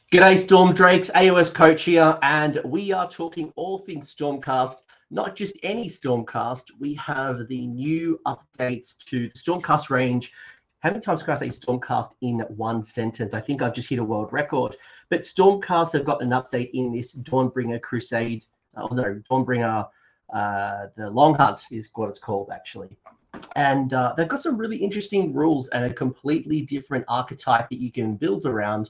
G'day Storm Drakes, AOS Coach here, and we are talking all things Stormcast, not just any Stormcast. We have the new updates to the Stormcast range. How many times can I say Stormcast in one sentence? I think I've just hit a world record. But Stormcast have got an update in this Dawnbringer Crusade. Dawnbringer, the Long Hunt is what it's called, actually. And they've got some really interesting rules and a completely different archetype that you can build around.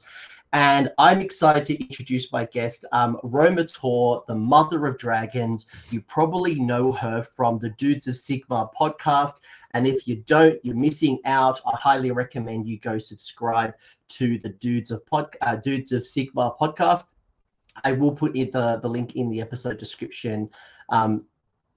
And I'm excited to introduce my guest, Roma Toor, the mother of dragons. You probably know her from the Dudes of Sigmar podcast. And if you don't, you're missing out. I highly recommend you go subscribe to the Dudes of Sigmar podcast. I will put the link in the episode description.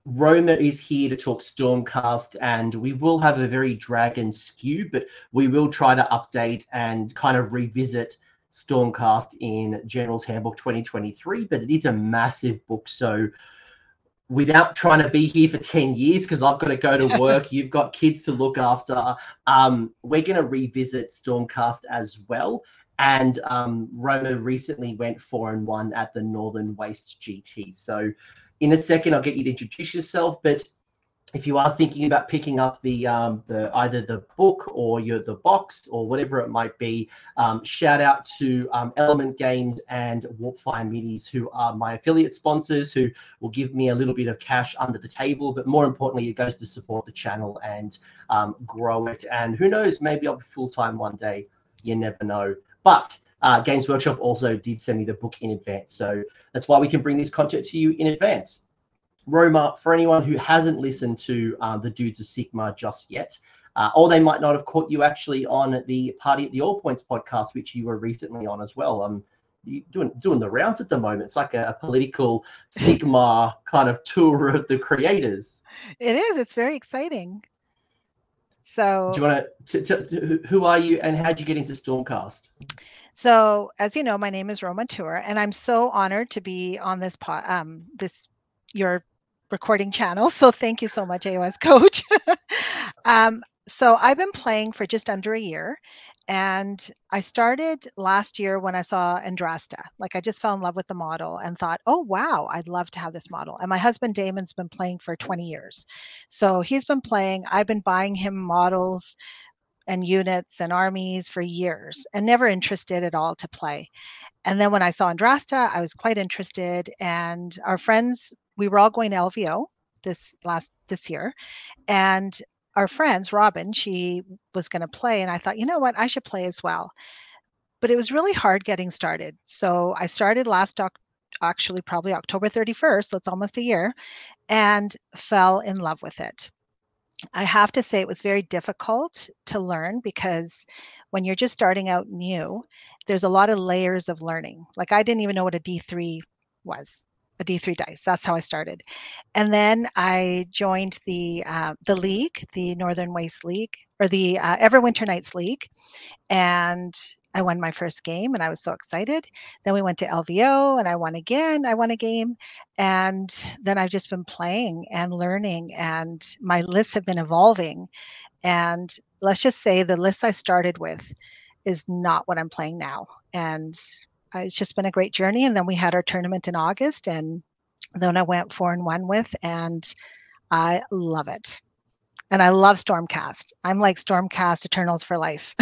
Roma is here to talk Stormcast, and we will have a very dragon skew, but we will try to update and kind of revisit Stormcast in Generals Handbook 2023, but it is a massive book. So without trying to be here for 10 years, because I've got to go to work, you've got kids to look after, we're going to revisit Stormcast as well. And Roma recently went 4-1 at the Northern Waste GT. So in a second, I'll get you to introduce yourself, but if you are thinking about picking up the either the book or the box or whatever it might be, shout out to Element Games and Warpfire Minis, who are my affiliate sponsors, who will give me a little bit of cash under the table. But more importantly, it goes to support the channel and grow it. And who knows, maybe I'll be full-time one day. You never know. But Games Workshop also did send me the book in advance. So that's why we can bring this content to you in advance. Roma, for anyone who hasn't listened to the Dudes of Sigmar just yet, or they might not have caught you actually on the Party at the All Points podcast, which you were recently on as well. You're doing the rounds at the moment. It's like a political Sigmar kind of tour of the creators. It is. It's very exciting. So, do you want to who are you and how'd you get into Stormcast? So, as you know, my name is Roma Toor, and I'm so honored to be on this your recording channel. So thank you so much, AOS Coach. So I've been playing for just under a year, and I started last year when I saw Andrasta. Like, I just fell in love with the model and thought, oh wow, I'd love to have this model. And my husband Damon's been playing for 20 years. So he's been playing, I've been buying him models and units and armies for years and never interested at all to play. And then when I saw Andrasta, I was quite interested, and our friends, we were all going to LVO this year, and our friends, Robin, she was going to play, and I thought, you know what, I should play as well. But it was really hard getting started. So I started actually probably October 31st, so it's almost a year, and fell in love with it. I have to say it was very difficult to learn, because when you're just starting out new, there's a lot of layers of learning. Like, I didn't even know what a D3 was, a D3 dice. That's how I started. And then I joined the league, the Northern Waste League, or the Everwinter Nights League. And I won my first game, and I was so excited. Then we went to LVO, and I won again. I won a game. And then I've just been playing and learning, and my lists have been evolving. And let's just say the list I started with is not what I'm playing now. And it's just been a great journey. And then we had our tournament in August, and then I went 4-1 with, and I love it. And I love Stormcast. I'm like Stormcast Eternals for life.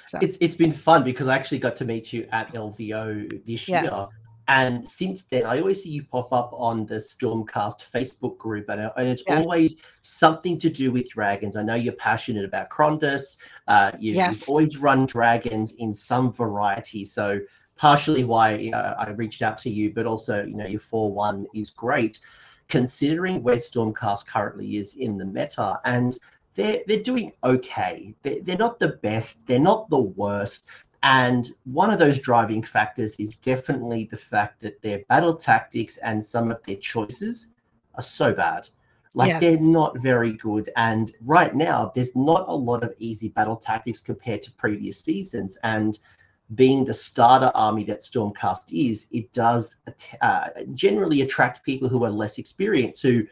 So. It's been fun, because I actually got to meet you at LVO this year. And since then, I always see you pop up on the Stormcast Facebook group, and it's always something to do with dragons. I know you're passionate about Krondus. You've always run dragons in some variety. So partially why I reached out to you, but also, your 4-1 is great, considering where Stormcast currently is in the meta. And they're doing okay. They're not the best. They're not the worst. And one of those driving factors is definitely the fact that their battle tactics and some of their choices are so bad. Like, they're not very good. And right now, there's not a lot of easy battle tactics compared to previous seasons. And being the starter army that Stormcast is, it does generally attract people who are less experienced, who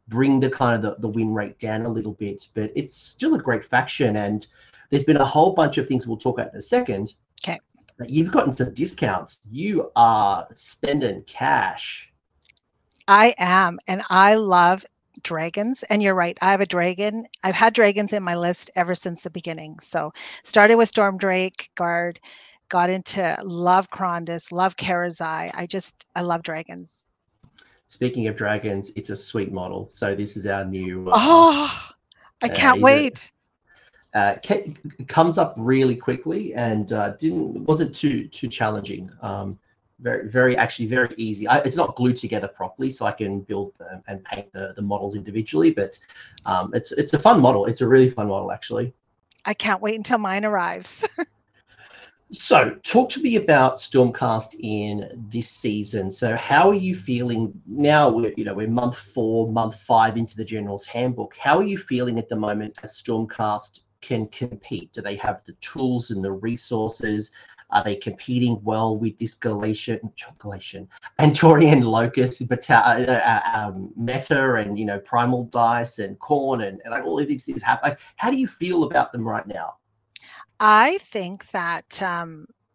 bring the kind of the win rate down a little bit. But it's still a great faction. And there's been a whole bunch of things we'll talk about in a second. Okay. You've gotten some discounts. You are spending cash. I am, and I love dragons. And you're right, I have a dragon. I've had dragons in my list ever since the beginning. So started with Storm Drake Guard, got into love Krondus, love Karazai. I love dragons. Speaking of dragons, it's a sweet model. So this is our new. Oh, I can't wait. Comes up really quickly and wasn't too challenging. Actually very easy. It's not glued together properly, so I can build and paint the models individually. But it's a fun model. It's a really fun model, actually. I can't wait until mine arrives. So, talk to me about Stormcast in this season. So, how are you feeling now? We're month 4, month 5 into the Generals Handbook. How are you feeling at the moment as Stormcast can compete? Do they have the tools and the resources? Are they competing well with this Andtorian Locust meta and Primal Dice and Corn and all of these things happen? How do you feel about them right now? I think that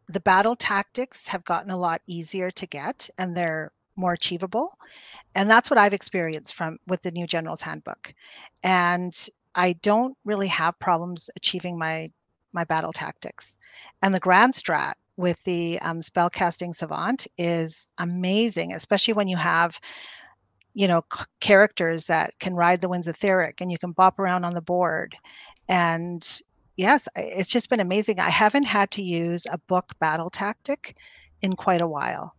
the battle tactics have gotten a lot easier to get, and they're more achievable. And that's what I've experienced with the new Generals Handbook. And I don't really have problems achieving my battle tactics. And the Grand Strat with the Spellcasting Savant is amazing, especially when you have characters that can ride the winds etheric and you can bop around on the board. And yes, it's just been amazing. I haven't had to use a book battle tactic in quite a while.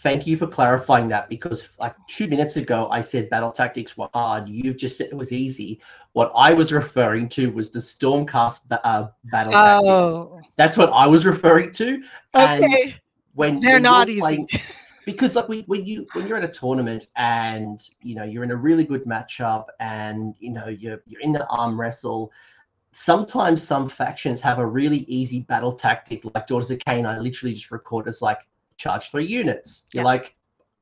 Thank you for clarifying that, because like 2 minutes ago, I said battle tactics were hard. You've just said it was easy. What I was referring to was the Stormcast battle tactic. That's what I was referring to. Okay. And when they're not easy. Because like when you're at a tournament and you're in a really good matchup and you're in the arm wrestle, sometimes some factions have a really easy battle tactic, like Daughters of Cain. I literally just record as like charge 3 units. You're like,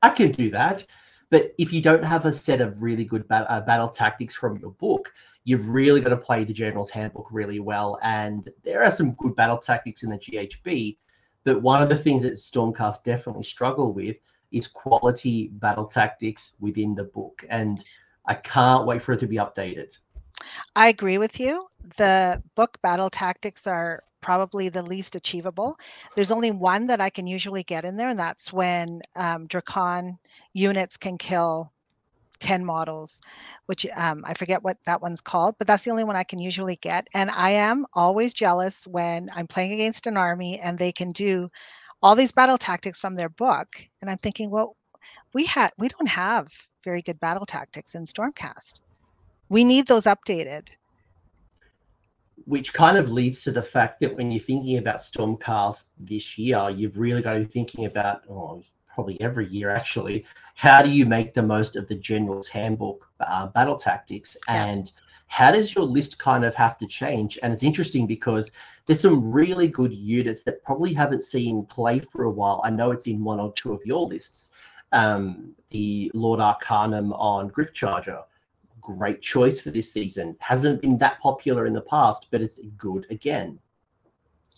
I can do that. But if you don't have a set of really good battle tactics from your book, you've really got to play the Generals Handbook really well. And there are some good battle tactics in the GHB. But one of the things that Stormcast definitely struggle with is quality battle tactics within the book. And I can't wait for it to be updated. I agree with you. The book battle tactics are probably the least achievable. There's only one that I can usually get in there, and that's when Dracon units can kill 10 models, which I forget what that one's called, but that's the only one I can usually get. And I am always jealous when I'm playing against an army and they can do all these battle tactics from their book. And I'm thinking, well, we don't have very good battle tactics in Stormcast. We need those updated. Which kind of leads to the fact that when you're thinking about Stormcast this year, you've really got to be thinking about, probably every year actually, how do you make the most of the Generals Handbook battle tactics, and how does your list kind of have to change? And it's interesting because there's some really good units that probably haven't seen play for a while. I know it's in 1 or 2 of your lists. The Lord Arcanum on Griffcharger, great choice for this season. Hasn't been that popular in the past, but it's good again.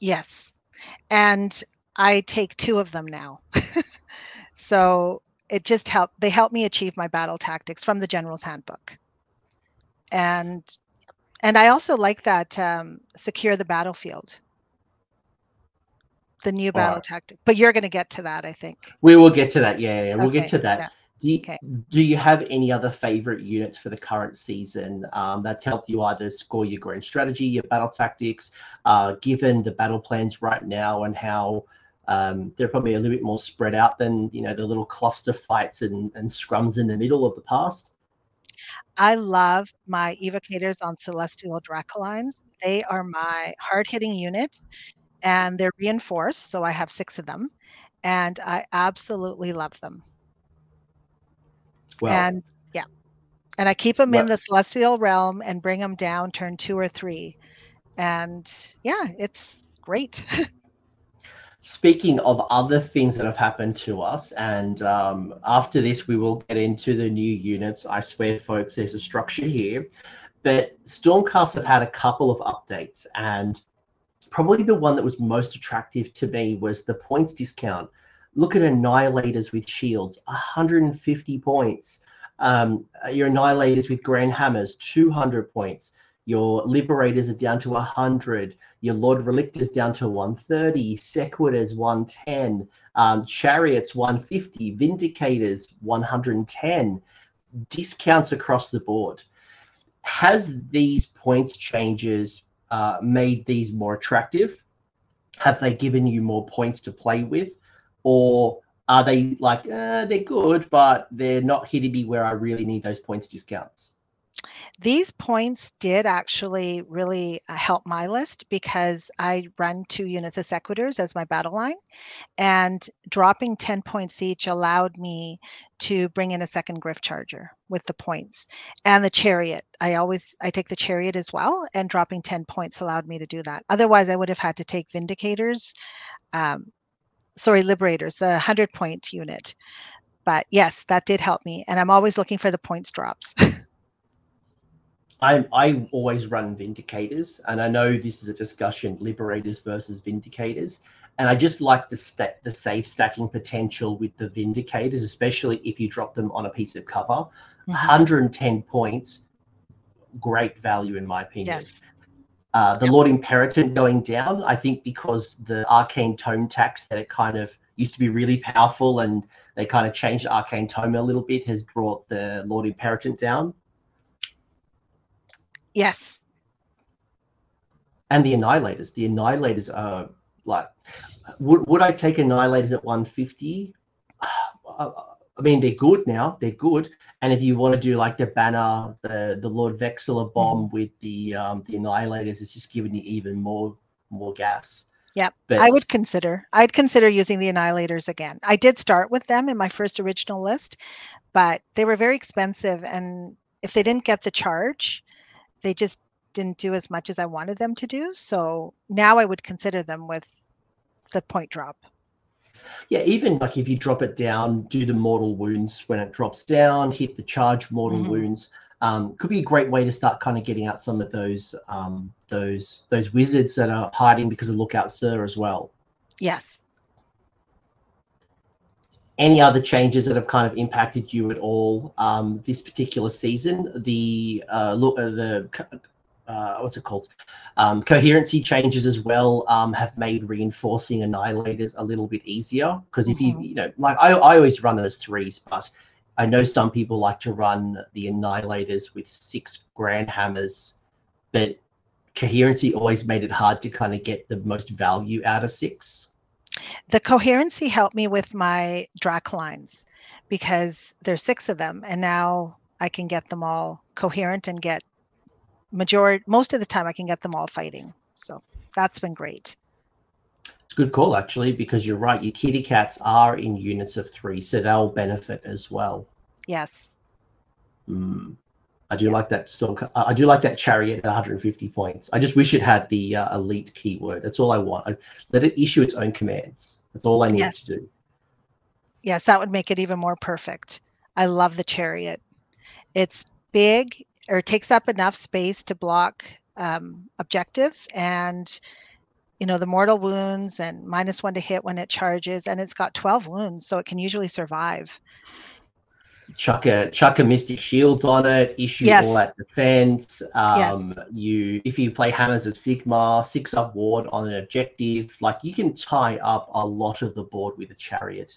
Yes, and I take 2 of them now. So it just they help me achieve my battle tactics from the General's Handbook. And I also like that secure the battlefield, the new battle tactic. But you're going to get to that, I think. We will get to that. Yeah, we'll get to that. Yeah. Do you have any other favorite units for the current season that's helped you either score your grand strategy, your battle tactics, given the battle plans right now and how they're probably a little bit more spread out than the little cluster fights and scrums in the middle of the past? I love my evocators on Celestial Dracolines. They are my hard-hitting unit, and they're reinforced, so I have 6 of them, and I absolutely love them. Well, and I keep them in the Celestial Realm and bring them down turn 2 or 3, and it's great. Speaking of other things that have happened to us, and after this we will get into the new units. I swear, folks, there's a structure here. But Stormcast have had a couple of updates, and probably the one that was most attractive to me was the points discount. Look at Annihilators with shields, 150 points. Your Annihilators with Grand Hammers, 200 points. Your Liberators are down to 100. Your Lord Relictors down to 130. Sequitors, 110. Chariots, 150. Vindicators, 110. Discounts across the board. Has these points changes made these more attractive? Have they given you more points to play with? Or are they like, they're good, but they're not hitting me where I really need those points discounts? These points did actually really help my list because I run 2 units of Sequitors as my battle line, and dropping 10 points each allowed me to bring in a second Griff Charger with the points. And the Chariot, I take the Chariot as well, and dropping 10 points allowed me to do that. Otherwise, I would have had to take Vindicators, Liberators, the 100-point unit. But yes, that did help me, and I'm always looking for the points drops. I always run Vindicators, and I know this is a discussion, Liberators versus Vindicators, and I just like the safe stacking potential with the Vindicators, especially if you drop them on a piece of cover. 110 points, great value in my opinion. Yes. The Lord Imperator going down, I think because the Arcane Tome tax that it kind of used to be really powerful, and they kind of changed the Arcane Tome a little bit, has brought the Lord Imperator down. Yes. And the Annihilators. The Annihilators are like, would I take Annihilators at 150? I mean, they're good now. They're good. And if you want to do like the banner, the Lord Vexilla bomb with the Annihilators, it's just giving you even more gas. Yep. But I'd consider using the Annihilators again. I did start with them in my first original list, but they were very expensive, and if they didn't get the charge, they just didn't do as much as I wanted them to do. So now I would consider them with the point drop. Yeah, even like if you drop it down, do the mortal wounds when it drops down, hit the charge mortal wounds. Could be a great way to start kind of getting out some of those wizards that are hiding because of Lookout Sir as well. Yes. Any other changes that have kind of impacted you at all this particular season? The what's it called? Coherency changes as well have made reinforcing Annihilators a little bit easier, because if you know, like I always run those 3s, but I know some people like to run the Annihilators with 6 Grand Hammers, but coherency always made it hard to kind of get the most value out of 6. The coherency helped me with my Dracolines because there's 6 of them, and now I can get them all coherent and get most of the time I can get them all fighting. So that's been great. It's a good call, actually, because you're right. Your kitty cats are in units of 3, so they'll benefit as well. Yes. I do like that I do like that Chariot at 150 points. I just wish it had the elite keyword. That's all I want. Let it issue its own commands. That's all I need to do. Yes, that would make it even more perfect. I love the Chariot. It's big, or it takes up enough space to block objectives, and the mortal wounds and -1 to hit when it charges, and it's got 12 wounds, so it can usually survive. Chuck a Mystic Shield on it, issue all that defense. If you play Hammers of Sigmar, 6-up ward on an objective, like you can tie up a lot of the board with a Chariot.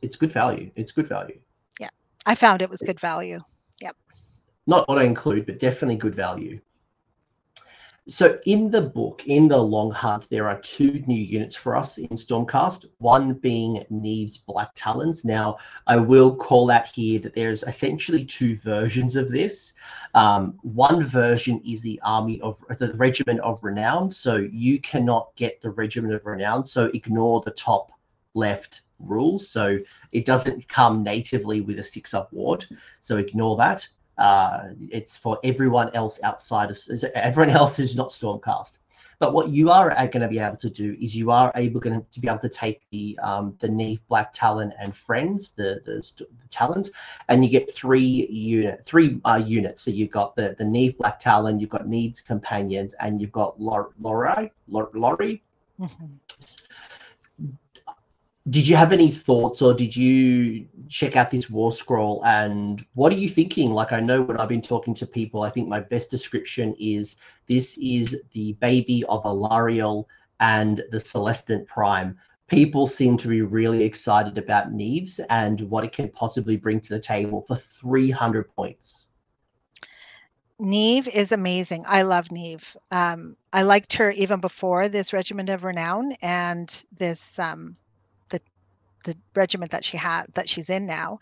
It's good value. It's good value. Yeah, I found it was good value. Yep. Not auto include, but definitely good value. So in the book, in the Long Hunt, there are 2 new units for us in Stormcast, one being Neave's Blacktalons. Now, I will call out here that there's essentially 2 versions of this. One version is the Regiment of Renown, so you cannot get the Regiment of Renown, so ignore the top left rules. So it doesn't come natively with a 6-up ward, so ignore that. It's for everyone else everyone else who's not Stormcast. But what you are going to be able to do is you are able to be able to take the Neave Blacktalon and friends, the talons, and you get three units. So you've got the Neave Blacktalon, you've got Neave's companions, and you've got Laurie. Mm-hmm. Did you have any thoughts, or did you check out this war scroll, and what are you thinking? Like, I know when I've been talking to people, I think my best description is this is the baby of Alariel and the Celestant Prime. People seem to be really excited about Neave's and what it can possibly bring to the table for 300 points. Neave is amazing. I love Neave. I liked her even before this Regiment of Renown and this the regiment that she's in now.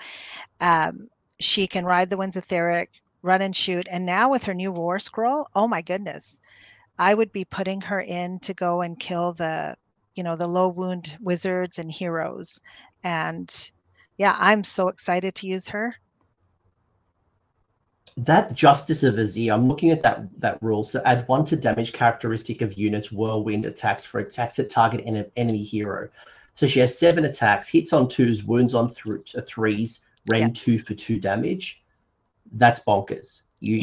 She can ride the winds of Theric, run and shoot, and now with her new war scroll, oh my goodness, I would be putting her in to go and kill the low wound wizards and heroes. And yeah, I'm so excited to use her. That Justice of Azir, I'm looking at that rule. So add 1 to damage characteristic of units whirlwind attacks for attacks that target an enemy hero. So she has 7 attacks, hits on 2s, wounds on 3s, ren 2 for 2 damage. That's bonkers. You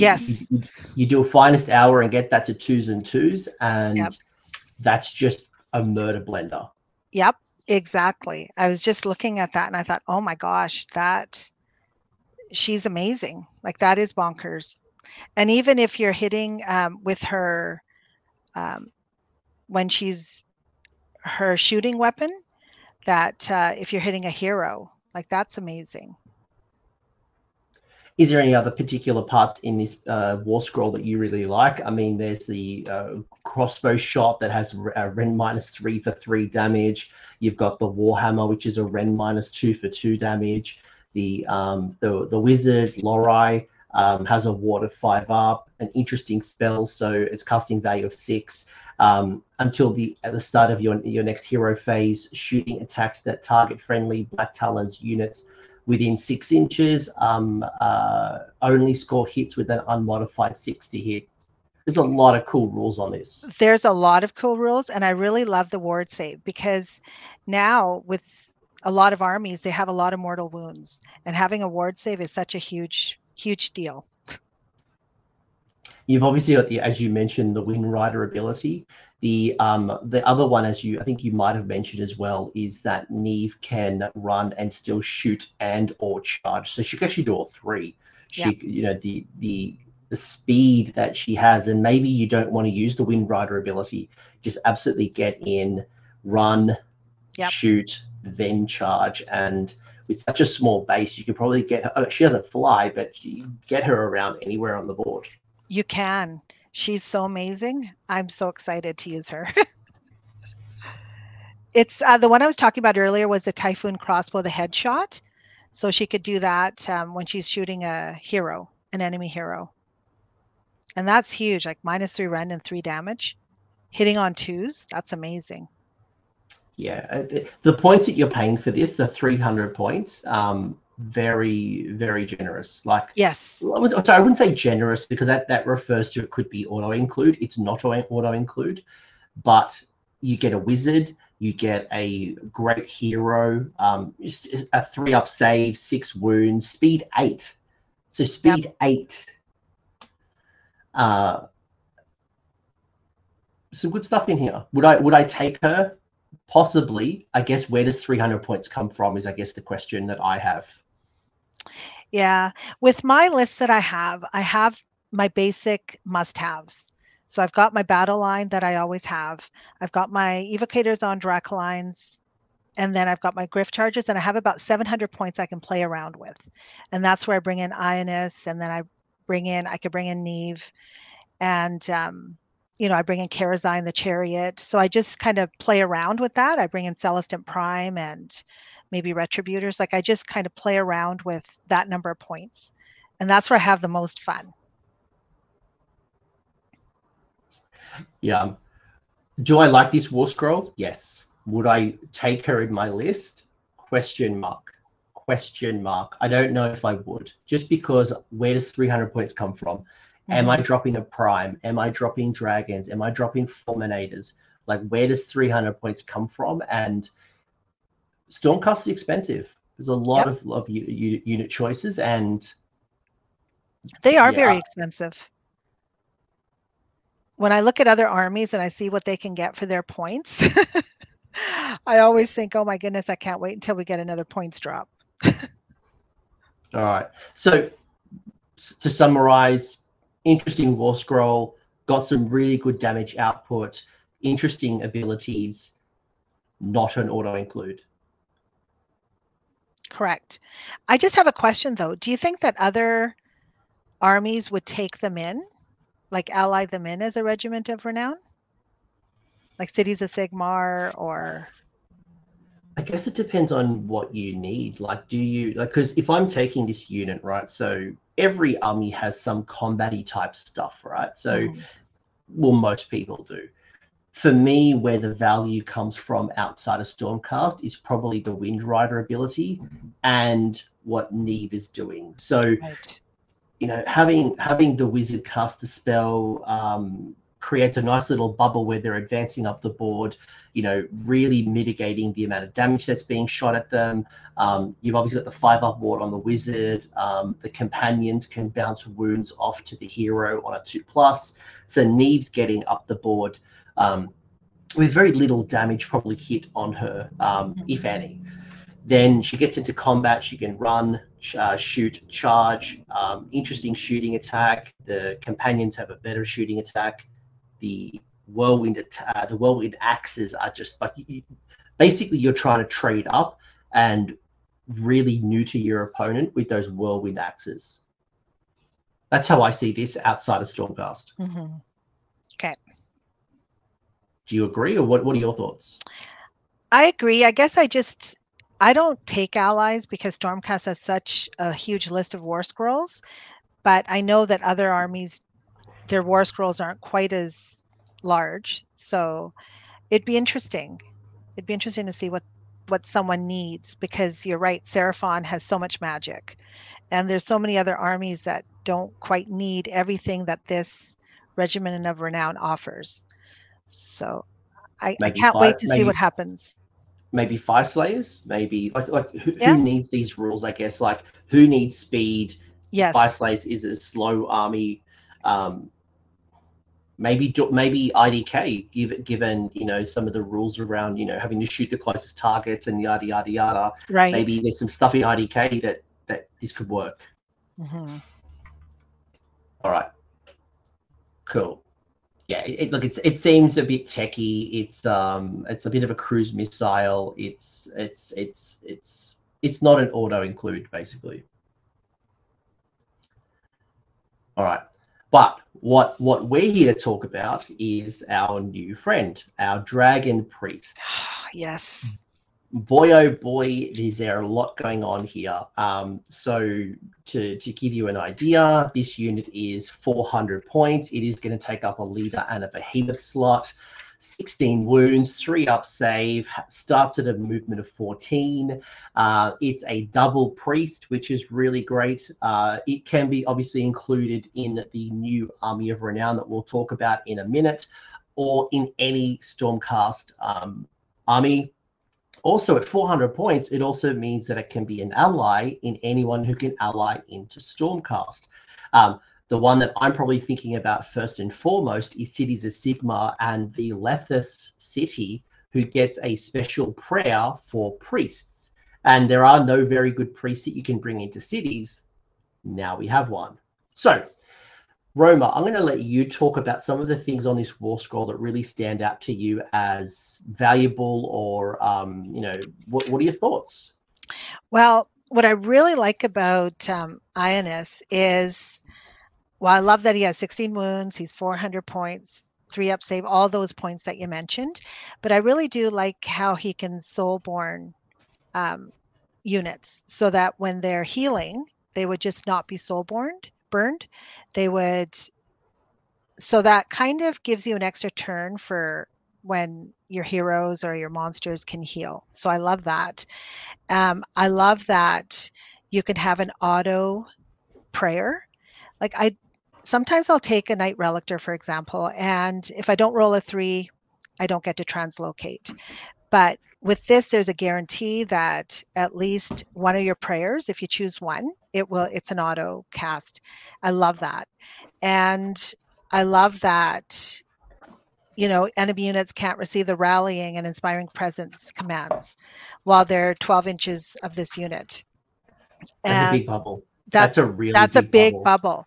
do a finest hour and get that to 2s and 2s, and that's just a murder blender. Yep, exactly. I was just looking at that and I thought, oh my gosh, she's amazing. Like, that is bonkers. And even if you're hitting with her, when she's her shooting weapon, that if you're hitting a hero, like, that's amazing. Is there any other particular part in this war scroll that you really like? I mean, there's the crossbow shot that has a ren -3 for 3 damage. You've got the warhammer, which is a ren -2 for 2 damage. The wizard Laurie has a ward of 5 up, an interesting spell, so it's casting value of 6. Until at the start of your next hero phase, shooting attacks that target friendly Blacktalons units within 6 inches only score hits with an unmodified 6 to hit. There's a lot of cool rules on this. There's a lot of cool rules, and I really love the ward save, because now with a lot of armies, they have a lot of mortal wounds, and having a ward save is such a huge deal. You've obviously got as you mentioned, the Wind Rider ability. The other one, I think you might have mentioned as well, is that Neave can run and still shoot and or charge. So she can actually do all 3. The speed that she has, and maybe you don't want to use the Wind Rider ability. Just absolutely get in, run, shoot, then charge, and with such a small base, you can probably get her. She doesn't fly, but you get her around anywhere on the board. You can. She's so amazing. I'm so excited to use her. It's the one I was talking about earlier was the Typhoon crossbow, the headshot. So she could do that when she's shooting a hero, an enemy hero. And that's huge, like -3 rend and 3 damage. Hitting on 2s, that's amazing. Yeah, the points that you're paying for this, the 300 points, very, very generous. Like, yes. Sorry, I wouldn't say generous, because that refers to, it could be auto include. It's not auto include, but you get a wizard, you get a great hero, a 3-up save, 6 wounds, speed 8. So speed 8. Some good stuff in here. Would I take her? Possibly. I guess, where does 300 points come from is, I guess, the question that I have. Yeah, with my list that I have my basic must-haves. So I've got my battle line that I always have. I've got my evocators on Dracolines, and then I've got my griff charges, and I have about 700 points I can play around with. And that's where I bring in Ionus, and then I could bring in Neave, and I bring in Karazine, the chariot. So I just kind of play around with that. I bring in Celestant Prime and maybe Retributors. Like, I just kind of play around with that number of points. And that's where I have the most fun. Yeah. Do I like this war scroll? Yes. Would I take her in my list? Question mark. I don't know if I would, just because where does 300 points come from? Am I dropping a prime? Am I dropping dragons? Am I dropping fulminators? Like, where does 300 points come from? And Stormcast is expensive. There's a lot of unit choices, and they are very expensive. When I look at other armies and I see what they can get for their points, I always think, oh my goodness, I can't wait until we get another points drop. All right. So to summarize, interesting war scroll, got some really good damage output, interesting abilities, not an auto include. Correct. I just have a question though. Do you think that other armies would take them in, like ally them in as a regiment of renown? Like Cities of Sigmar, or? I guess it depends on what you need. Like, do you, like, because if I'm taking this unit, right, so every army has some combat-y type stuff, right? So, well, most people do. For me, where the value comes from outside of Stormcast is probably the Wind Rider ability and what Neave is doing. So, you know, having the wizard cast the spell creates a nice little bubble where they're advancing up the board, you know, really mitigating the amount of damage that's being shot at them. You've obviously got the 5-up ward on the wizard. The companions can bounce wounds off to the hero on a 2+. So Neave's getting up the board with very little damage probably hit on her, if any. Then she gets into combat. She can run, shoot, charge. Interesting shooting attack. The companions have a better shooting attack. The whirlwind axes are just like, basically you're trying to trade up and really neuter your opponent with those whirlwind axes. That's how I see this outside of Stormcast. Okay. Do you agree, or what are your thoughts? I agree. I guess I don't take allies because Stormcast has such a huge list of war scrolls, but I know that other armies, their war scrolls aren't quite as large. So it'd be interesting. It'd be interesting to see what someone needs, because you're right, Seraphon has so much magic. And there's so many other armies that don't quite need everything that this Regiment of Renown offers. So I can't wait to see what happens. Maybe Fire Slayers, maybe like who needs these rules? I guess, like, who needs speed? Yes, Fire Slayers is a slow army. Maybe IDK, given, you know, some of the rules around, you know, having to shoot the closest targets and yada yada yada. Right. Maybe there's some stuff in IDK that this could work. All right. Cool. Yeah, it seems a bit techy. It's a bit of a cruise missile. It's not an auto include, basically. All right, but what we're here to talk about is our new friend, our Dragon Priest. Yes. Boy, oh boy, is there a lot going on here. So to give you an idea, this unit is 400 points. It is going to take up a leader and a behemoth slot, 16 wounds, 3-up save, starts at a movement of 14. It's a double priest, which is really great. It can be obviously included in the new Army of Renown that we'll talk about in a minute, or in any Stormcast army. Also, at 400 points, it also means that it can be an ally in anyone who can ally into Stormcast. The one that I'm probably thinking about first and foremost is Cities of Sigmar and the Lethus city, who gets a special prayer for priests. And there are no very good priests that you can bring into cities. Now we have one. So, Roma, I'm going to let you talk about some of the things on this war scroll that really stand out to you as valuable, or, you know, what are your thoughts? Well, what I really like about Ionus is, well, I love that he has 16 wounds, he's 400 points, 3-up save, all those points that you mentioned. But I really do like how he can soulborn units, so that when they're healing, they would just not be burned. They would, so that kind of gives you an extra turn for when your heroes or your monsters can heal. So I love that. I love that you can have an auto prayer. Like, sometimes I'll take a Knight Relictor, for example, and if I don't roll a 3, I don't get to translocate. But with this, there's a guarantee that at least one of your prayers, if you choose one, it's an auto cast. I love that. And I love that, enemy units can't receive the rallying and inspiring presence commands while they're 12 inches of this unit. That's And a big bubble. That's a really big bubble.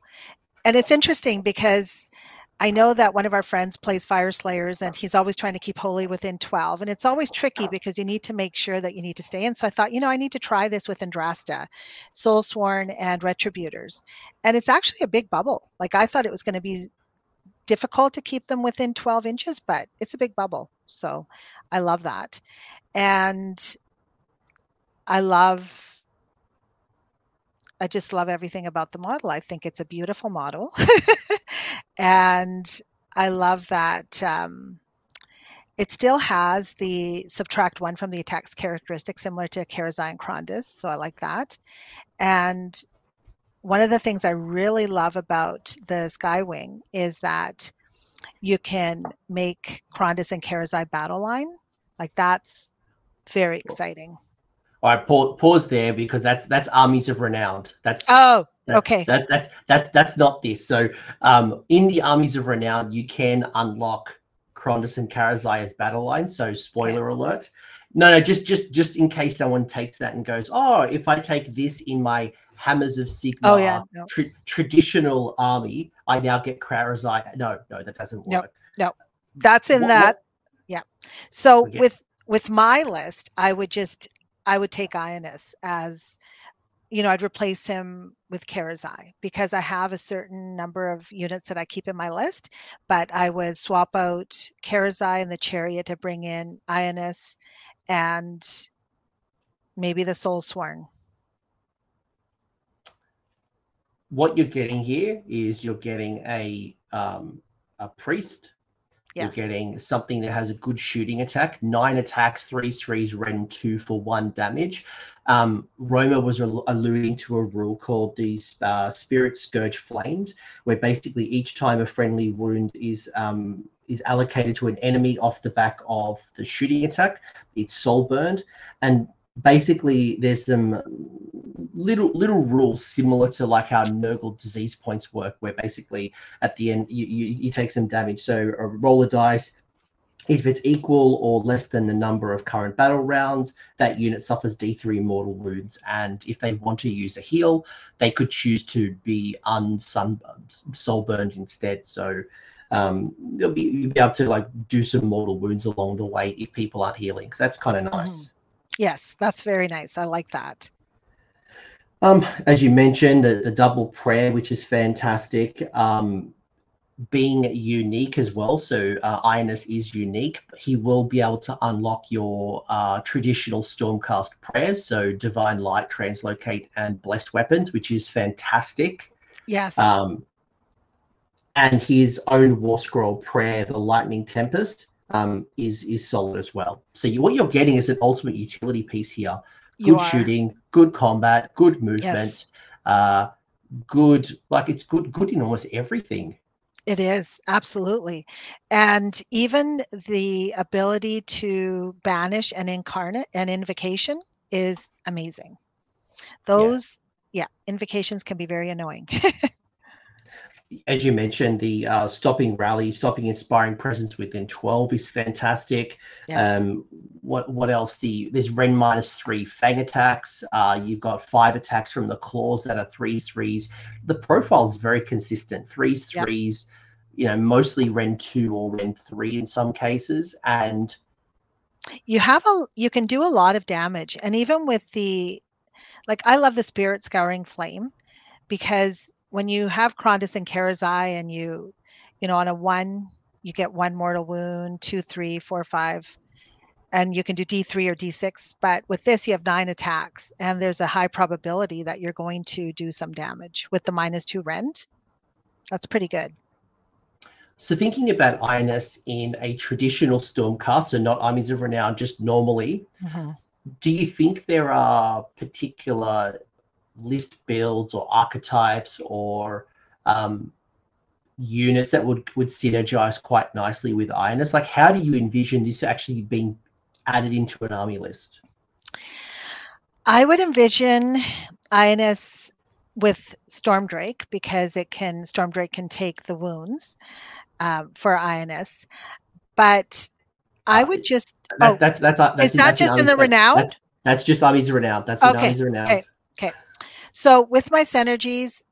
And it's interesting because I know that one of our friends plays Fire Slayers and he's always trying to keep Holy within 12. And it's always tricky because you need to make sure that you need to stay in. So I thought, I need to try this with Andrasta, Soulsworn, and Retributors. And it's actually a big bubble. Like I thought it was going to be difficult to keep them within 12 inches, but it's a big bubble. So I love that. And I just love everything about the model. I think it's a beautiful model. And I love that it still has the subtract 1 from the attack's characteristic, similar to Karazai and Krondys. So I like that. And one of the things I really love about the Skywing is that you can make Krondys and Karazai battle line. Like that's very exciting. All right, pause there because that's armies of renown. Okay. That's not this. So in the armies of renown, you can unlock Krondys and Karazai as battle lines. So spoiler alert. No, just in case someone takes that and goes, oh, if I take this in my Hammers of Sigmar traditional army, I now get Karazai. No, that doesn't work. No, that's in that. Yeah. So with my list, I would take Ionus as, I'd replace him with Karazai because I have a certain number of units that I keep in my list, but I would swap out Karazai and the Chariot to bring in Ionus and maybe the Soulsworn. What you're getting here is you're getting a priest. Yes. You're getting something that has a good shooting attack. 9 attacks, 3/3s, Ren 2 for 1 damage. Roma was alluding to a rule called the Spirit Scourge Flames, where basically each time a friendly wound is allocated to an enemy off the back of the shooting attack, it's soul burned. And basically there's some little rules similar to like how Nurgle disease points work, where basically at the end you take some damage. So roll a dice. If it's equal or less than the number of current battle rounds, that unit suffers D3 mortal wounds. And if they want to use a heal, they could choose to be soul burned instead. So you'll be able to like do some mortal wounds along the way if people aren't healing. So that's kind of nice. Mm-hmm. Yes, that's very nice. I like that. As you mentioned, the double prayer, which is fantastic. Being unique as well. So Ionus is unique. He will be able to unlock your traditional Stormcast prayers. So Divine Light, Translocate, and Blessed Weapons, which is fantastic. Yes. And his own War Scroll prayer, the Lightning Tempest, is solid as well. So what you're getting is an ultimate utility piece here. Good shooting, good combat, good movement, good, like it's good in almost everything. It is, absolutely. And even the ability to banish and incarnate and invocation is amazing. Those, invocations can be very annoying. As you mentioned, the stopping rally, stopping inspiring presence within 12 is fantastic. Yes. What else? There's Ren -3 Fang attacks. You've got 5 attacks from the claws that are 3/3s. The profile is very consistent. 3/3s, mostly Ren 2 or Ren 3 in some cases. And you can do a lot of damage. And even with I love the Spirit Scouring Flame, because when you have Krondys and Karazai and you on a 1, you get 1 mortal wound, 2, 3, 4, 5, and you can do D3 or D6. But with this, you have 9 attacks, and there's a high probability that you're going to do some damage with the -2 rend. That's pretty good. So thinking about Ionus in a traditional Stormcast, so not Armies of Renown, just normally, do you think there are particular list builds or archetypes or units that would synergize quite nicely with Ionus? Like, how do you envision this actually being added into an army list? I would envision Ionus with Stormdrake, because Stormdrake can take the wounds for Ionus. But I would just that's is that just in the renown? That's just armies of renown. That's in armies of renown. Okay. So with my synergies,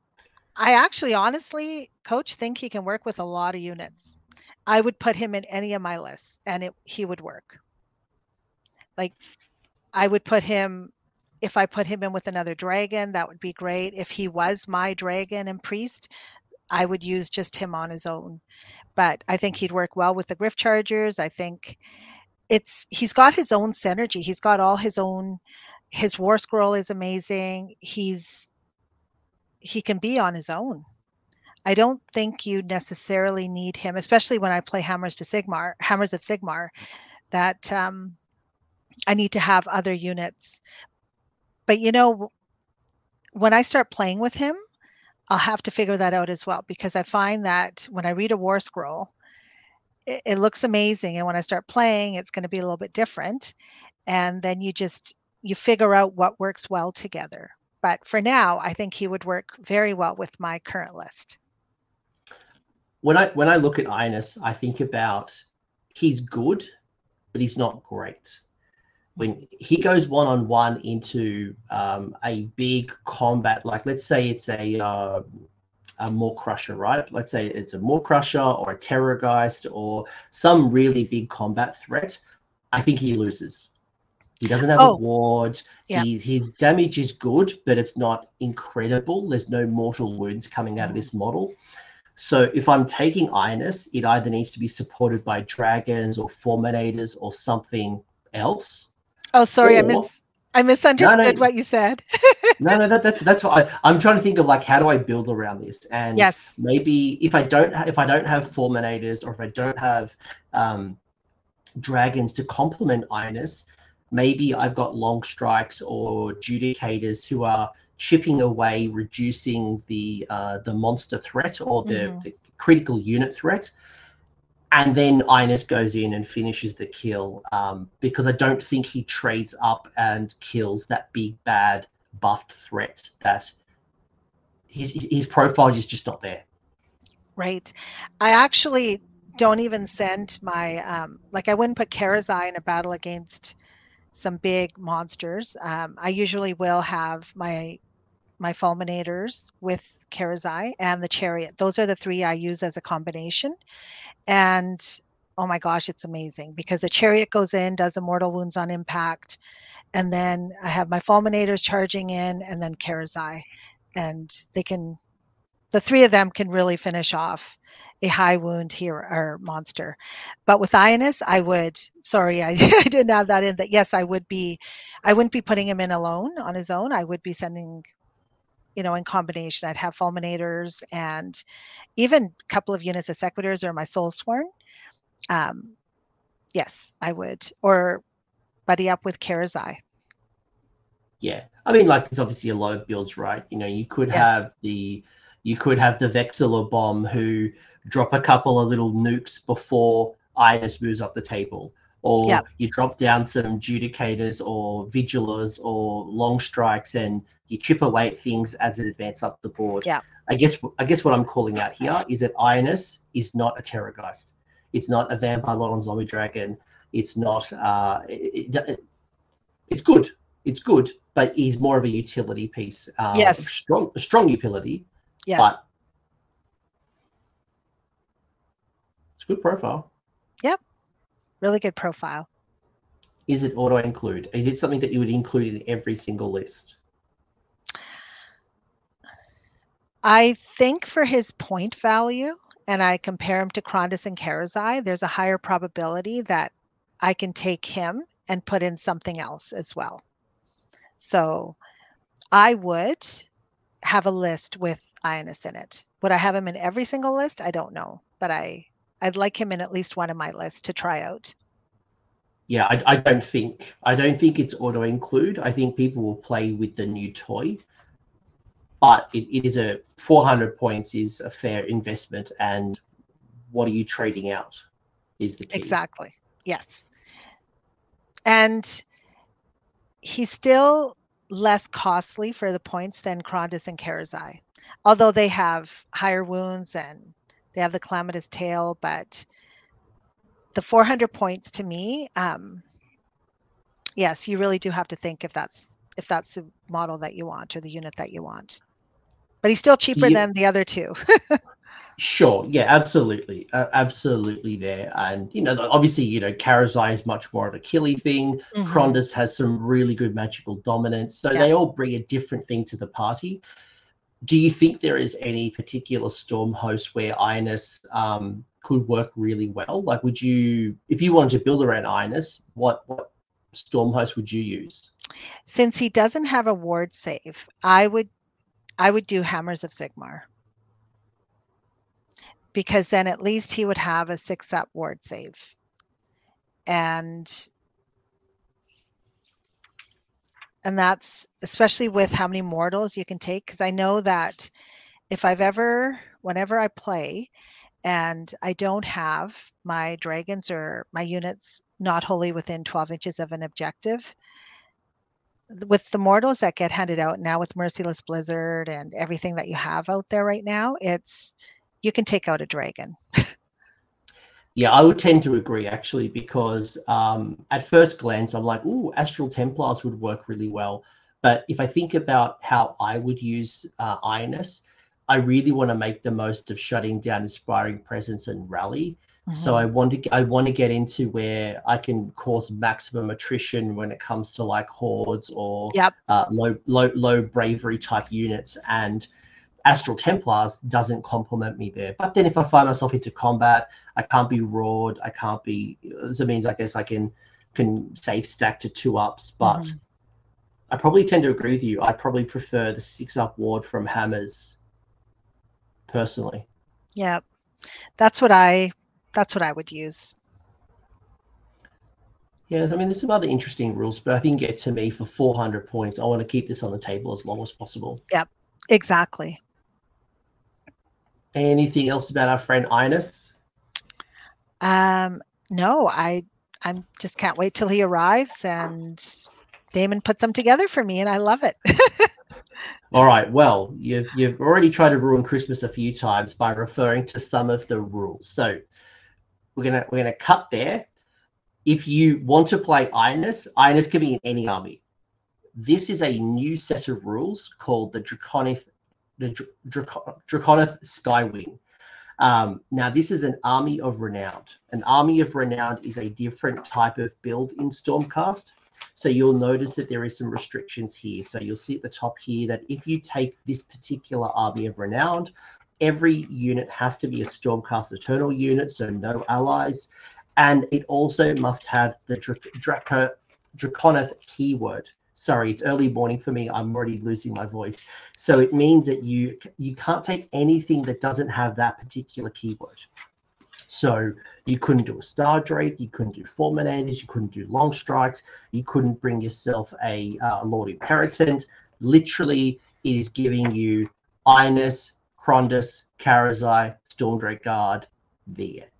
I actually honestly, Coach, think he can work with a lot of units. I would put him in any of my lists and he would work. Like, I would put him, if I put him in with another dragon, that would be great. If he was my dragon and priest, I would use just him on his own. But I think he'd work well with the Griff Chargers. I think he's got his own synergy. He's got all his own. His War Scroll is amazing. He can be on his own. I don't think you necessarily need him, especially when I play Hammers of Sigmar, that I need to have other units. But when I start playing with him, I'll have to figure that out as well, because I find that when I read a War Scroll, it looks amazing, and when I start playing, it's going to be a little bit different, and then you figure out what works well together. But for now, I think he would work very well with my current list. When I look at Ionus, I think about he's good, but he's not great. When he goes one-on-one into a big combat, like let's say it's a Maw Crusher, right? Let's say it's a Maw Crusher or a Terrorgeist or some really big combat threat, I think he loses. He doesn't have a ward. Yeah. His damage is good, but it's not incredible. There's no mortal wounds coming out of this model. So if I'm taking Ionus, it either needs to be supported by dragons or fulminators or something else. Oh, sorry, I misunderstood what you said. No, that's what I'm trying to think of, like, how do I build around this? And yes, maybe if I don't have fulminators, or if I don't have dragons to complement Ionus, maybe I've got long strikes or judicators who are chipping away, reducing the monster threat or the critical unit threat. And then Ionus goes in and finishes the kill, because I don't think he trades up and kills that big, bad, buffed threat that his profile is just not there. Right. I actually don't even send my, I wouldn't put Karazai in a battle against some big monsters. I usually will have my fulminators with Karazai and the chariot. Those are the three I use as a combination. And oh my gosh, it's amazing, because the chariot goes in, does immortal wounds on impact, and then I have my fulminators charging in, and then Karazai, and the three of them can really finish off a high wound hero or monster. But with Ionus, I didn't have that in. That yes, I wouldn't be putting him in alone on his own. I would be sending, in combination. I'd have fulminators and even a couple of units of sequitors or my Soulsworn. Yes, I would. Or buddy up with Karazai. Yeah. I mean, like, there's obviously a lot of builds, right? You could have the Vexillor Bomb who drop a couple of little nukes before Ionus moves up the table. Or you drop down some Judicators or Vigilers or Long Strikes and you chip away at things as it advances up the board. Yeah. I guess what I'm calling out here is that Ionus is not a Terrorgeist. It's not a Vampire Lord on Zombie Dragon. It's not. It's good. It's good, but he's more of a utility piece. Yes. Strong utility. Yes. But it's a good profile. Yep. Really good profile. Is it auto include? Is it something that you would include in every single list? I think for his point value, and I compare him to Krondys and Karazai, there's a higher probability that I can take him and put in something else as well. So I would have a list with Ionus in it. Would I have him in every single list? I don't know, but I'd like him in at least one of my lists to try out. Yeah, I don't think it's auto include. I think people will play with the new toy. but it is a 400 points is a fair investment. And what are you trading out is the key. Exactly. Yes. And he's still less costly for the points than Krondys and Karazai, although they have higher wounds and they have the calamitous tail. But the 400 points to me, yes, you really do have to think if that's the model that you want or the unit that you want. But he's still cheaper than the other two. Sure. Yeah, absolutely. Absolutely there. And, obviously, Karazai is much more of a killy thing. Krondys has some really good magical dominance. So they all bring a different thing to the party. Do you think there is any particular Storm host where Ionus could work really well? Like, would you, if you wanted to build around Ionus, what Storm host would you use? Since he doesn't have a ward save, I would do Hammers of Sigmar. Because then at least he would have a 6-up ward save. And that's especially with how many mortals you can take. Because I know that whenever I play and I don't have my dragons or my units not wholly within 12 inches of an objective, with the mortals that get handed out now with Merciless Blizzard and everything that you have out there right now, you can take out a dragon. Yeah, I would tend to agree, actually, because at first glance, I'm like, ooh, Astral Templars would work really well. But if I think about how I would use Ionus, I really want to make the most of shutting down Inspiring Presence and Rally. So I want to get into where I can cause maximum attrition when it comes to like hordes or low bravery type units. And Astral Templars doesn't complement me there. But then if I find myself into combat, I can't be roared. I can't be. So it means I guess I can save stack to 2-ups. But I probably tend to agree with you. I probably prefer the 6-up ward from Hammers personally. Yeah, that's what I would use. Yeah, I mean, there's some other interesting rules, but I think to me for 400 points, I want to keep this on the table as long as possible. Yep, exactly. Anything else about our friend Ionus? No, I just can't wait till he arrives and Damon puts them together for me, and I love it. All right. Well, you've already tried to ruin Christmas a few times by referring to some of the rules. So we're gonna cut there. If you want to play Ionus can be in any army. This is a new set of rules called the Draconith Skywing. Now, this is an army of renown. An army of renown is a different type of build in Stormcast. So you'll notice that there is some restrictions here. So you'll see at the top here that if you take this particular army of renown, every unit has to be a Stormcast Eternal unit, so no allies. And it also must have the Draconith keyword. Sorry, it's early morning for me. I'm already losing my voice. So it means that you can't take anything that doesn't have that particular keyword. So you couldn't do a Star Drake, you couldn't do Fulminators, you couldn't do Long Strikes, you couldn't bring yourself a Lord Imperatant. Literally, it is giving you Ionus, Krondys, Karazai, Stormdrake Guard, the end.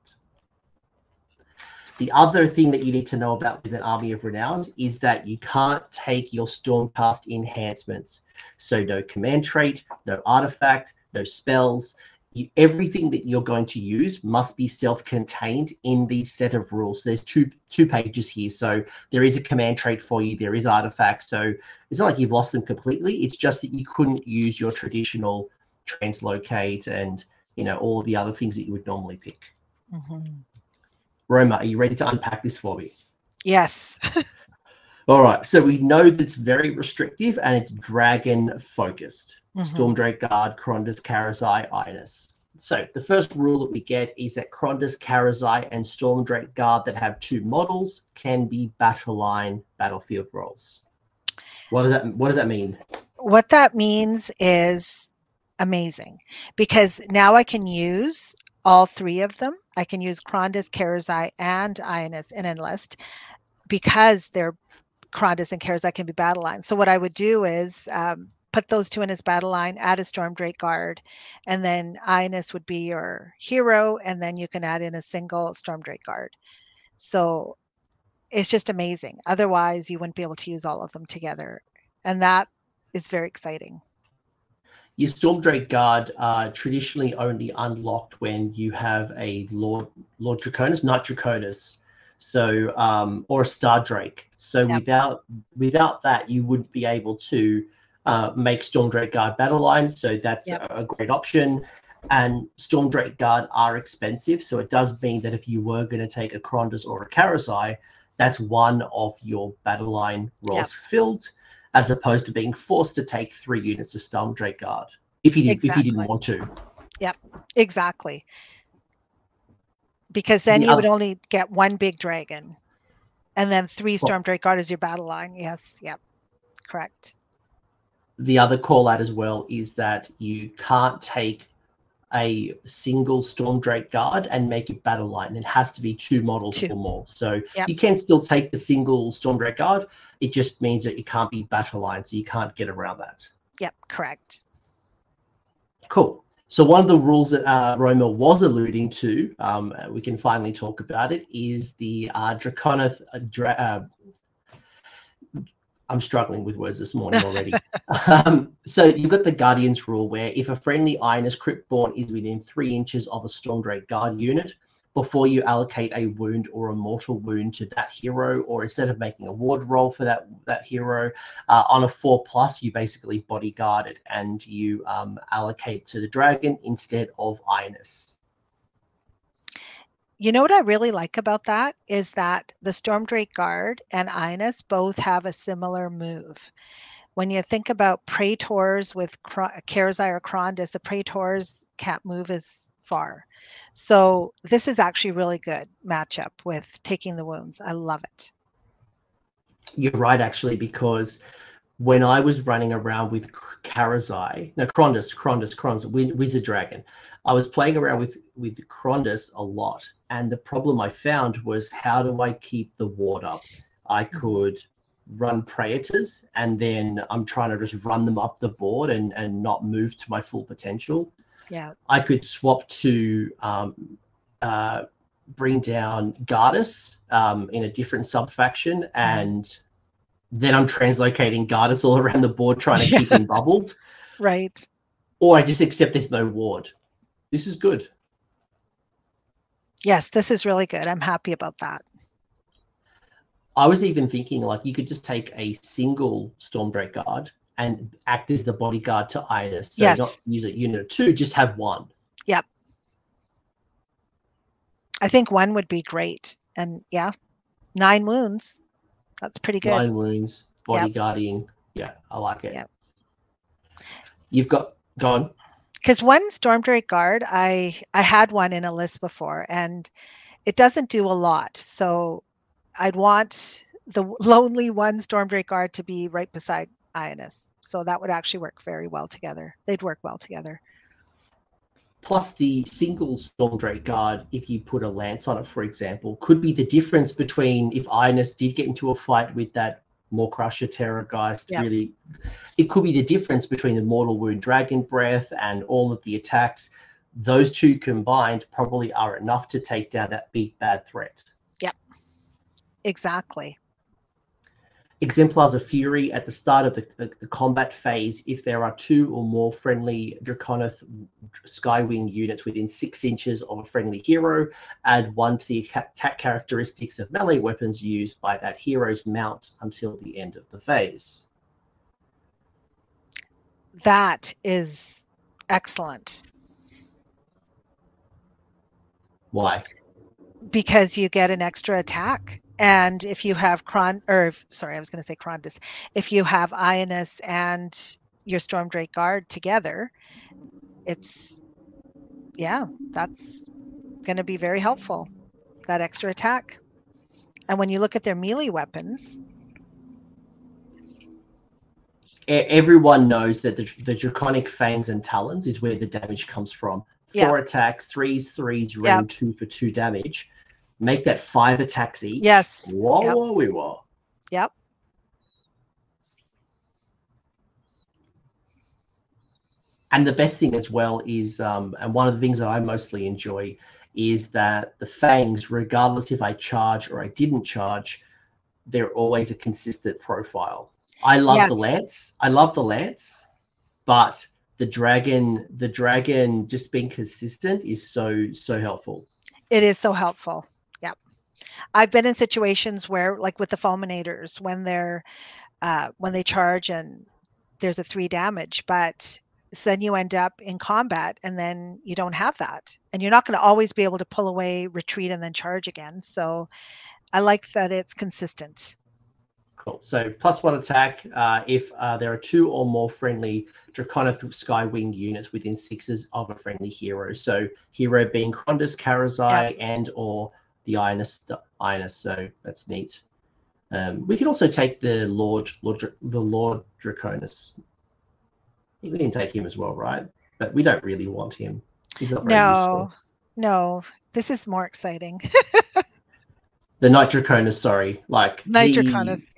The other thing that you need to know about with an army of renown is that you can't take your Stormcast enhancements. So no command trait, no artifact, no spells. Everything that you're going to use must be self-contained in these set of rules. There's two pages here. So there is a command trait for you. There is artifacts. So it's not like you've lost them completely. It's just that you couldn't use your traditional translocate and all of the other things that you would normally pick. Roma, are you ready to unpack this for me? Yes. All right. So we know that it's very restrictive and it's dragon focused. Stormdrake Guard, Krondys, Karazai, Ionus. So the first rule that we get is that Krondys, Karazai, and Stormdrake Guard that have 2 models can be battle line battlefield roles. What does that mean? What that means is amazing, because now I can use all 3 of them. I can use Krondys, Karazai, and Ionus in Enlist because they're Krondys and Karazai can be battle lines. So what I would do is put those two in his battle line, add a Stormdrake Guard, and then Ionus would be your hero, and then you can add in a single Stormdrake Guard. So it's just amazing. Otherwise, you wouldn't be able to use all of them together. And that is very exciting. Your Stormdrake Guard are traditionally only unlocked when you have a Lord Draconus, Knight Draconus, so or a Star Drake. So without that, you wouldn't be able to make Stormdrake Guard battle line. So that's a great option. And Stormdrake Guard are expensive, so it does mean that if you were going to take a Krondus or a Karazai, that's one of your battle line roles filled, as opposed to being forced to take 3 units of Stormdrake Guard if you didn't want to. Yep, exactly. Because then you would only get 1 big dragon, and then 3 Stormdrake Guard as your battle line. Yes, yep, correct. The other call out as well is that you can't take a single Stormdrake Guard and make it battle line. It has to be 2 models or more. So you can still take the single Stormdrake Guard. It just means that it can't be battle line, so you can't get around that. Yep, correct. Cool. So one of the rules that Roma was alluding to, we can finally talk about it, is the Draconith. I'm struggling with words this morning already. So you've got the Guardians rule, where if a friendly Ionus Cryptborn is within 3 inches of a Stormdrake Guard unit, before you allocate a wound or a mortal wound to that hero, or instead of making a ward roll for that hero, on a 4+, you basically bodyguard it and you allocate to the dragon instead of Ionus. You know what I really like about that is that the Stormdrake Guard and Ionus both have a similar move. When you think about Praetors with Karazai or Krondus, the Praetors can't move as far. So this is actually really good matchup with taking the wounds. I love it. You're right, actually, because when I was running around with Karazai, no, Krondus, Wizard Dragon, I was playing around with Krondus a lot. And the problem I found was, how do I keep the ward up? I could run Praetors, and then I'm trying to just run them up the board and not move to my full potential. Yeah. I could swap to bring down Gardas in a different sub-faction, and then I'm translocating Gardas all around the board trying to keep him bubbled. Right. Or I just accept there's no ward. This is good. Yes, this is really good. I'm happy about that. I was even thinking, like, you could just take a single Stormdrake Guard and act as the bodyguard to Ionus. So not use a unit of 2, just have 1. Yep. I think 1 would be great. And 9 wounds. That's pretty good. 9 wounds, bodyguarding. Yeah, I like it. Yep. You've got, go on. Because 1 Stormdrake Guard, I had 1 in a list before, and it doesn't do a lot. So I'd want the lonely 1 Stormdrake Guard to be right beside Ionus. So that would actually work very well together. They'd work well together. Plus the single Stormdrake Guard, if you put a lance on it, for example, could be the difference between, if Ionus did get into a fight with that Maw-Crusher, Terrorgeist, really, it could be the difference between the Mortal Wound, Dragon Breath, and all of the attacks. Those 2 combined probably are enough to take down that big bad threat. Yep, exactly. Exemplars of Fury at the start of the combat phase. If there are 2 or more friendly Draconith Skywing units within 6 inches of a friendly hero, add 1 to the attack characteristics of melee weapons used by that hero's mount until the end of the phase. That is excellent. Why? Because you get an extra attack. And if you have Krondus, if you have Ionus and your Stormdrake Guard together, it's, that's going to be very helpful, that extra attack. And when you look at their melee weapons, everyone knows that the Draconic Fangs and Talons is where the damage comes from. 4 attacks, 3s, ring 2 for 2 damage. Make that 5 attacks each. Yes. Whoa. Yep. And the best thing as well is, and one of the things that I mostly enjoy is that the fangs, regardless if I charge or I didn't charge, they're always a consistent profile. I love the lance. I love the lance, but the dragon just being consistent is so helpful. It is so helpful. Yeah. I've been in situations where, like with the fulminators, when they charge and there's a 3 damage, but then you end up in combat and then you don't have that. And you're not going to always be able to pull away, retreat, and then charge again. So I like that it's consistent. Cool. So +1 attack if there are 2 or more friendly Draconith Skywing units within 6s of a friendly hero. So hero being Krondys, Karazai, and or the Ionus. So that's neat. We can also take the Lord Draconus. We can take him as well, right? But we don't really want him. He's not very useful. No. This is more exciting. The Knight Draconus, sorry. Like Knight Draconus,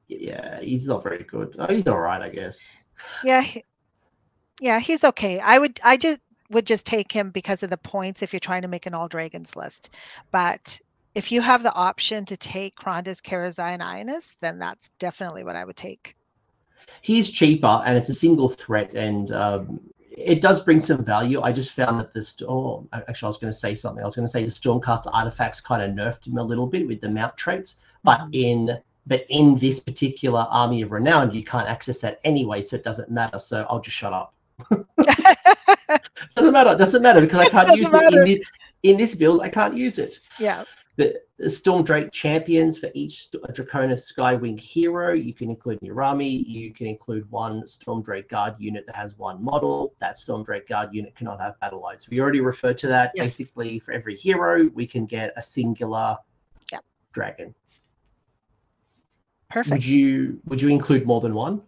Yeah, he's not very good. Oh, he's all right, I guess. Yeah, he's okay. I would just take him because of the points if you're trying to make an all dragons list. But if you have the option to take Krondys, Karazai, and Ionus, then that's definitely what I would take. He's cheaper and it's a single threat, and it does bring some value. I just found that actually, I was going to say something. I was going to say the Stormcast artifacts kind of nerfed him a little bit with the mount traits, but in this particular army of renown, you can't access that anyway, so it doesn't matter. So I'll just shut up. Doesn't matter because I can't use it in this build. I can't use it. Yeah. The Storm Drake champions for each Draconith Skywing hero, you can include in your army. You can include 1 Storm Drake Guard unit that has 1 model. That Storm Drake Guard unit cannot have battle lines. We already referred to that. Yes. Basically, for every hero, we can get a singular dragon. Perfect. Would you include more than 1?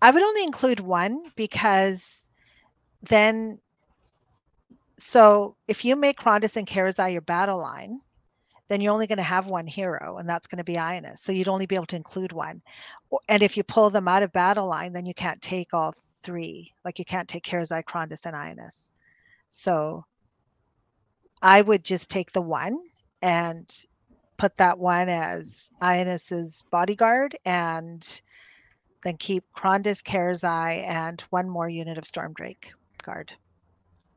I would only include 1 because then, so if you make Krondys and Karazai your battle line, then you're only going to have 1 hero, and that's going to be Ionus. So you'd only be able to include 1. And if you pull them out of battle line, then you can't take all 3. Like you can't take Karazai, Krondys, and Ionus. So I would just take the 1 and put that 1 as Ionus's bodyguard, and then keep Krondys, Karazai, and 1 more unit of Stormdrake guard.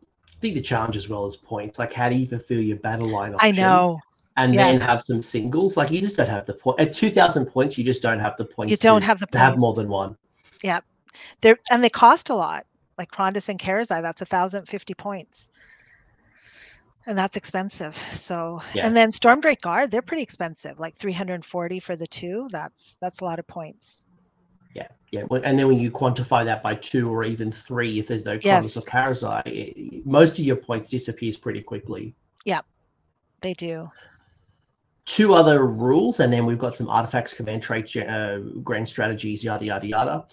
I think the challenge as well as points. Like, how do you fulfill your battle line options? I know. And then have some singles. Like, you just don't have the point. At 2,000 points, you just don't have the points. You don't have the points to have more than 1. Yeah. And they cost a lot. Like Krondys and Karazai, that's 1,050 points. And that's expensive. So, and then Stormdrake Guard, they're pretty expensive. Like 340 for the 2. That's a lot of points. Yeah. And then when you quantify that by 2 or even 3, if there's no Krondys or Karazai, most of your points disappears pretty quickly. Yeah, they do. 2 other rules, and then we've got some artifacts, command traits, grand strategies, yada yada yada.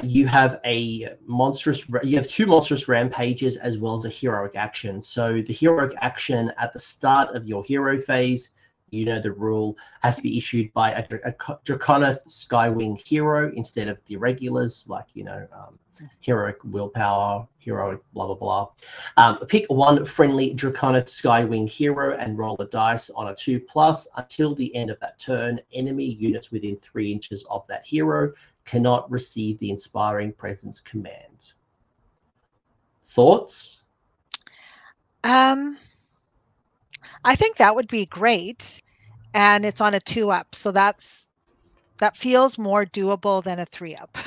You have 2 monstrous rampages as well as a heroic action. So the heroic action at the start of your hero phase, you know the rule, has to be issued by a Draconith Skywing hero instead of the regulars, like, heroic willpower, heroic blah, blah, blah. Pick 1 friendly Draconith Skywing hero and roll a dice on a 2+. Until the end of that turn, enemy units within 3 inches of that hero cannot receive the Inspiring Presence command. Thoughts? I think that would be great, and it's on a 2-up, so that feels more doable than a 3-up.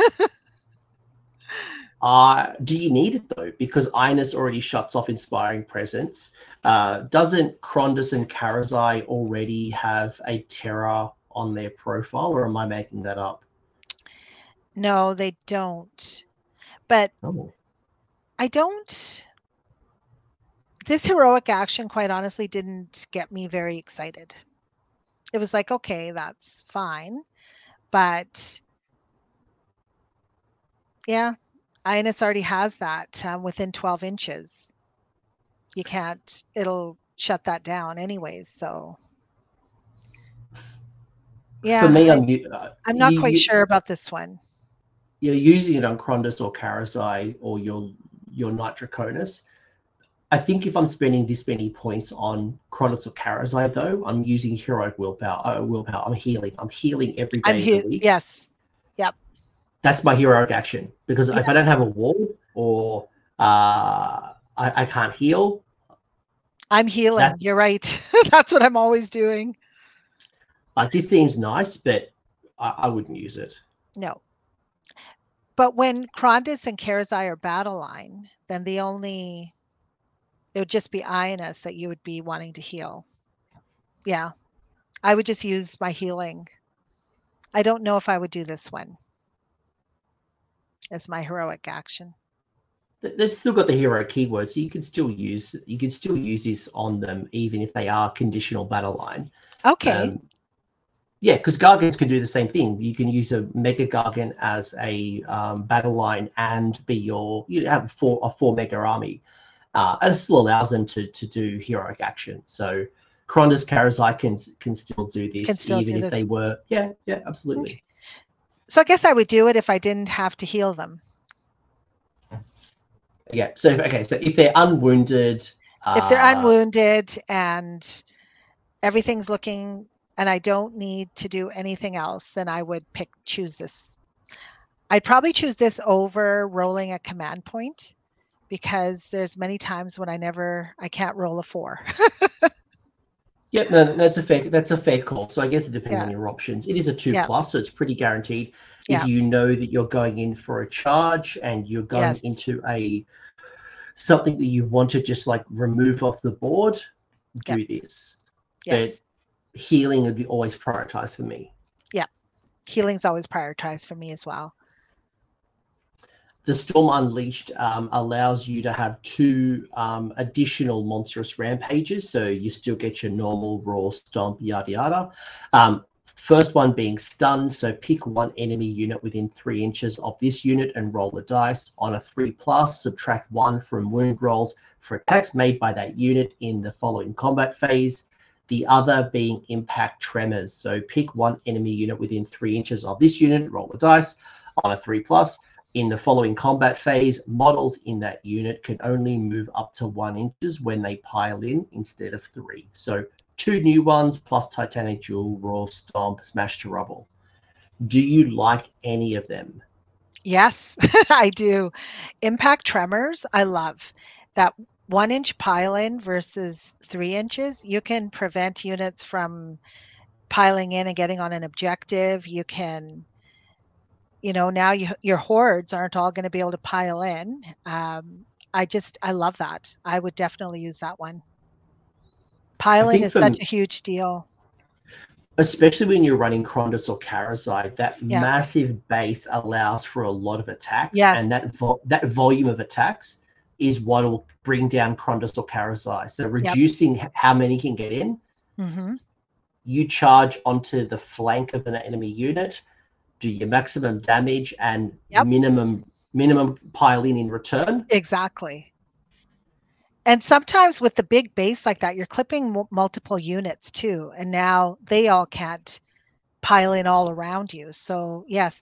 Do you need it though? Because Ionus already shuts off Inspiring Presence. Doesn't Krondys and Karazai already have a Terror on their profile, or am I making that up? No, they don't. But I don't. This heroic action, quite honestly, didn't get me very excited. It was like, okay, that's fine. But yeah, Ionus already has that within 12 inches. You can't, it'll shut that down anyways. So yeah, for me, I'm not quite sure about this one. you're using it on Krondus or Karazai or your Knight Draconus, I think if I'm spending this many points on Krondus or Karazai, though, I'm using heroic willpower. I'm healing. I'm healing every day of the week. Yes. Yep. That's my heroic action, because Yeah. if I don't have a wall or I can't heal, I'm healing. You're right. That's what I'm always doing. Like, this seems nice, but I wouldn't use it. No. But when Krondus and Karazai are battle line, then it would just be Ionus that you would be wanting to heal. Yeah. I would just use my healing. I don't know if I would do this one as my heroic action. They've still got the hero keyword, so you can still use this on them, even if they are conditional battle line. Okay. Yeah, because Gargants can do the same thing. You can use a Mega Gargant as a battle line and have a four Mega army, and it still allows them to do heroic action. So Krondus, Karazai can still do this, even if they were. Yeah, absolutely. Okay. So I guess I would do it if I didn't have to heal them. Yeah. So if they're unwounded, and everything's looking, and I don't need to do anything else, then I would choose this. I'd probably choose this over rolling a command point, because there's many times when I can't roll a 4. Yep, no, that's a fair call. So I guess it depends on your options. It is a 2+, so it's pretty guaranteed. If you know that you're going in for a charge and you're going into something that you want to just like remove off the board, do this. Yes. But healing would be always prioritized for me. Yeah, healing's always prioritized for me as well. The Storm Unleashed allows you to have 2 additional monstrous rampages, so you still get your normal raw stomp, yada yada. First one being stun, so pick one enemy unit within 3 inches of this unit and roll a dice. On a 3+, subtract 1 from wound rolls for attacks made by that unit in the following combat phase. The other being impact tremors, so pick one enemy unit within 3 inches of this unit, roll a dice. On a 3+, in the following combat phase, models in that unit can only move up to 1 inches when they pile in instead of 3. So 2 new ones plus Titanic Jewel, Raw Stomp, Smash to Rubble. Do you like any of them? Yes, I do. Impact Tremors, I love. That 1 inch pile in versus 3 inches, you can prevent units from piling in and getting on an objective. You can, now your hordes aren't all going to be able to pile in. I love that. I would definitely use that one. Piling is such a huge deal. Especially when you're running Krondus or Karazai, that massive base allows for a lot of attacks. Yes. And that volume of attacks is what will bring down Krondus or Karazai. So reducing how many can get in, you charge onto the flank of an enemy unit, do your maximum damage and minimum pile in return. Exactly. And sometimes with the big base like that, you're clipping multiple units too, and now they all can't pile in all around you. So yes,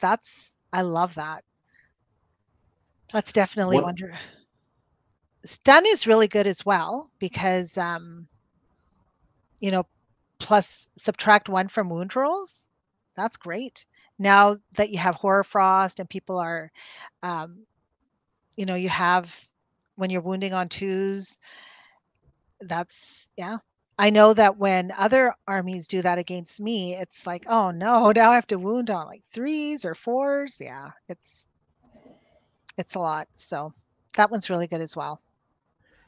I love that. That's definitely wonder. Stun is really good as well, because plus subtract 1 from wound rolls. That's great. Now that you have Horror Frost and people are, you have, when you're wounding on 2s, I know that when other armies do that against me, it's like, oh no, now I have to wound on like 3s or 4s. Yeah, it's a lot. So that one's really good as well.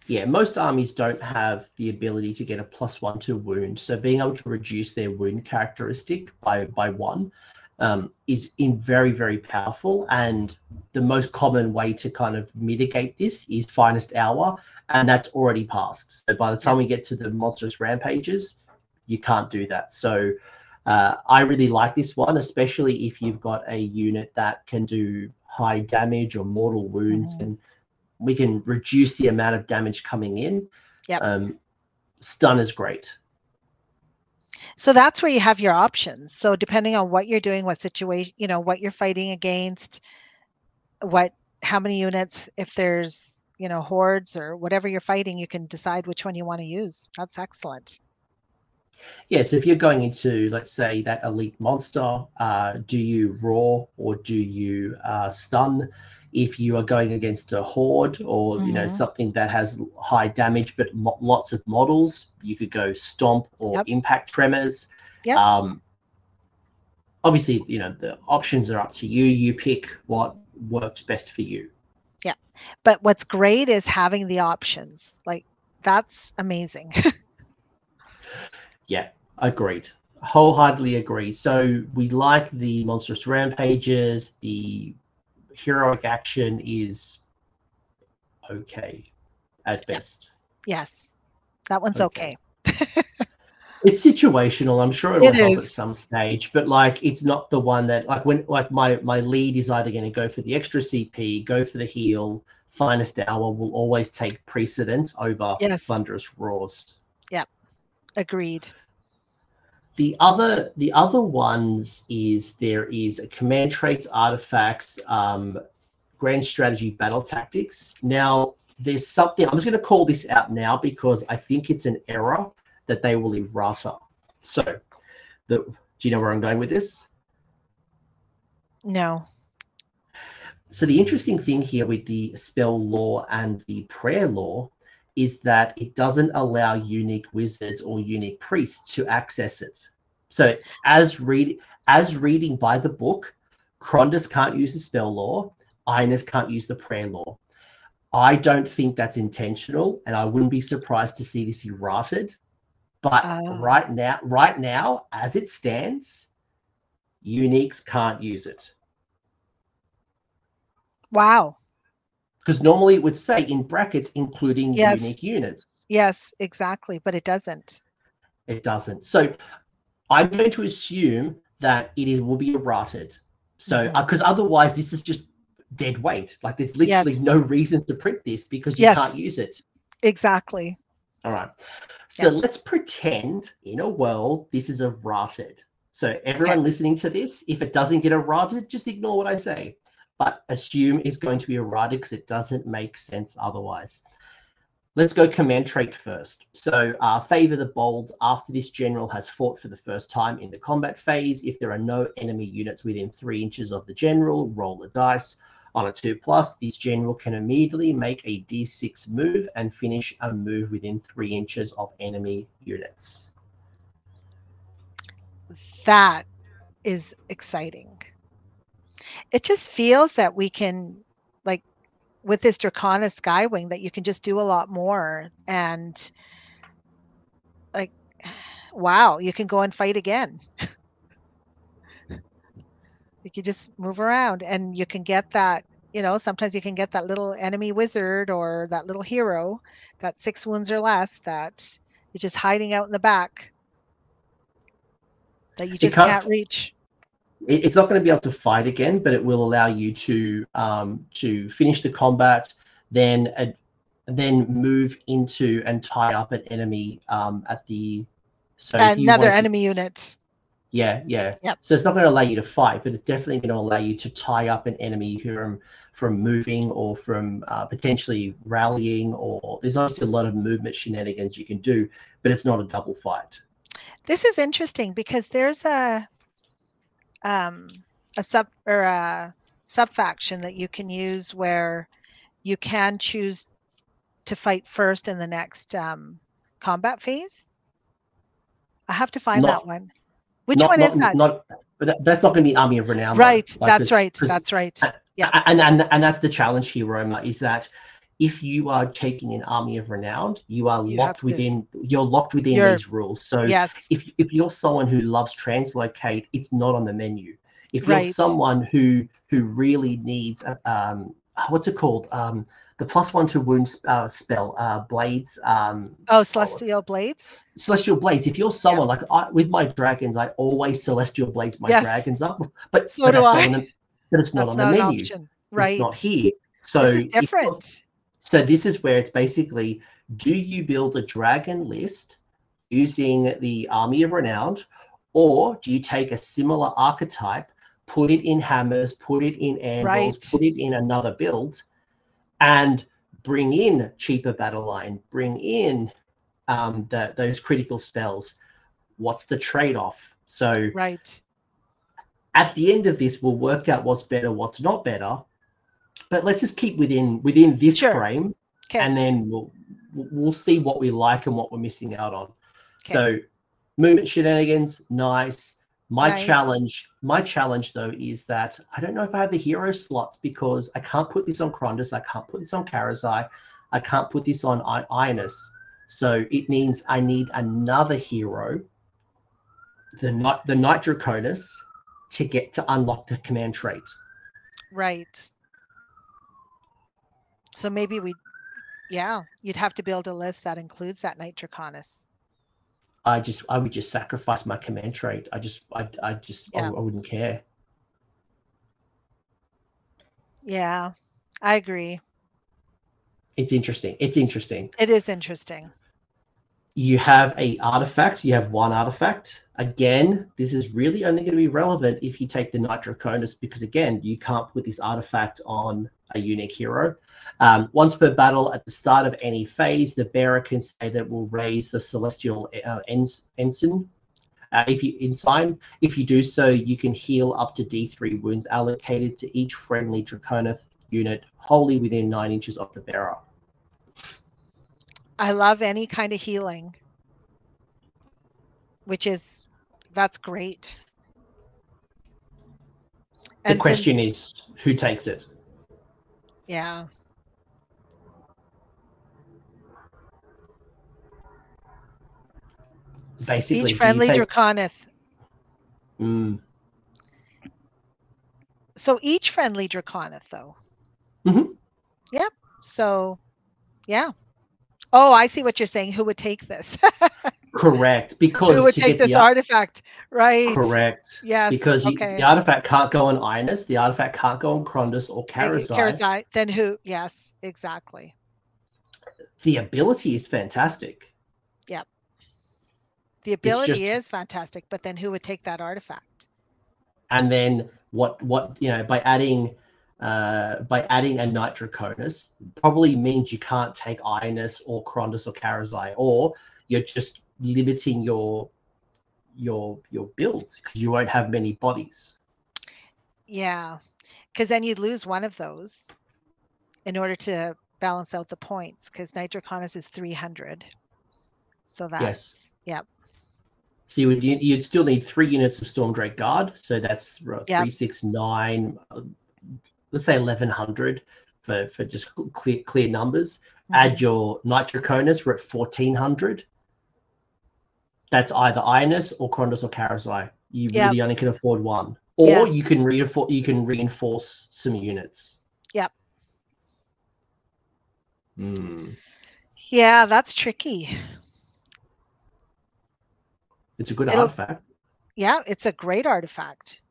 Yeah, most armies don't have the ability to get a +1 to wound. So being able to reduce their wound characteristic by 1 is very, very powerful. And the most common way to kind of mitigate this is Finest Hour, and that's already passed. So by the time we get to the monstrous rampages, you can't do that. So I really like this one, especially if you've got a unit that can do high damage or mortal wounds, and we can reduce the amount of damage coming in. Stun is great. So that's where you have your options. So depending on what you're doing, what situation, what you're fighting against, how many units, if there's, you know, hordes or whatever you're fighting, you can decide which one you want to use. That's excellent. Yeah, so if you're going into, let's say, that elite monster, do you roar or do you stun? If you are going against a horde or you know something that has high damage but lots of models, you could go stomp or impact tremors. Yep. Obviously, you know, the options are up to you. You pick what works best for you. Yeah, but what's great is having the options. Like, that's amazing. Yeah, agreed. Wholeheartedly agree. So we like the monstrous rampages. The heroic action is okay at best. Yes, that one's okay. It's situational. I'm sure it'll help at is. some stage, but like it's not the one that like my lead is either going to go for the extra CP, go for the heal. Finest hour will always take precedence over thunderous roars. Yep, agreed. The other ones is there is a command traits, artifacts, grand strategy, battle tactics. Now there's something I'm just going to call this out now because I think it's an error that they will errata. So, do you know where I'm going with this? No. So the interesting thing here with the spell law and the prayer law is that it doesn't allow unique wizards or unique priests to access it. So as reading by the book, Krondus can't use the spell law, Ionus can't use the prayer law. I don't think that's intentional, and I wouldn't be surprised to see this errated. But right now, as it stands, uniques can't use it. Wow. Because normally it would say in brackets, including unique units. Yes, exactly. But it doesn't. It doesn't. So I'm going to assume that will be errated. So, because otherwise this is just dead weight. Like there's literally no reason to print this because you can't use it. Exactly. All right. So let's pretend in a world this is errated. So everyone listening to this, if it doesn't get errated, just ignore what I say. But assume it's going to be errated because it doesn't make sense otherwise. Let's go command trait first. So favor the bold after this general has fought for the first time in the combat phase. If there are no enemy units within 3 inches of the general, roll a dice. On a 2+, this general can immediately make a d6 move and finish a move within 3 inches of enemy units. That is exciting. It just feels that we can, like, with this Draconith Skywing, that you can just do a lot more. And, like, wow, you can go and fight again. You can just move around and you can get that, you know, sometimes you can get that little enemy wizard or that little hero that 6 wounds or less that is just hiding out in the back that you just can't reach. It's not going to be able to fight again, but it will allow you to finish the combat, then move into and tie up an enemy at the another enemy unit. Yeah. Yep. So it's not going to allow you to fight, but it's definitely going to allow you to tie up an enemy from moving or from potentially rallying, or there's obviously a lot of movement shenanigans you can do, but it's not a double fight. This is interesting because there's a sub faction that you can use where you can choose to fight first in the next combat phase. I have to find that one. Which one is that? But that's not going to be Army of Renown. Right. That's right. That's right. Yeah. And that's the challenge here, Roma, is that if you are taking an Army of Renown, you're locked within these rules. So if you're someone who loves translocate, it's not on the menu. If you're someone who really needs what's it called? The +1 to wound spell, blades. Celestial blades. Celestial blades. If you're someone like with my dragons, I always celestial blades my dragons up, but it's not on the menu. Right. It's not here. So this is different. So this is where it's basically: do you build a dragon list using the Army of Renown, or do you take a similar archetype put it in hammers, put it in anvils, Right. put it in another build, and bring in cheaper battle line, bring in those critical spells. What's the trade-off? So Right. at the end of this, we'll work out what's better, what's not better. But let's just keep within this Sure. frame, Okay. and then we'll see what we like and what we're missing out on. Okay. So movement shenanigans, nice. My Nice. challenge though is that I don't know if I have the hero slots, because I can't put this on Krondus, I can't put this on Karazai, I can't put this on Ionus. So it means I need another hero, the Knight Draconith, to get to unlock the command trait. Right. So maybe you'd have to build a list that includes that Knight Draconith. I would just sacrifice my command trait. I wouldn't care. Yeah, I agree. It's interesting. It's interesting. It is interesting. You have a artifact. You have one artifact. Again, this is really only going to be relevant if you take the Knight Draconith, because again, you can't put this artifact on a unique hero. Once per battle, at the start of any phase, the bearer can say that it will raise the celestial ensign. If you do so, you can heal up to D3 wounds allocated to each friendly Draconith unit wholly within 9 inches of the bearer. I love any kind of healing, that's great. The question is, who takes it? Yeah. Basically, each friendly Draconith. So each friendly Draconith, though. Mm-hmm. Yep. So, yeah. Oh, I see what you're saying. Who would take this? Correct. Because who would take this artifact? Right. Correct. Yes. Because the artifact can't go on Ionus, the artifact can't go on Krondus or Karazai. Then who? Yes, exactly. The ability is fantastic. Yep. The ability is fantastic, but then who would take that artifact? And then what by adding a Knight Draconith probably means you can't take Ionus or Krondus or Karazai, or you're just limiting your builds because you won't have many bodies. Yeah, because then you'd lose one of those in order to balance out the points, because Knight Draconith is 300. So that's yep. So you'd still need 3 units of Stormdrake Guard. So that's 3, 6, 9. Let's say 1100 for just clear numbers. Mm-hmm. Add your Knight Draconith, we're at 1400. That's either Ionus or Krondus or Karazai. You really only can afford one, or you can reinforce some units. Yep. Mm. Yeah, that's tricky. It's a good artifact. Yeah, it's a great artifact.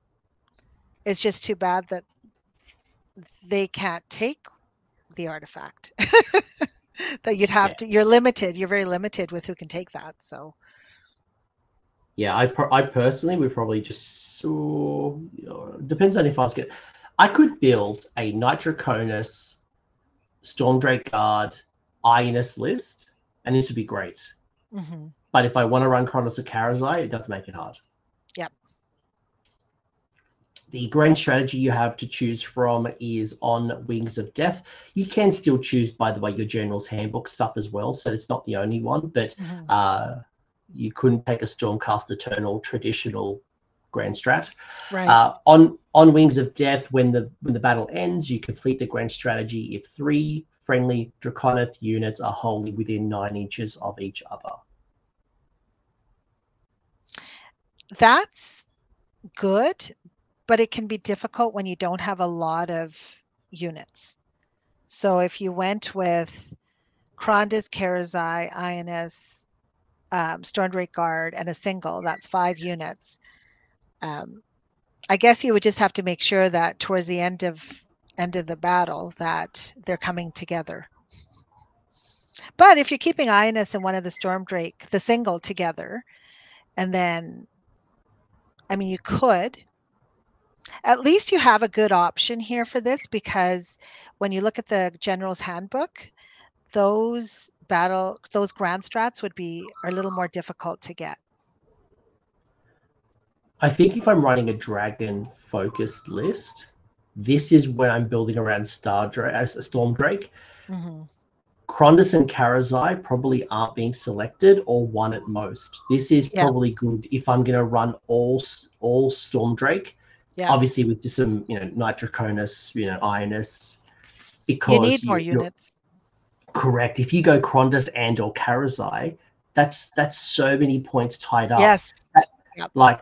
It's just too bad that they can't take the artifact. That you'd have to. You're limited. You're very limited with who can take that. So. Yeah, I personally would probably just depends on if I was good. I could build a Knight Draconith, Stormdrake Guard, Ionus list, and this would be great. Mm-hmm. But if I want to run Krondus or Karazai, it does make it hard. Yep. The grand strategy you have to choose from is on Wings of Death. You can still choose, by the way, your Generals Handbook stuff as well, so it's not the only one, but you couldn't take a Stormcast Eternal traditional grand strat. Right. On Wings of Death, when the battle ends, you complete the grand strategy if 3 friendly Draconith units are wholly within 9 inches of each other. That's good, but it can be difficult when you don't have a lot of units. So if you went with Krondus, Karazai, Ionus, Stormdrake Guard, and a single, that's 5 units. I guess you would just have to make sure that towards the end of the battle that they're coming together. But if you're keeping Ionus and one of the Stormdrake, the single, together, and then, I mean, you could, At least you have a good option here for this, because when you look at the Generals Handbook, those grand strats are a little more difficult to get. I think if I'm running a dragon focused list, this is when I'm building around as a Storm Drake. Krondus and Karazai probably aren't being selected, or one at most. This is probably good if I'm going to run all Storm Drake. Obviously with just some, Night Draconus, Ionus, because you need more units. Correct. If you go Krondus and or Karazai, that's so many points tied up. Yes. Like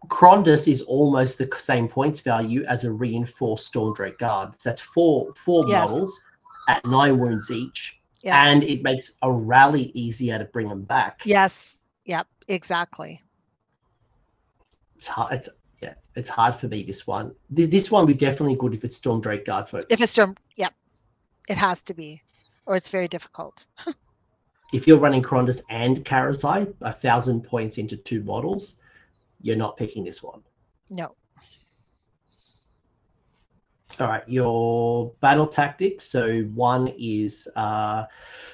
Krondus is almost the same points value as a reinforced Storm Drake Guard. So that's four models at 9 wounds each, and it makes a rally easier to bring them back. Yes. Yep. Exactly. It's hard. It's hard for me. This one would be definitely good if it's Storm Drake Guard focus. If it's it has to be, or it's very difficult. If you're running Krondus and Karazai, 1,000 points into 2 models, you're not picking this one. No. All right, your battle tactics. So one is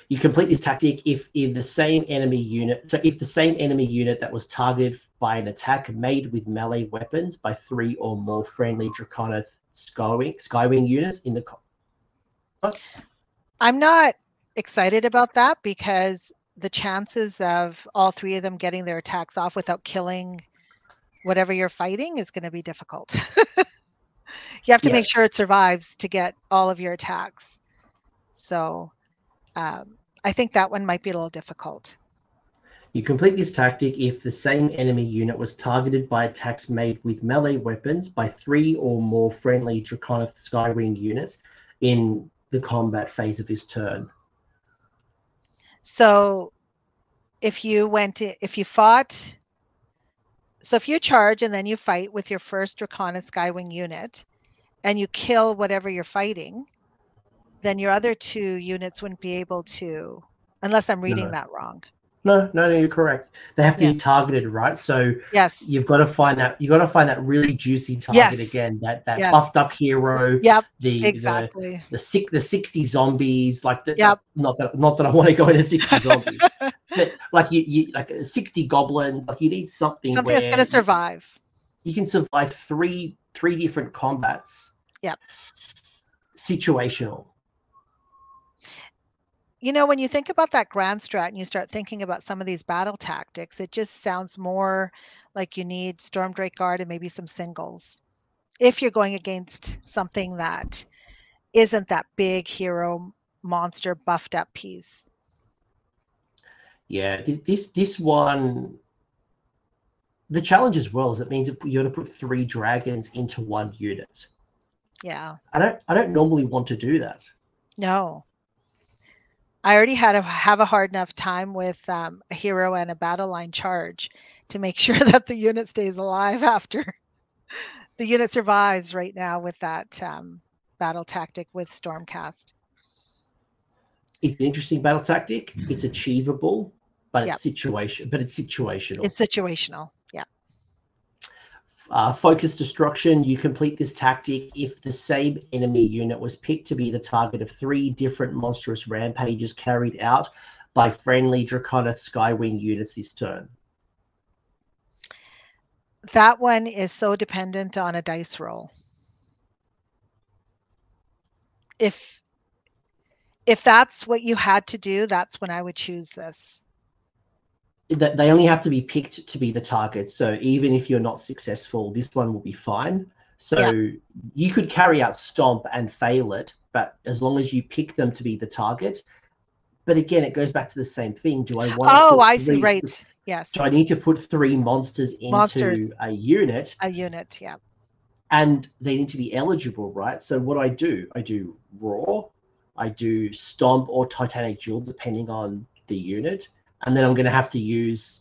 you complete this tactic if the same enemy unit that was targeted by an attack made with melee weapons by 3 or more friendly Draconith Skywing units in the. I'm not excited about that, because the chances of all 3 of them getting their attacks off without killing whatever you're fighting is going to be difficult. You have to make sure it survives to get all of your attacks. So I think that one might be a little difficult. You complete this tactic if the same enemy unit was targeted by attacks made with melee weapons by 3 or more friendly Draconith Skywing units in the combat phase of this turn. So if you charge and then you fight with your first Draconith Skywing unit and you kill whatever you're fighting, then your other 2 units wouldn't be able to, unless I'm reading that wrong. No, you're correct. They have to be targeted, right? So you've got to find that really juicy target again, that buffed up hero. Exactly. The 60 zombies, not that I want to go into 60 zombies, but like you like 60 goblins. Like you need something that's going to survive. You can survive three different combats. Yep. Situational. When you think about that grand strat and you start thinking about some of these battle tactics, it just sounds more like you need Storm Drake Guard and maybe some singles, if you're going against something that isn't that big hero monster buffed up piece. Yeah, this one, the challenge as well is it means you got to put 3 dragons into 1 unit. Yeah. I don't normally want to do that. No. I already have a hard enough time with a hero and a battle line charge to make sure that the unit stays alive after the unit survives right now with that battle tactic with Stormcast. It's an interesting battle tactic. It's achievable, but it's situational. It's situational. Yeah. Focus destruction. You complete this tactic if the same enemy unit was picked to be the target of 3 different monstrous rampages carried out by friendly Draconith Skywing units this turn. That one is so dependent on a dice roll. If that's what you had to do, that's when I would choose this. They only have to be picked to be the target. So even if you're not successful, this one will be fine. So you could carry out Stomp and fail it, but as long as you pick them to be the target. But again, it goes back to the same thing. Do I want to I see, right. Yes. Do I need to put 3 monsters into a unit? A unit, yeah. And they need to be eligible, right? So what I do Roar, I do Stomp or Titanic Jewel, depending on the unit. And then I'm going to have to use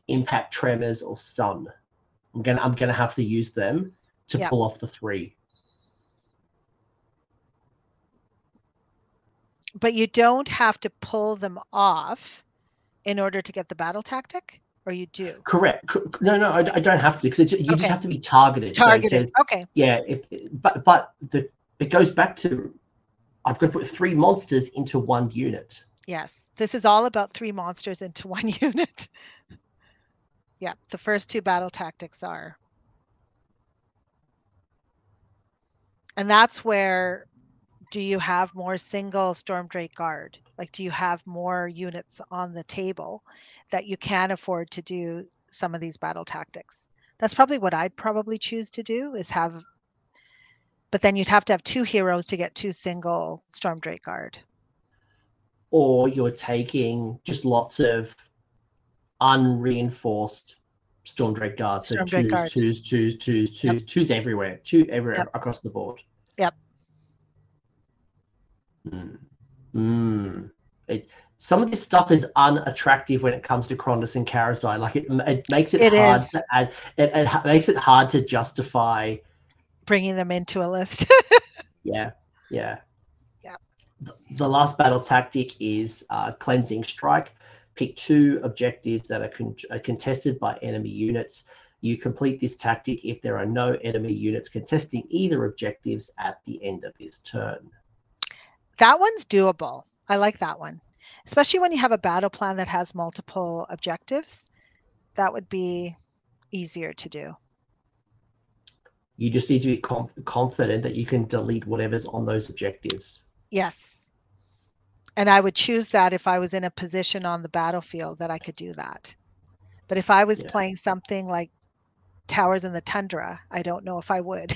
Impact Tremors or Stun. I'm going to have to use them to pull off the 3. But you don't have to pull them off in order to get the battle tactic, or you do? Correct. No, I don't have to, because you just have to be targeted. Targeted. So it says, okay. Yeah, but it goes back to, I've got to put 3 monsters into 1 unit. Yes, this is all about 3 monsters into 1 unit. Yeah, the first 2 battle tactics are. And that's where, do you have more single Stormdrake Guard? Like, do you have more units on the table that you can afford to do some of these battle tactics? That's probably what I'd probably choose to do, is have, but then you'd have to have 2 heroes to get 2 single Stormdrake Guard. Or you're taking just lots of unreinforced Stormdrake Guards. So Stormdrake Guard. twos everywhere. 2 everywhere, Yep. across the board. Yep. Some of this stuff is unattractive when it comes to Krondys and Karazai. Like, it makes it, hard is. to add. It makes it hard to justify Bringing them into a list. Yeah. The last battle tactic is Cleansing Strike. Pick 2 objectives that are contested by enemy units. You complete this tactic if there are no enemy units contesting either objectives at the end of this turn. That one's doable. I like that one, especially when you have a battle plan that has multiple objectives. That would be easier to do. You just need to be confident that you can delete whatever's on those objectives. Yes. And I would choose that if I was in a position on the battlefield that I could do that. But if I was playing something like Towers in the Tundra, I don't know if I would.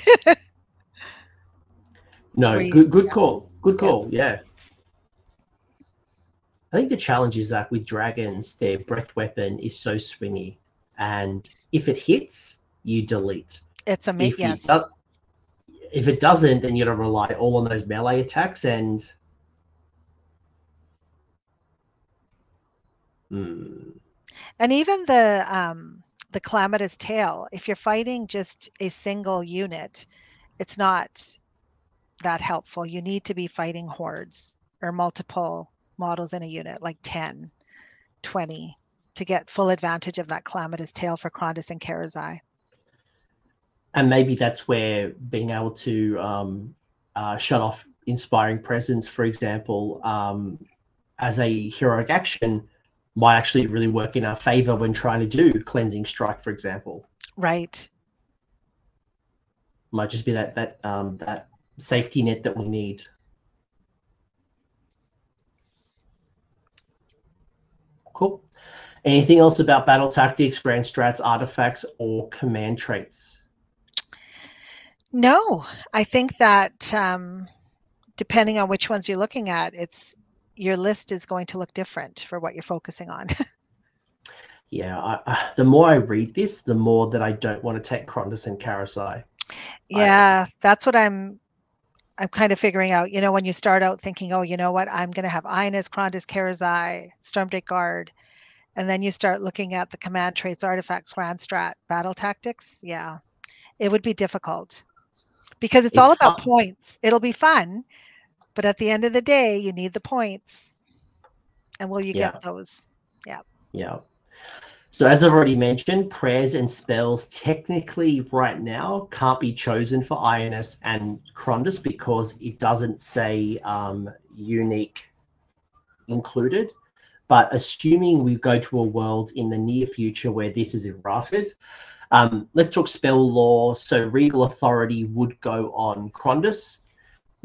No, good call. Good call, yeah. I think the challenge is that with dragons, their breath weapon is so swingy. And if it hits, you delete. It's amazing. Yes. If it doesn't, then you got to rely all on those melee attacks. And even the Calamitous Tail, if you're fighting just a single unit, it's not that helpful. You need to be fighting hordes or multiple models in a unit, like 10, 20, to get full advantage of that Calamitous Tail for Krondys and Karazai. And maybe that's where being able to shut off Inspiring Presence, for example, as a heroic action, might actually really work in our favor when trying to do Cleansing Strike, for example. Right. Might just be that safety net that we need. Cool. Anything else about battle tactics, grand strats, artifacts, or command traits? No, I think that depending on which ones you're looking at, your list is going to look different for what you're focusing on. Yeah, the more I read this, the more that I don't want to take Krondys and Karazai. Yeah, that's what I'm kind of figuring out. You know, when you start out thinking, oh, you know what, I'm going to have Ionus, Krondys, Karazai, Stormdrake Guard, and then you start looking at the command traits, artifacts, grand strat, battle tactics. Yeah, it would be difficult because it's all about points. It'll be fun, but at the end of the day, you need the points. And will you get those? Yeah. So as I've already mentioned, prayers and spells technically right now can't be chosen for Ionus and Krondys because it doesn't say unique included. But assuming we go to a world in the near future where this is errated, let's talk spell lore. So Regal Authority would go on Krondys.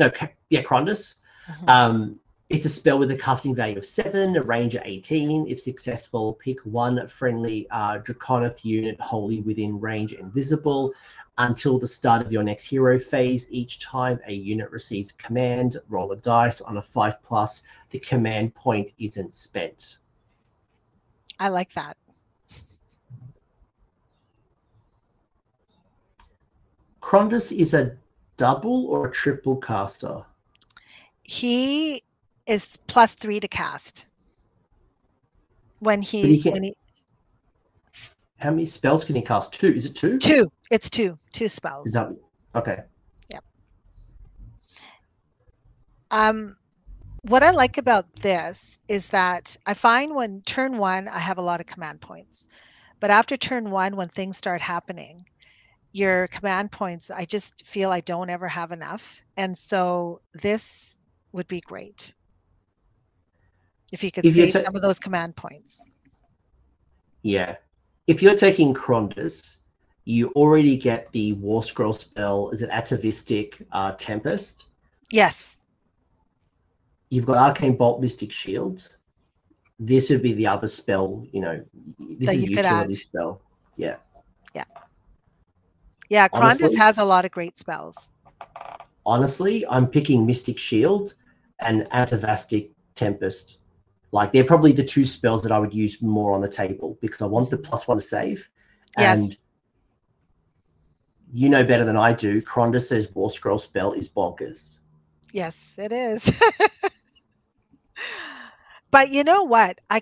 Krondys. Mm-hmm. It's a spell with a casting value of 7, a range of 18. If successful, pick 1 friendly Draconith unit wholly within range and visible. Until the start of your next hero phase, each time a unit receives command, roll a dice. On a 5+, the command point isn't spent. I like that. Krondys is a double or a triple caster? He is +3 to cast. When how many spells can he cast? 2? Is it 2? 2. It's 2. 2 spells. Is that okay? Yep. What I like about this is that I find when turn 1, I have a lot of command points. But after turn 1, when things start happening, your command points, I just feel I don't ever have enough. And so this would be great if you could If you're save some of those command points. Yeah. If you're taking Krondus, you already get the War Scroll spell. Is it Atavistic Tempest? Yes. You've got Arcane Bolt, Mystic Shield. This would be the other spell, this That is a you could add. utility spell. Yeah. Yeah. Yeah, Krondus Honestly, has a lot of great spells. Honestly, I'm picking Mystic Shield and Atavastic Tempest. Like, they're probably the two spells that I would use more on the table because I want the +1 save. Yes. And you know better than I do, Krondus' War Scroll spell is bonkers. Yes, it is. But you know what? I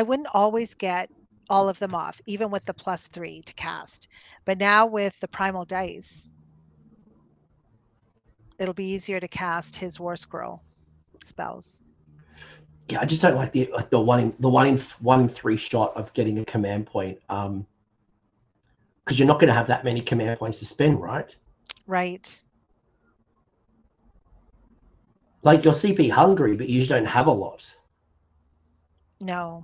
wouldn't always get all of them off, even with the +3 to cast. But now with the Primal Dice, it'll be easier to cast his War Scroll spells. Yeah, I just don't like the one in 3 shot of getting a command point. Because you're not going to have that many command points to spend, right? Right. Like, you're CP hungry, but you just don't have a lot. No.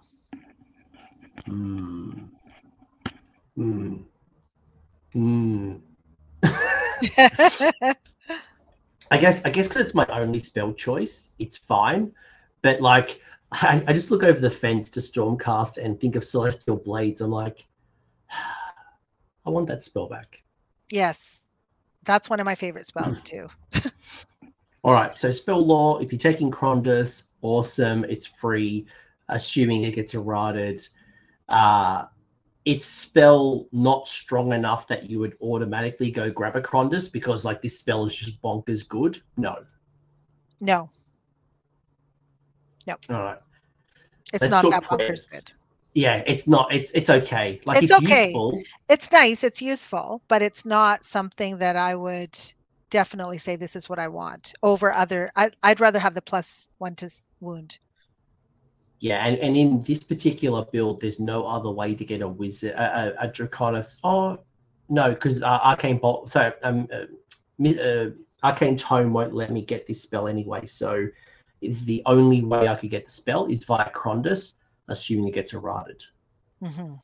I guess because it's my only spell choice, it's fine. But like, I just look over the fence to Stormcast and think of Celestial Blades. I'm like, I want that spell back. Yes. That's one of my favorite spells too. All right, so spell lore, if you're taking Krondus, awesome, it's free, assuming it gets errated. It's spell not strong enough that you would automatically go grab a Krondus because like this spell is just bonkers good. No. No. All right. It's not that bonkers good. Yeah, it's not. It's okay. Like, It's okay. Useful. It's nice. It's useful, but it's not something that I would definitely say this is what I want over other. I'd rather have the +1 to wound. Yeah, and in this particular build, there's no other way to get a wizard, a Draconith. Oh no, because Arcane Bolt. So Arcane Tome won't let me get this spell anyway. So it's the only way I could get the spell is via Krondus, assuming it gets errated. All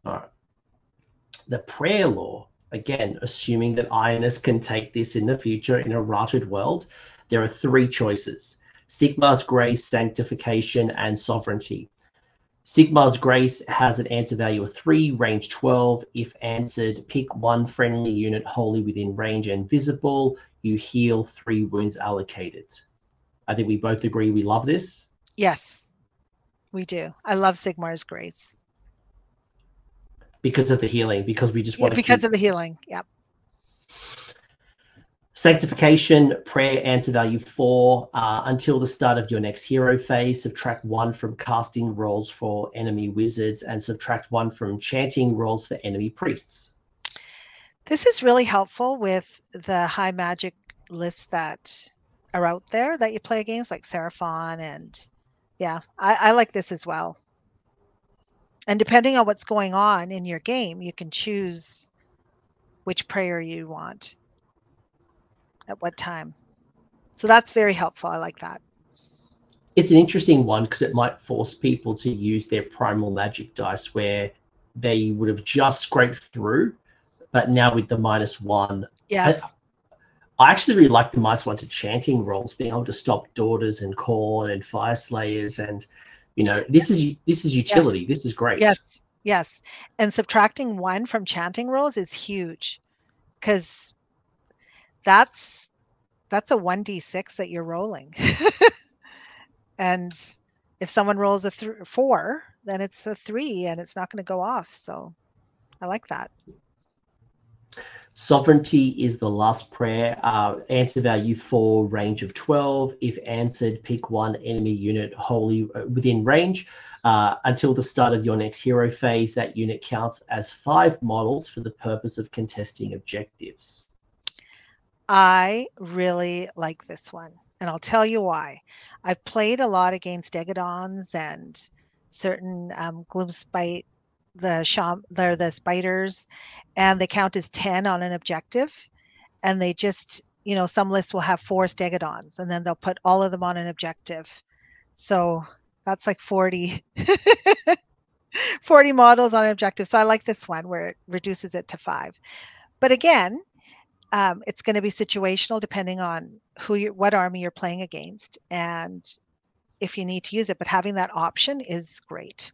right. The prayer law, again, assuming that Ionus can take this in the future in a errated world, there are 3 choices: Sigmar's Grace, Sanctification, and Sovereignty. Sigmar's Grace has an answer value of 3, range 12. If answered, pick 1 friendly unit wholly within range and visible. You heal 3 wounds allocated. I think we both agree we love this. Yes, we do. I love Sigmar's Grace. Because of the healing, because we just want to because of the healing. Yep. Sanctification, prayer, answer value 4. Until the start of your next hero phase, subtract 1 from casting rolls for enemy wizards and subtract 1 from chanting rolls for enemy priests. This is really helpful with the high magic lists that are out there that you play against, like Seraphon, and yeah, I like this as well. And depending on what's going on in your game, you can choose which prayer you want at what time. So that's very helpful. I like that. It's an interesting one because it might force people to use their primal magic dice where they would have just scraped through, but now with the -1. Yes. I actually really like the -1 to chanting rolls, being able to stop Daughters and Khorne and Fire Slayers, and this is utility. Yes. This is great. Yes. And subtracting 1 from chanting rolls is huge because that's a 1d6 that you're rolling. And if someone rolls a 4, then it's a 3 and it's not going to go off. So I like that. Sovereignty is the last prayer. Answer value 4, range of 12. If answered, pick 1 enemy unit wholly within range. Until the start of your next hero phase, that unit counts as 5 models for the purpose of contesting objectives. I really like this one, and I'll tell you why. I've played a lot against Degadons and certain Gloomspite they're the spiders, and they count as 10 on an objective, and they just, some lists will have 4 stegodons, and then they'll put all of them on an objective. So that's like 40 models on an objective. So I like this one where it reduces it to 5. But again, it's going to be situational depending on what army you're playing against, and if you need to use it. But having that option is great.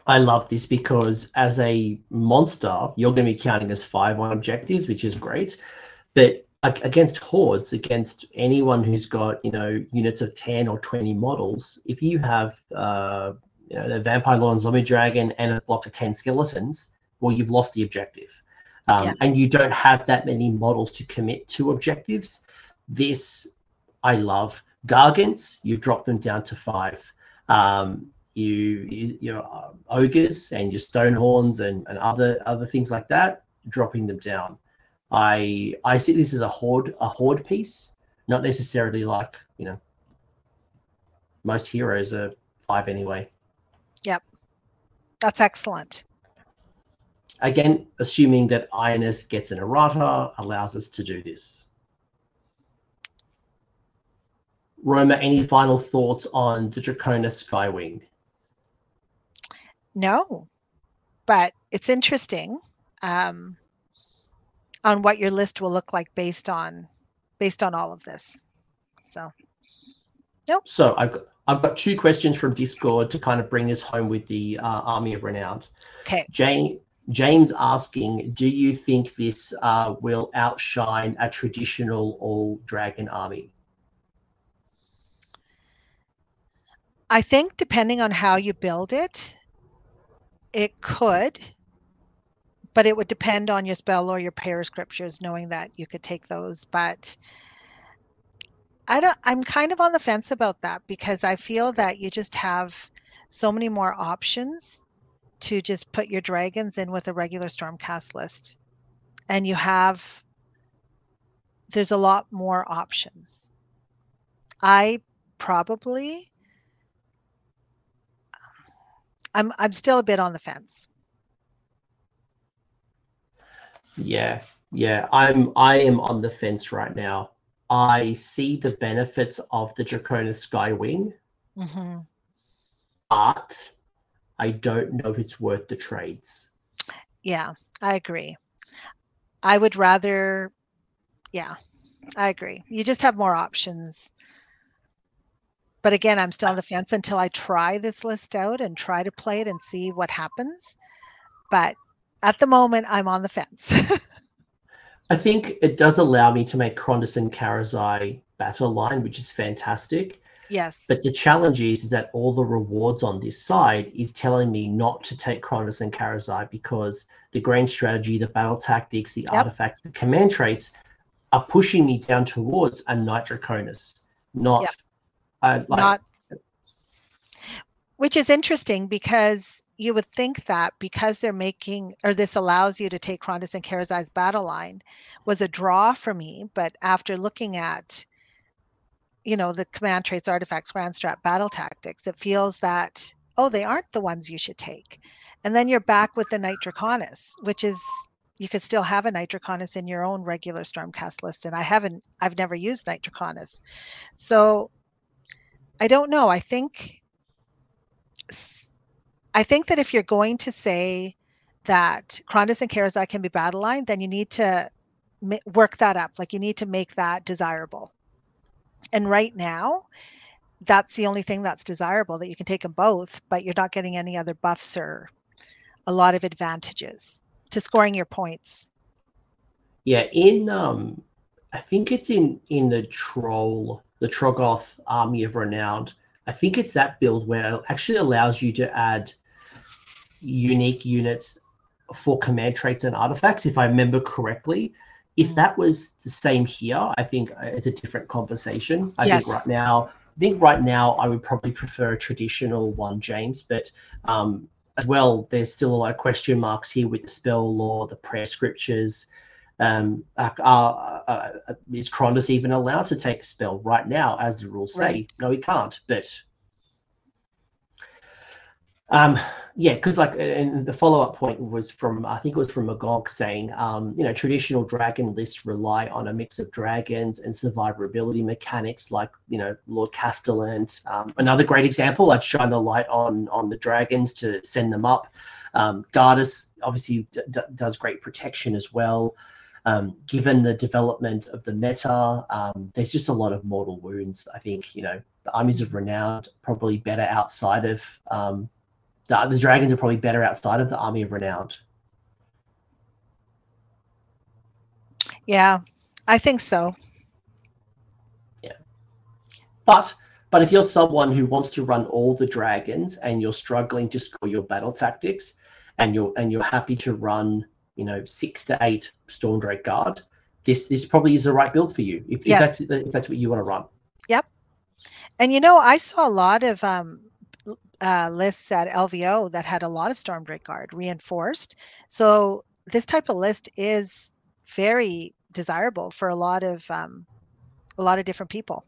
I love this because as a monster, you're going to be counting as 5 on objectives, which is great. But against hordes, against anyone who's got, units of 10 or 20 models, if you have, the Vampire Lord and Zombie Dragon and a block of 10 skeletons, well, you've lost the objective. And you don't have that many models to commit to objectives. This, I love. Gargants, you drop them down to 5. Your ogres and your stonehorns and other things like that, dropping them down. I see this as a horde piece, not necessarily like, most heroes are 5 anyway. Yep, that's excellent. Again, assuming that Ionus gets an errata, allows us to do this. Roma, any final thoughts on the Draconith Skywing? No, but it's interesting on what your list will look like based on all of this. So, nope. So I've got 2 questions from Discord to kind of bring us home with the Army of Renown. Okay. James asking, do you think this will outshine a traditional all-dragon army? I think depending on how you build it, it could, but it would depend on your spell or your prayer scriptures, knowing that you could take those. But I'm kind of on the fence about that, because I feel that you just have so many more options to just put your dragons in with a regular Stormcast list. And there's a lot more options. I'm still a bit on the fence. Yeah, I am on the fence right now. I see the benefits of the Draconith Skywing, but I don't know if it's worth the trades. Yeah, I agree. I would rather, I agree. You just have more options. But again, I'm still on the fence until I try this list out and try to play it and see what happens. But at the moment, I'm on the fence. I think it does allow me to make Krondas and Karazai battle line, which is fantastic. Yes. But the challenge is that all the rewards on this side is telling me not to take Krondas and Karazai, because the grand strategy, the battle tactics, the artifacts, the command traits are pushing me down towards a Knight Draconus, not. Which is interesting, because you would think that because they're making, or this allows you to take Krondas and Karazai's battle line, was a draw for me. But after looking at, the command traits, artifacts, grand strat, battle tactics, it feels that, they aren't the ones you should take. And then you're back with the Knight Draconus, which is, you could still have a Knight Draconus in your own regular Stormcast list. And I've never used Knight Draconus. So I don't know. I think that if you're going to say that Krondas and Karazai can be battle line, then you need to work that up. Like, you need to make that desirable. And right now, that's the only thing that's desirable, that you can take them both, but you're not getting any other buffs or a lot of advantages to scoring your points. Yeah, I think it's in the Troggoth Army of Renown. I think it's that build where it actually allows you to add unique units for command traits and artifacts, if I remember correctly. If that was the same here, I think it's a different conversation. I think right now I would probably prefer a traditional one, James. But as well, there's still a lot of question marks here with the spell lore, the prayer scriptures. Is Krondas even allowed to take a spell right now, as the rules say? No, he can't. But Yeah, because like, and the follow-up point was from, I think it was from Magog saying, traditional dragon lists rely on a mix of dragons and survivability mechanics, like Lord Castellan. Another great example, I'd shine the light on the dragons to send them up. Gardas obviously does great protection as well. Given the development of the meta, there's just a lot of mortal wounds. I think the armies of renown probably better outside of. The dragons are probably better outside of the army of renown. Yeah, I think so. Yeah, but if you're someone who wants to run all the dragons and you're struggling to score your battle tactics, and you're happy to run 6 to 8 Stormdrake Guard, this probably is the right build for you if that's what you want to run. Yep. And I saw a lot of lists at LVO that had a lot of Stormdrake Guard reinforced. So this type of list is very desirable for a lot of different people.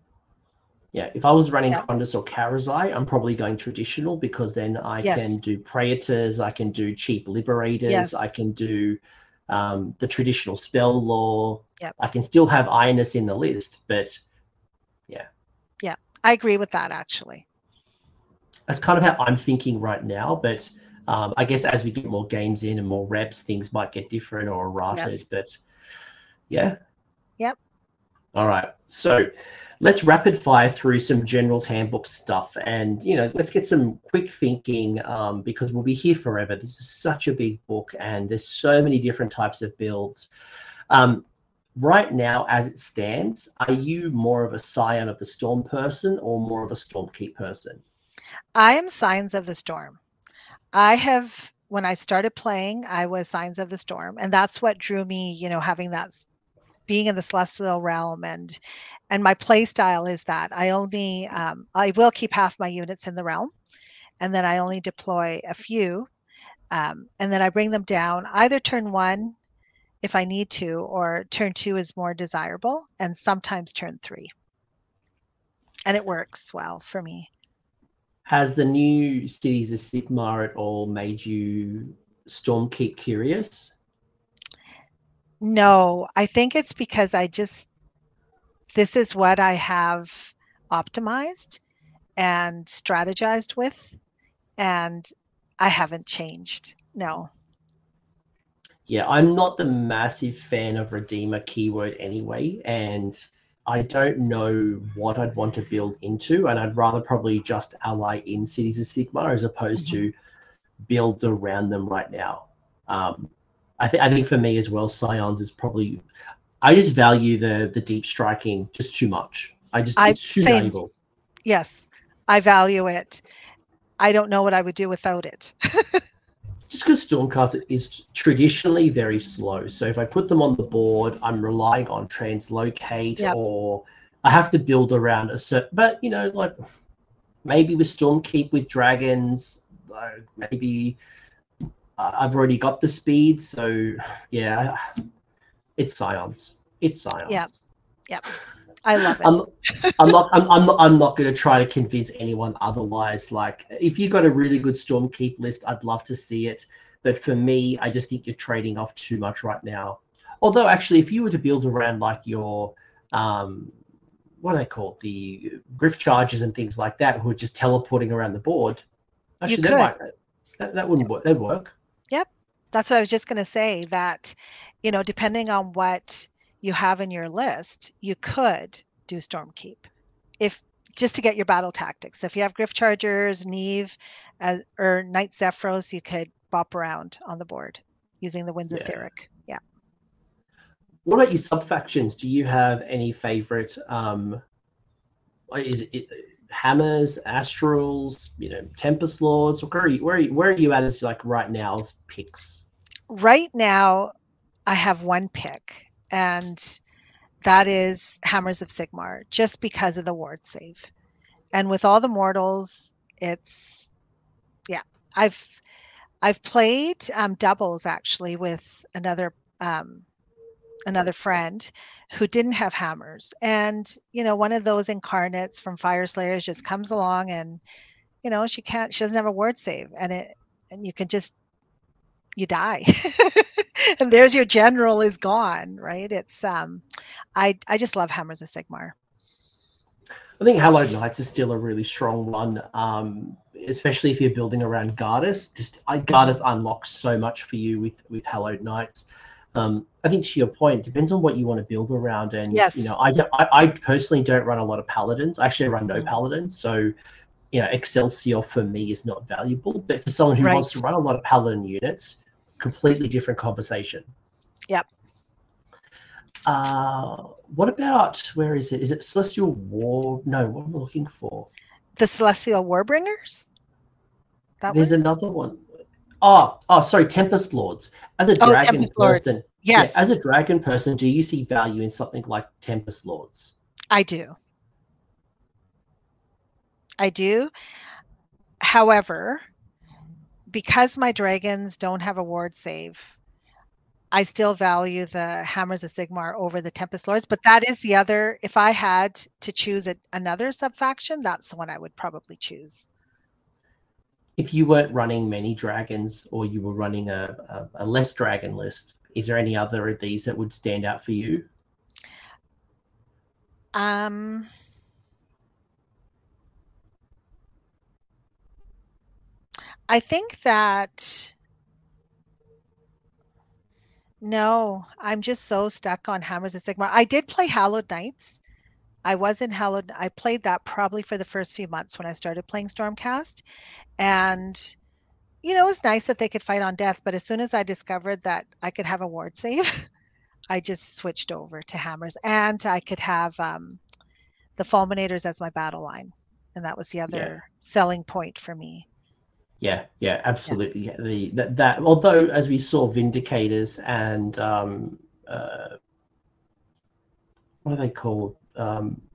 Yeah, if I was running Condus or Karazai, I'm probably going traditional, because then I can do Praetors, I can do cheap Liberators, I can do the traditional spell lore. Yep. I can still have Ionus in the list, but yeah. Yeah, I agree with that, actually. That's kind of how I'm thinking right now, but I guess as we get more games in and more reps, things might get different or errated, but yeah. Yep. All right, so let's rapid fire through some Generals Handbook stuff, and let's get some quick thinking, because we'll be here forever. This is such a big book, and there's so many different types of builds. Right now, as it stands, are you more of a Scion of the Storm person or more of a Stormkeep person? I am Signs of the Storm. When I started playing, I was Signs of the Storm, and that's what drew me, having that, being in the Celestial Realm, and my play style is that I only, I will keep half my units in the realm, and then I only deploy a few, and then I bring them down either turn 1 if I need to, or turn 2 is more desirable, and sometimes turn 3. And it works well for me. Has the new Cities of Sigmar at all made you Stormkeep curious? No, I think it's because this is what I have optimized and strategized with, and I haven't changed. No. Yeah, I'm not the massive fan of Redeemer keyword anyway, and I don't know what I'd want to build into, and I'd rather probably just ally in Cities of Sigmar as opposed to build around them right now. I think for me as well, Scions is probably, I just value the deep striking just too much. It's too valuable. Yes, I value it. I don't know what I would do without it. Just because Stormcast is traditionally very slow. So if I put them on the board, I'm relying on translocate, or I have to build around a certain, but like maybe with Stormkeep with dragons, maybe I've already got the speed. So yeah, it's Scions. It's Scions. Yeah. I love it. I'm not going to try to convince anyone otherwise. Like, if you've got a really good Stormkeep list, I'd love to see it. But for me, I just think you're trading off too much right now. Although, actually, if you were to build around like your, what are they called? The Griff Chargers and things like that, who are just teleporting around the board. Actually, that wouldn't work. That'd work. Yep. That's what I was just going to say, that, depending on what you have in your list, you could do Stormkeep, if just to get your battle tactics. If you have Griff Chargers, Neave, or Knight Zephyros, you could bop around on the board using the Winds of Theric. Yeah. What about your sub-factions? Do you have any favorite? Is it Hammers, Astrals, Tempest Lords? Where are you at as like right now as picks? Right now, I have one pick, and that is Hammers of Sigmar, just because of the ward save. And with all the mortals, it's, I've played doubles actually with another friend who didn't have hammers, and one of those incarnates from Fire Slayers just comes along and you know, she doesn't have a ward save, and you can just, you die. And there's your general is gone, right? It's I just love Hammers of Sigmar. I think Hallowed Knights is still a really strong one, especially if you're building around Gardas. Gardas unlocks so much for you with Hallowed Knights. I think to your point, it depends on what you want to build around. And yes, you know, I personally don't run a lot of paladins. I actually run no paladins, so you know, Excelsior for me is not valuable. But for someone who wants to run a lot of paladin units, completely different conversation. Yep. What about, where is it? Is it Celestial War? No, what am I looking for? The Celestial Warbringers? There's another one. Oh, sorry, Tempest Lords. As a dragon person, yes. Yeah, as a dragon person, do you see value in something like Tempest Lords? I do. I do. However, because my dragons don't have a ward save, I still value the Hammers of Sigmar over the Tempest Lords. But that is the other, if I had to choose another sub-faction, that's the one I would probably choose. If you weren't running many dragons, or you were running a less dragon list, is there any other of these that would stand out for you? I think that, no, I'm just so stuck on Hammers of Sigmar. I did play Hallowed Knights. I played that probably for the first few months when I started playing Stormcast. And, you know, it was nice that they could fight on death. But as soon as I discovered that I could have a ward save, I just switched over to Hammers. And I could have the Fulminators as my battle line. And that was the other selling point for me. Yeah, absolutely. Yeah. That although, as we saw, Vindicators and what are they called?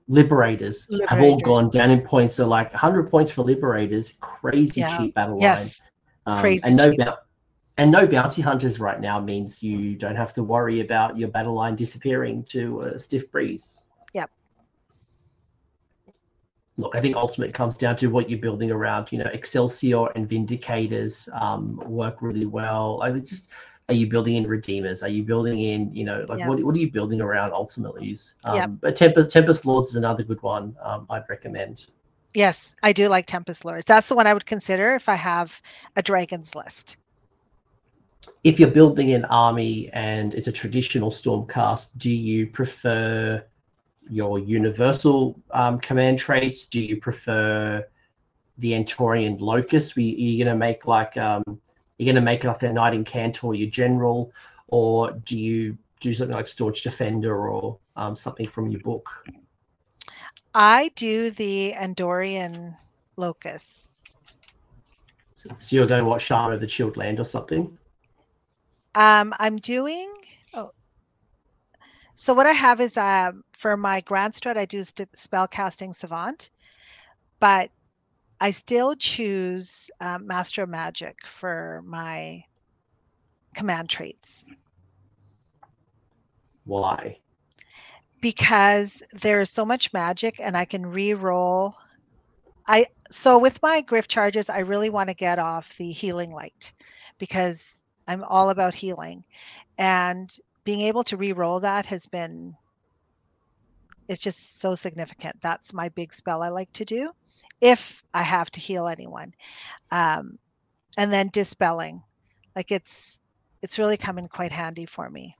Liberators have all gone down in points. So like 100 points for Liberators, crazy cheap battle line. Crazy and cheap. No bounty hunters right now means you don't have to worry about your battle line disappearing to a stiff breeze. Yep. Look, I think ultimately it comes down to what you're building around. You know, Excelsior and Vindicators work really well. Like, it's just, are you building in Redeemers? Are you building in, you know, like what are you building around ultimately? But Tempest Lords is another good one I'd recommend. Yes, I do like Tempest Lords. That's the one I would consider if I have a Dragons list. If you're building an army and it's a traditional Stormcast, do you prefer your universal command traits? Do you prefer the Andtorian Locust? Are you going to make like a Knight Incantor your general, or do you do something like Staunch Defender or something from your book? I do the Andorian Locust. So you're going, what, Shara of the Chilled Land or something? I'm doing, so what I have is for my Grand Strat, I do Spellcasting Savant, but I still choose Master of Magic for my command traits. Why? Because there is so much magic and I can re-roll. So with my Griff Charges, I really want to get off the Healing Light because I'm all about healing. And being able to re-roll that it's just so significant. That's my big spell I like to do if I have to heal anyone. And then Dispelling. Like it's really come in quite handy for me.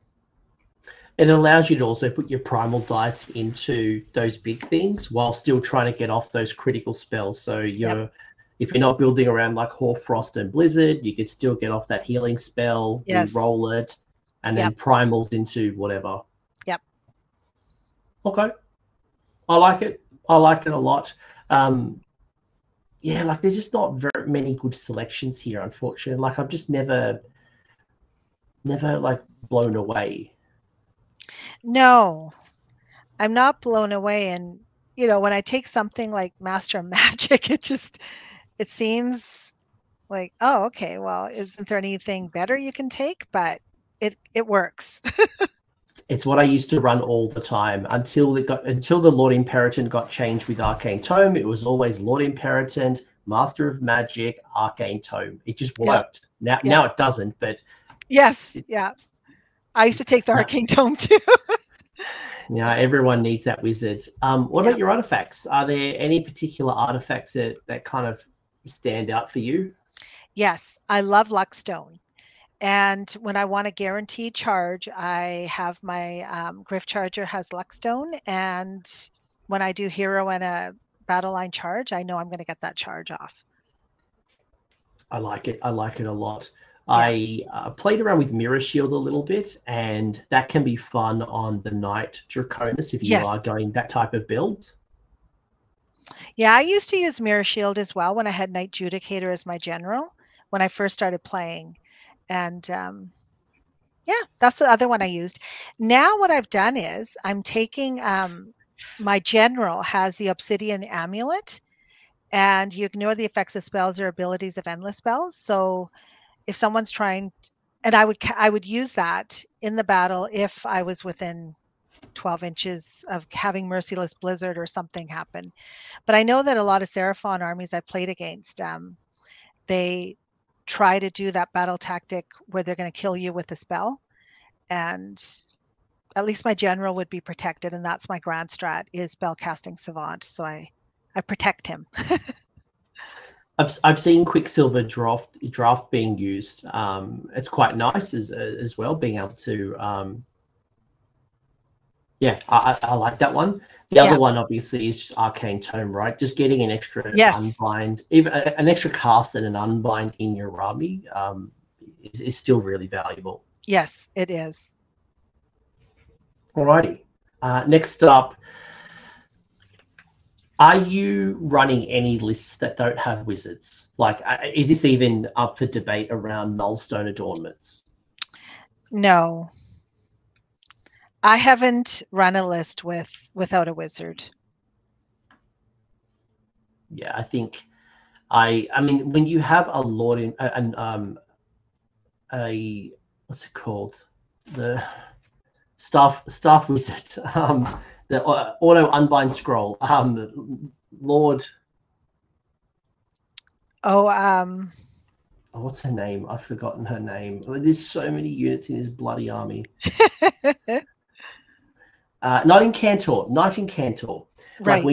It allows you to also put your primal dice into those big things while still trying to get off those critical spells. So if you're not building around like Hoarfrost and Blizzard, you could still get off that healing spell, re-roll it, and then primals into whatever. Yep. Okay. I like it. I like it a lot. Like there's just not very many good selections here, unfortunately. Like I'm just never like blown away. No, I'm not blown away. And, you know, when I take something like Master of Magic, it seems like, oh, okay, well, isn't there anything better you can take? But it works. It's what I used to run all the time until the Lord Imperator got changed with Arcane Tome. It was always Lord Imperator, Master of Magic, Arcane Tome. It just Yeah. worked. Now, Yeah. now it doesn't, but Yes, yeah. I used to take the Arcane Tome too. everyone needs that wizard. What about your artifacts? Are there any particular artifacts that kind of stand out for you? Yes, I love Luckstone. And when I want a guaranteed charge, I have my Griff Charger has Luckstone. And when I do hero and a battle line charge, I know I'm going to get that charge off. I like it. I like it a lot. Yeah. I played around with Mirror Shield a little bit, and that can be fun on the Knight Draconith if you are going that type of build. Yeah, I used to use Mirror Shield as well when I had Knight Judicator as my general when I first started playing. And yeah, that's the other one I used. Now what I've done is I'm taking my general has the Obsidian Amulet, and you ignore the effects of spells or abilities of endless spells. So if someone's trying, and I would use that in the battle if I was within 12 inches of having Merciless Blizzard or something happen. But I know that a lot of Seraphon armies I played against, they try to do that battle tactic where they're going to kill you with a spell. And at least my general would be protected. And that's my grand strat is spellcasting savant. So I protect him. I've seen Quicksilver draft being used. It's quite nice as well, being able to. I like that one. The other one obviously is just Arcane Tome, right? Just getting an extra unbind, even an extra cast and an unbind in your army is still really valuable. Yes, it is. Alrighty. Next up, are you running any lists that don't have wizards? Like, is this even up for debate around Nullstone Adornments? No. I haven't run a list without a wizard. Yeah, I think I mean when you have a lord in a what's it called, the staff wizard, the auto unbind scroll, Lord. What's her name? I've forgotten her name. There's so many units in this bloody army. Knight Incantor. Right. Like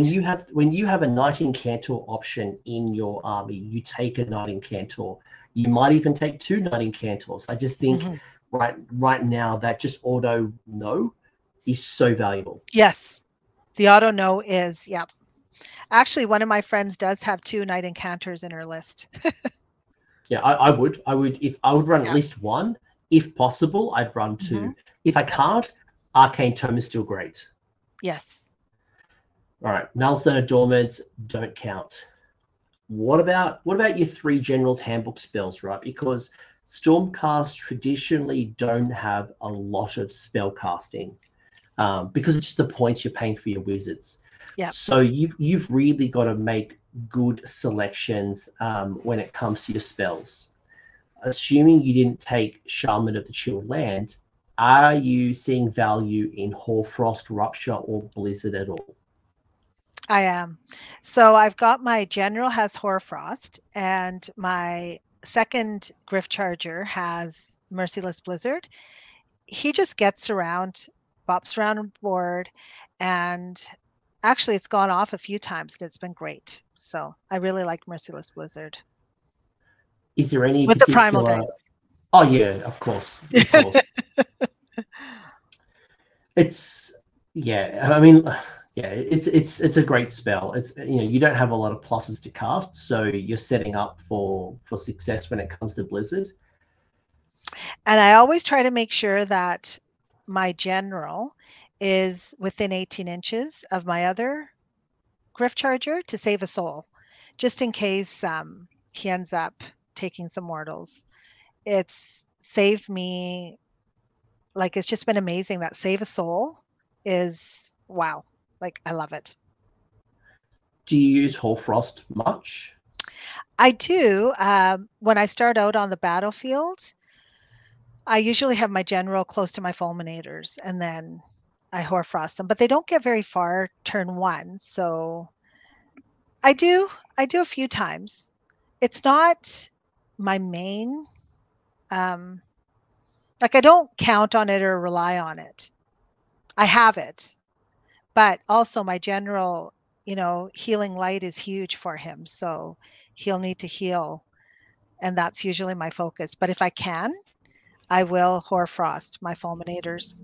when you have a Knight Incantor option in your army, you take a Knight Incantor. You might even take 2 Knight Incantors. I just think right now that just auto no is so valuable. Yes, the auto no is Actually, one of my friends does have 2 Knight Incantors in her list. Yeah, I would if I would run at least 1. If possible, I'd run 2. If I can't, Arcane Tome is still great. Yes. All right, Nullstone Adornments don't count. What about your 3 Generals Handbook spells, right? Because Stormcast traditionally don't have a lot of spell casting because it's just the points you're paying for your wizards. Yeah. So you've really got to make good selections when it comes to your spells. Assuming you didn't take Shaman of the Chilled Land, are you seeing value in Hoarfrost, Rupture, or Blizzard at all? I am. So I've got my general has Hoarfrost, and my second Griff Charger has Merciless Blizzard. He just gets around, bops around on board, and actually it's gone off a few times and it's been great. So I really like Merciless Blizzard. Is there any with particular... the primal dice? Oh yeah, of course. It's I mean, it's a great spell. It's you don't have a lot of pluses to cast, so you're setting up for success when it comes to Blizzard. And I always try to make sure that my general is within 18 inches of my other Griff Charger to save a soul, just in case he ends up taking some mortals. It's saved me. Like, it's just been amazing. That save a soul is wow. Like, I love it. Do you use Hoarfrost much? I do. When I start out on the battlefield, I usually have my general close to my fulminators, and then I Hoarfrost them. But they don't get very far turn 1, so I do a few times. It's not my main. Like I don't count on it or rely on it. I have it, but also my general, healing light is huge for him. So he'll need to heal, and that's usually my focus. But if I can, I will Hoarfrost my fulminators.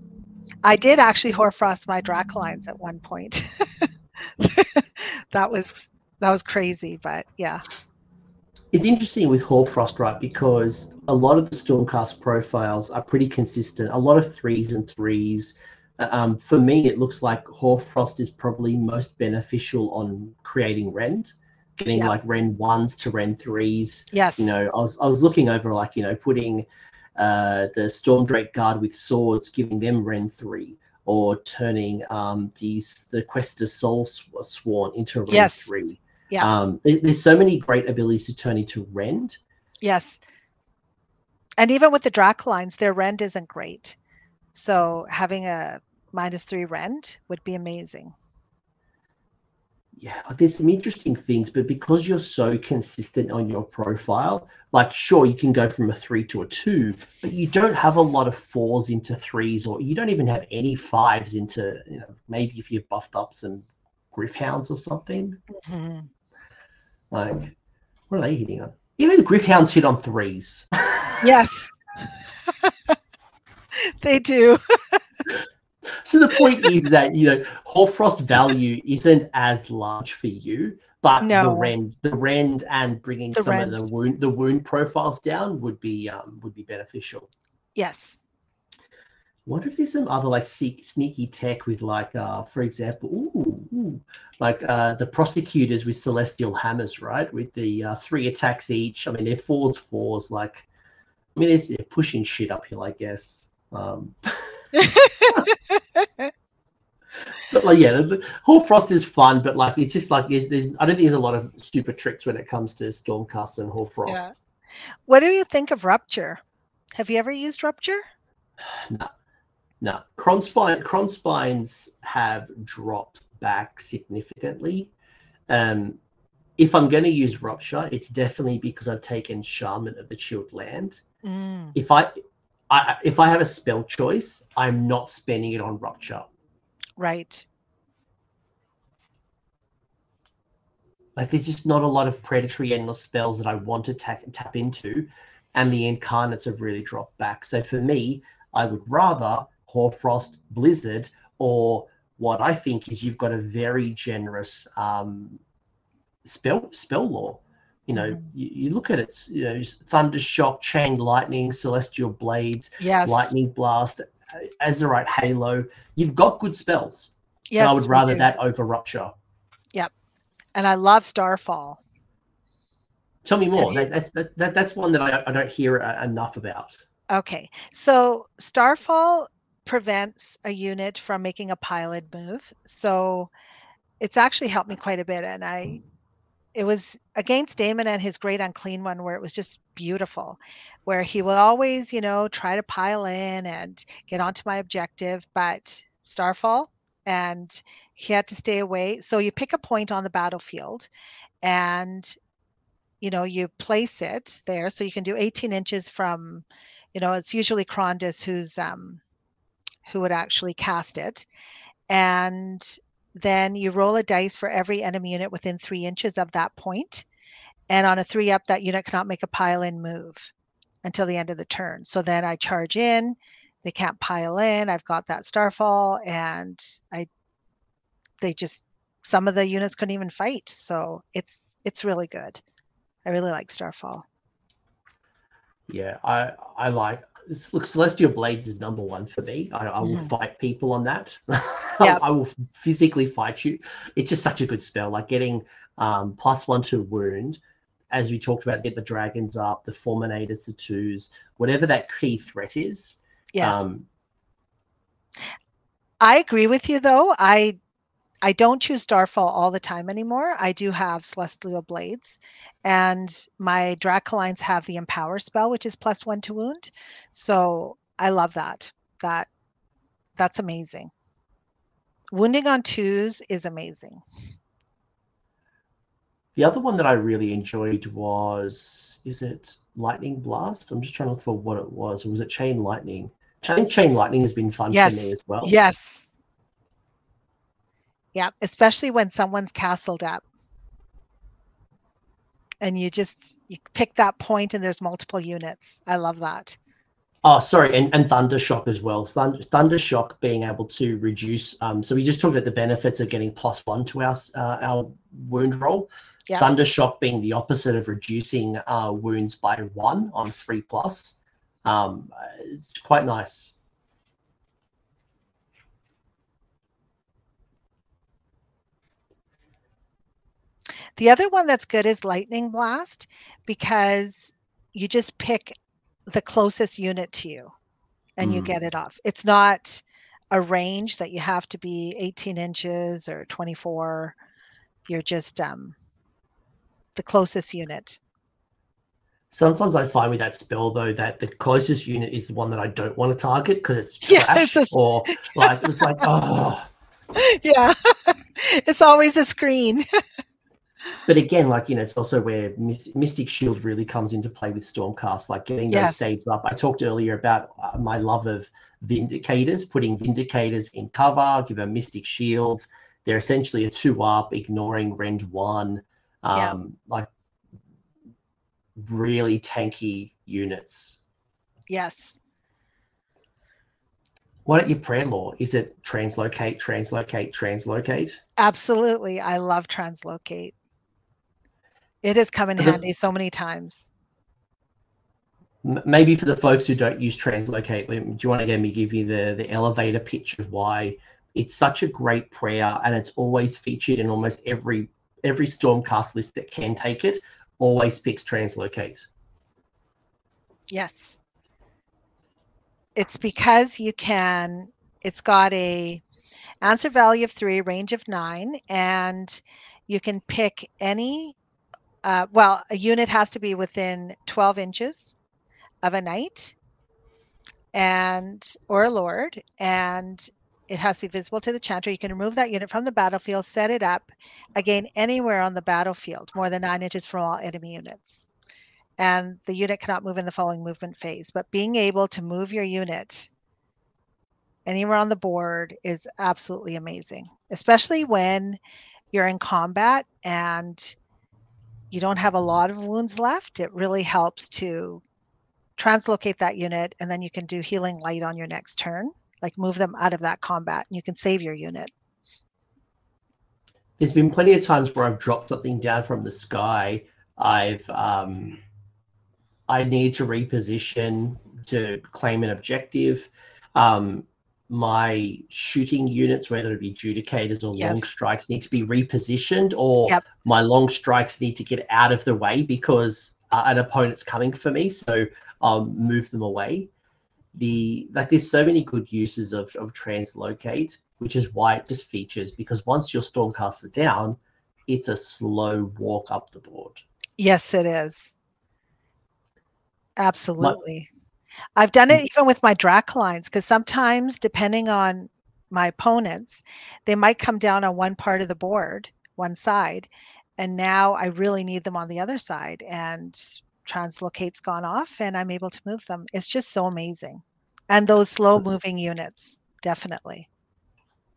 I did actually Hoarfrost my Dracolines at one point. that was crazy, but yeah. It's interesting with Hoarfrost, right? Because a lot of the Stormcast profiles are pretty consistent. A lot of threes and threes. For me, it looks like Hoarfrost is probably most beneficial on creating rend, getting Yep. like rend ones to rend threes. Yes. I was looking over like putting the Stormdrake Guard with swords, giving them rend 3, or turning the Quester Soul Sworn into rend Yes. 3. Yeah. There's so many great abilities to turn into rend. Yes. And even with the Dracolines, their rend isn't great. So having a -3 rend would be amazing. Yeah, there's some interesting things, but because you're so consistent on your profile, like sure, you can go from a 3 to a 2, but you don't have a lot of 4s into 3s, or you don't even have any 5s into, maybe if you've buffed up some Griffhounds or something. Mm-hmm. Like, what are they hitting on? Even Griffhounds hit on 3s. Yes. They do. So the point is that Hoarfrost value isn't as large for you, but No. the rend and bringing The some rend. of the wound profiles down would be beneficial. Yes. What if there's some other like sneaky tech with like for example, like the prosecutors with celestial hammers, right? With the 3 attacks each. I mean, they're fours. Like, I mean, they're pushing shit uphill, I guess. But like, yeah, the Hoarfrost is fun, but like it's just like there's I don't think there's a lot of stupid tricks when it comes to Stormcast and Hoarfrost. Yeah. What do you think of Rupture? Have you ever used Rupture? No. Cronspines have dropped back significantly. If I'm going to use Rupture, it's definitely because I've taken Shaman of the Chilled Land. Mm. If I have a spell choice, I'm not spending it on Rupture. Right. Like, there's just not a lot of predatory endless spells that I want to tap into, and the incarnates have really dropped back. So for me, I would rather Hoarfrost, Blizzard, or what I think is you've got a very generous spell law. You look at it, Thunder Shock, Chained Lightning, Celestial Blades, Yes. Lightning Blast, Azerite Halo. You've got good spells. Yes, and I would rather that over Rupture. Yep. And I love Starfall. Tell me more. That's one that I don't hear enough about. Okay. So Starfall prevents a unit from making a pilot move. So it's actually helped me quite a bit. And it was against Damon and his Great Unclean One, where it was just beautiful, where he would always, try to pile in and get onto my objective, but Starfall, and he had to stay away. So you pick a point on the battlefield and, you place it there. So you can do 18 inches from, it's usually Krondus who would actually cast it. And then you roll a dice for every enemy unit within 3 inches of that point. And on a 3-up, that unit cannot make a pile-in move until the end of the turn. So then I charge in. They can't pile in. I've got that Starfall, and some of the units couldn't even fight. So it's really good. I really like Starfall. Yeah, I like. Look, Celestial Blades is number 1 for me. I will fight people on that. Yep. I will physically fight you. It's just such a good spell. Like getting +1 to wound, as we talked about, get the dragons up, the fulminators to 2s, whatever that key threat is. Yes. I agree with you, though. I don't choose Starfall all the time anymore. I do have Celestial Blades, and my Dracolines have the Empower spell, which is +1 to wound. So I love that. That's amazing. Wounding on 2s is amazing. The other one that I really enjoyed was, is it Lightning Blast? I'm just trying to look for what it was. Or was it Chain Lightning? Chain Lightning has been fun for me Yes. as well. Yes. Yeah, especially when someone's castled up. And you pick that point and there's multiple units. I love that. Oh, sorry, and Thunder Shock as well. Thunder Shock being able to reduce. So we just talked about the benefits of getting +1 to our wound roll. Yep. Thunder Shock being the opposite of reducing wounds by 1 on 3+. It's quite nice. The other one that's good is Lightning Blast, because you just pick the closest unit to you and you get it off. It's not a range that you have to be 18 inches or 24. You're just the closest unit. Sometimes I find with that spell, though, that the closest unit is the one that I don't want to target because it's trash, or like it's like, oh. Yeah, it's always a screen. But again, like, it's also where Mystic Shield really comes into play with Stormcast, like getting those saves up. I talked earlier about my love of Vindicators, putting Vindicators in cover, give them Mystic Shields. They're essentially a 2-up, ignoring Rend 1, like really tanky units. Yes. What about your prayer law? Is it translocate, translocate, translocate? Absolutely. I love translocate. It has come in handy so many times. Maybe for the folks who don't use translocate, do you want to give you the elevator pitch of why it's such a great prayer, and it's always featured in almost every Stormcast list that can take it, always picks translocate? Yes. It's because it's got a answer value of 3, range of 9, and you can pick any, a unit has to be within 12 inches of a knight or a lord, and it has to be visible to the chanter. You can remove that unit from the battlefield, set it up again anywhere on the battlefield, more than 9 inches from all enemy units. And the unit cannot move in the following movement phase. But being able to move your unit anywhere on the board is absolutely amazing, especially when you're in combat and you don't have a lot of wounds left. It really helps to translocate that unit, and then you can do healing light on your next turn, like move them out of that combat, and you can save your unit. There's been plenty of times where I've dropped something down from the sky. I need to reposition to claim an objective. My shooting units, whether it be Judicators or long strikes, need to be repositioned, or my long strikes need to get out of the way because an opponent's coming for me, so I'll move them away. There's so many good uses of translocate, which is why it just features, because once your Stormcasts are down, it's a slow walk up the board. Yes, it is. Absolutely. I've done it even with my Dracolines, because sometimes, depending on my opponents, they might come down on one part of the board, one side, and now I really need them on the other side, and translocate's gone off and I'm able to move them. It's just so amazing. And those slow moving units, definitely.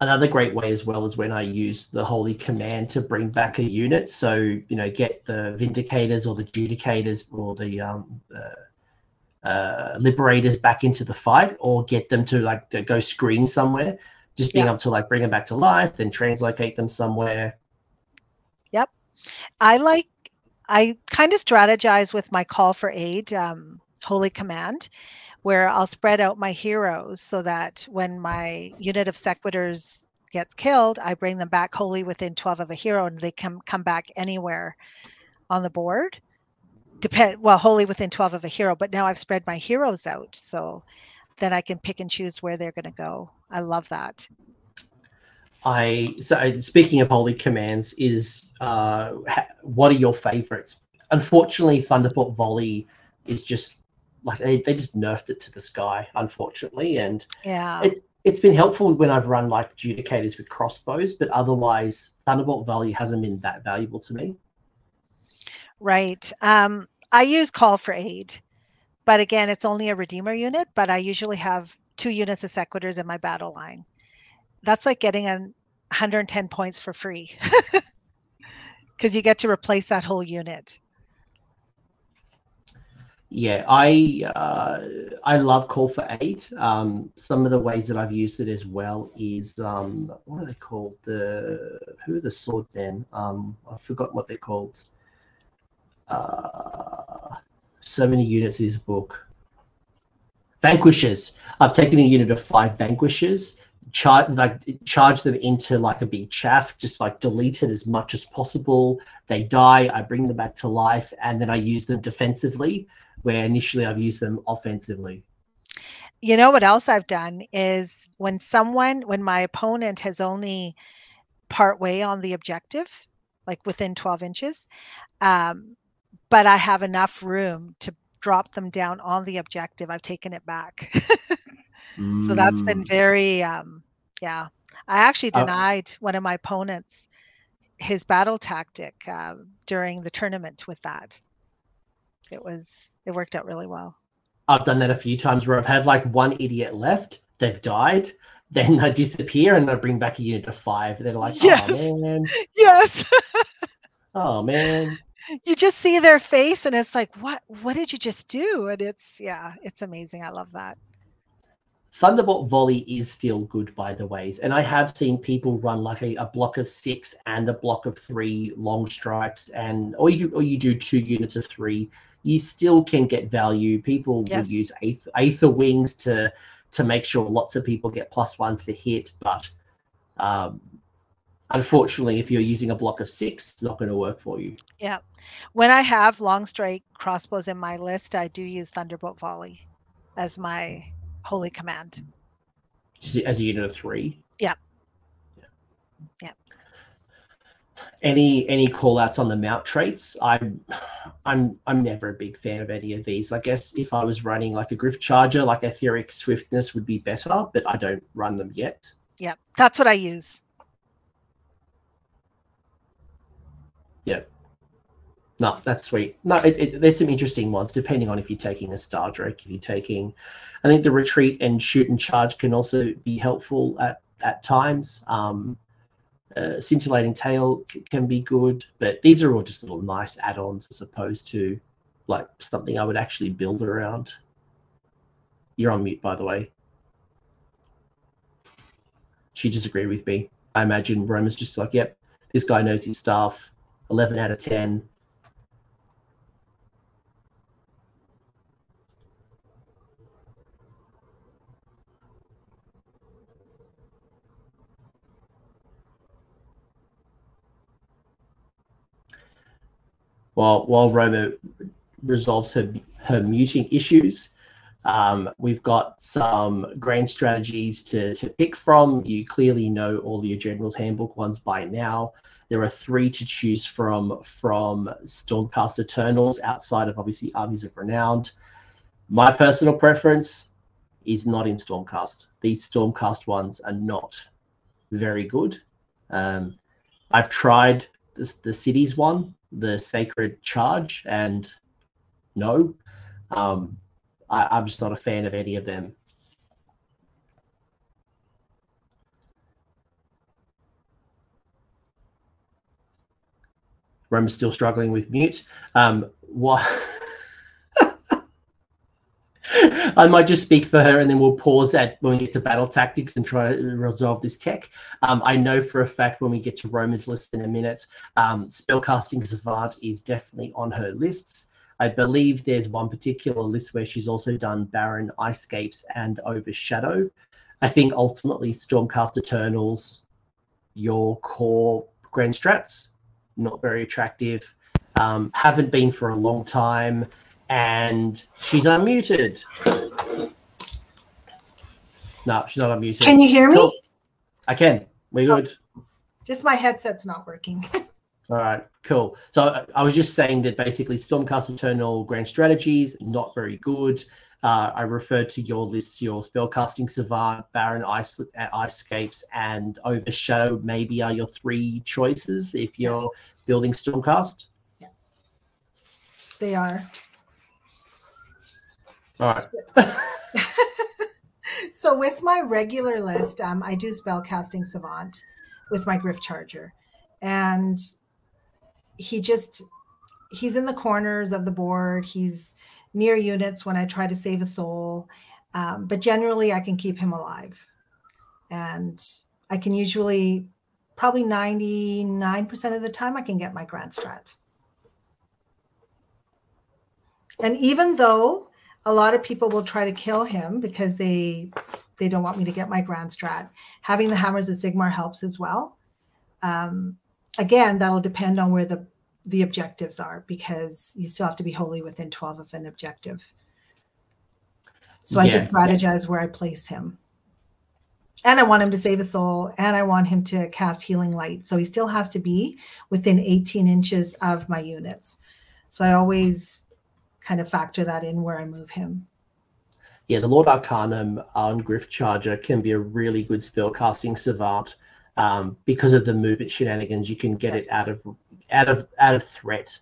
Another great way as well is when I use the Holy Command to bring back a unit. So, get the Vindicators or the Judicators or the Liberators back into the fight, or get them to go screen somewhere. Just being able to bring them back to life, then translocate them somewhere. Yep. I kind of strategize with my call for aid, Holy Command, where I'll spread out my heroes so that when my unit of Sequitors gets killed, I bring them back wholly within 12 of a hero, and they can come back anywhere on the board. Wholly within 12 of a hero, but now I've spread my heroes out, so then I can pick and choose where they're going to go. I love that. So speaking of Holy Commands, what are your favorites? Unfortunately, Thunderbolt Volley is just they just nerfed it to the sky, unfortunately, and it's been helpful when I've run Judicators with crossbows, but otherwise Thunderbolt Volley hasn't been that valuable to me. Right. I use Call for Aid, but again, it's only a Redeemer unit, but I usually have 2 units of Sequitors in my battle line. That's like getting 110 points for free because you get to replace that whole unit. Yeah, I love Call for Aid. Some of the ways that I've used it as well is what are they called? Who are the swordmen? I've forgotten what they're called. So many units in this book. Vanquishers. I've taken a unit of 5 vanquishers, charge them into like a big chaff, just like delete it as much as possible. They die, I bring them back to life, and then I use them defensively, where initially I've used them offensively. You know what else I've done is when my opponent has only part way on the objective, like within 12 inches, but I have enough room to drop them down on the objective, I've taken it back. So that's been very, yeah. I actually denied one of my opponents his battle tactic during the tournament with that. It worked out really well. I've done that a few times where I've had like one idiot left, they've died, then they disappear and I bring back a unit of 5. They're like, yes. Oh man. Yes. Oh man. You just see their face and it's like, what did you just do? And it's amazing. I love that. Thunderbolt Volley is still good, by the ways, and I have seen people run like a block of 6 and a block of 3 long strikes, and or you do 2 units of 3. You still can get value. People will use Aether Wings to make sure lots of people get +1s to hit, but unfortunately, if you're using a block of 6, it's not going to work for you. Yeah, when I have long strike crossbows in my list, I do use Thunderbolt Volley as my holy command. As a unit of 3? Yeah. Any call outs on the mount traits? I'm never a big fan of any of these. I guess if I was running like a Griff Charger, like Etheric Swiftness would be better, but I don't run them yet. Yeah, that's what I use. Yeah. No, that's sweet. No, there's some interesting ones, depending on if you're taking a Star Drake, if you're taking... I think the retreat and shoot and charge can also be helpful at times. Scintillating Tail can be good, but these are all just little nice add-ons as opposed to like something I would actually build around. You're on mute, by the way. She disagreed with me. I imagine Roma's just like, yep, this guy knows his stuff. 11 out of 10. While Roma resolves her muting issues, we've got some grand strategies to pick from. You clearly know all your Generals Handbook ones by now. There are 3 to choose from Stormcast Eternals, outside of obviously Armies of Renown. My personal preference is not in Stormcast. These Stormcast ones are not very good. I've tried the Cities one, the Sacred Charge, and no, I'm just not a fan of any of them. Roma's still struggling with mute. What? I might just speak for her and then we'll pause when we get to battle tactics and try to resolve this tech. I know for a fact when we get to Roma's list in a minute, Spellcasting Savant is definitely on her lists. I believe there's one particular list where she's also done Baron, Icescapes, and Overshadow. I think ultimately Stormcast Eternals, your core grand strats, not very attractive. Haven't been for a long time. And she's unmuted. No, she's not unmuted. Can you hear me? Cool. I can. We're good. Just my headset's not working. All right, cool. So I was just saying that basically Stormcast Eternal grand strategies, not very good. I referred to your lists, your Spellcasting Savant, Baron, Icescapes, and Overshadow maybe are your 3 choices if you're building Stormcast. They are. All right. So with my regular list, I do spellcasting savant with my Griff Charger, and he's in the corners of the board. He's near units when I try to save a soul, but generally I can keep him alive, and I can usually, probably 99% of the time, I can get my Grand Strat. And even though a lot of people will try to kill him because they don't want me to get my Grand Strat, having the Hammers of Sigmar helps as well. Again, that'll depend on where the objectives are, because you still have to be wholly within 12 of an objective. So I just strategize where I place him. And I want him to save a soul, and I want him to cast Healing Light. So he still has to be within 18 inches of my units. So I always kind of factor that in where I move him. Yeah, the Lord Arcanum on Griff Charger can be a really good spellcasting savant because of the movement shenanigans. You can get it out of threat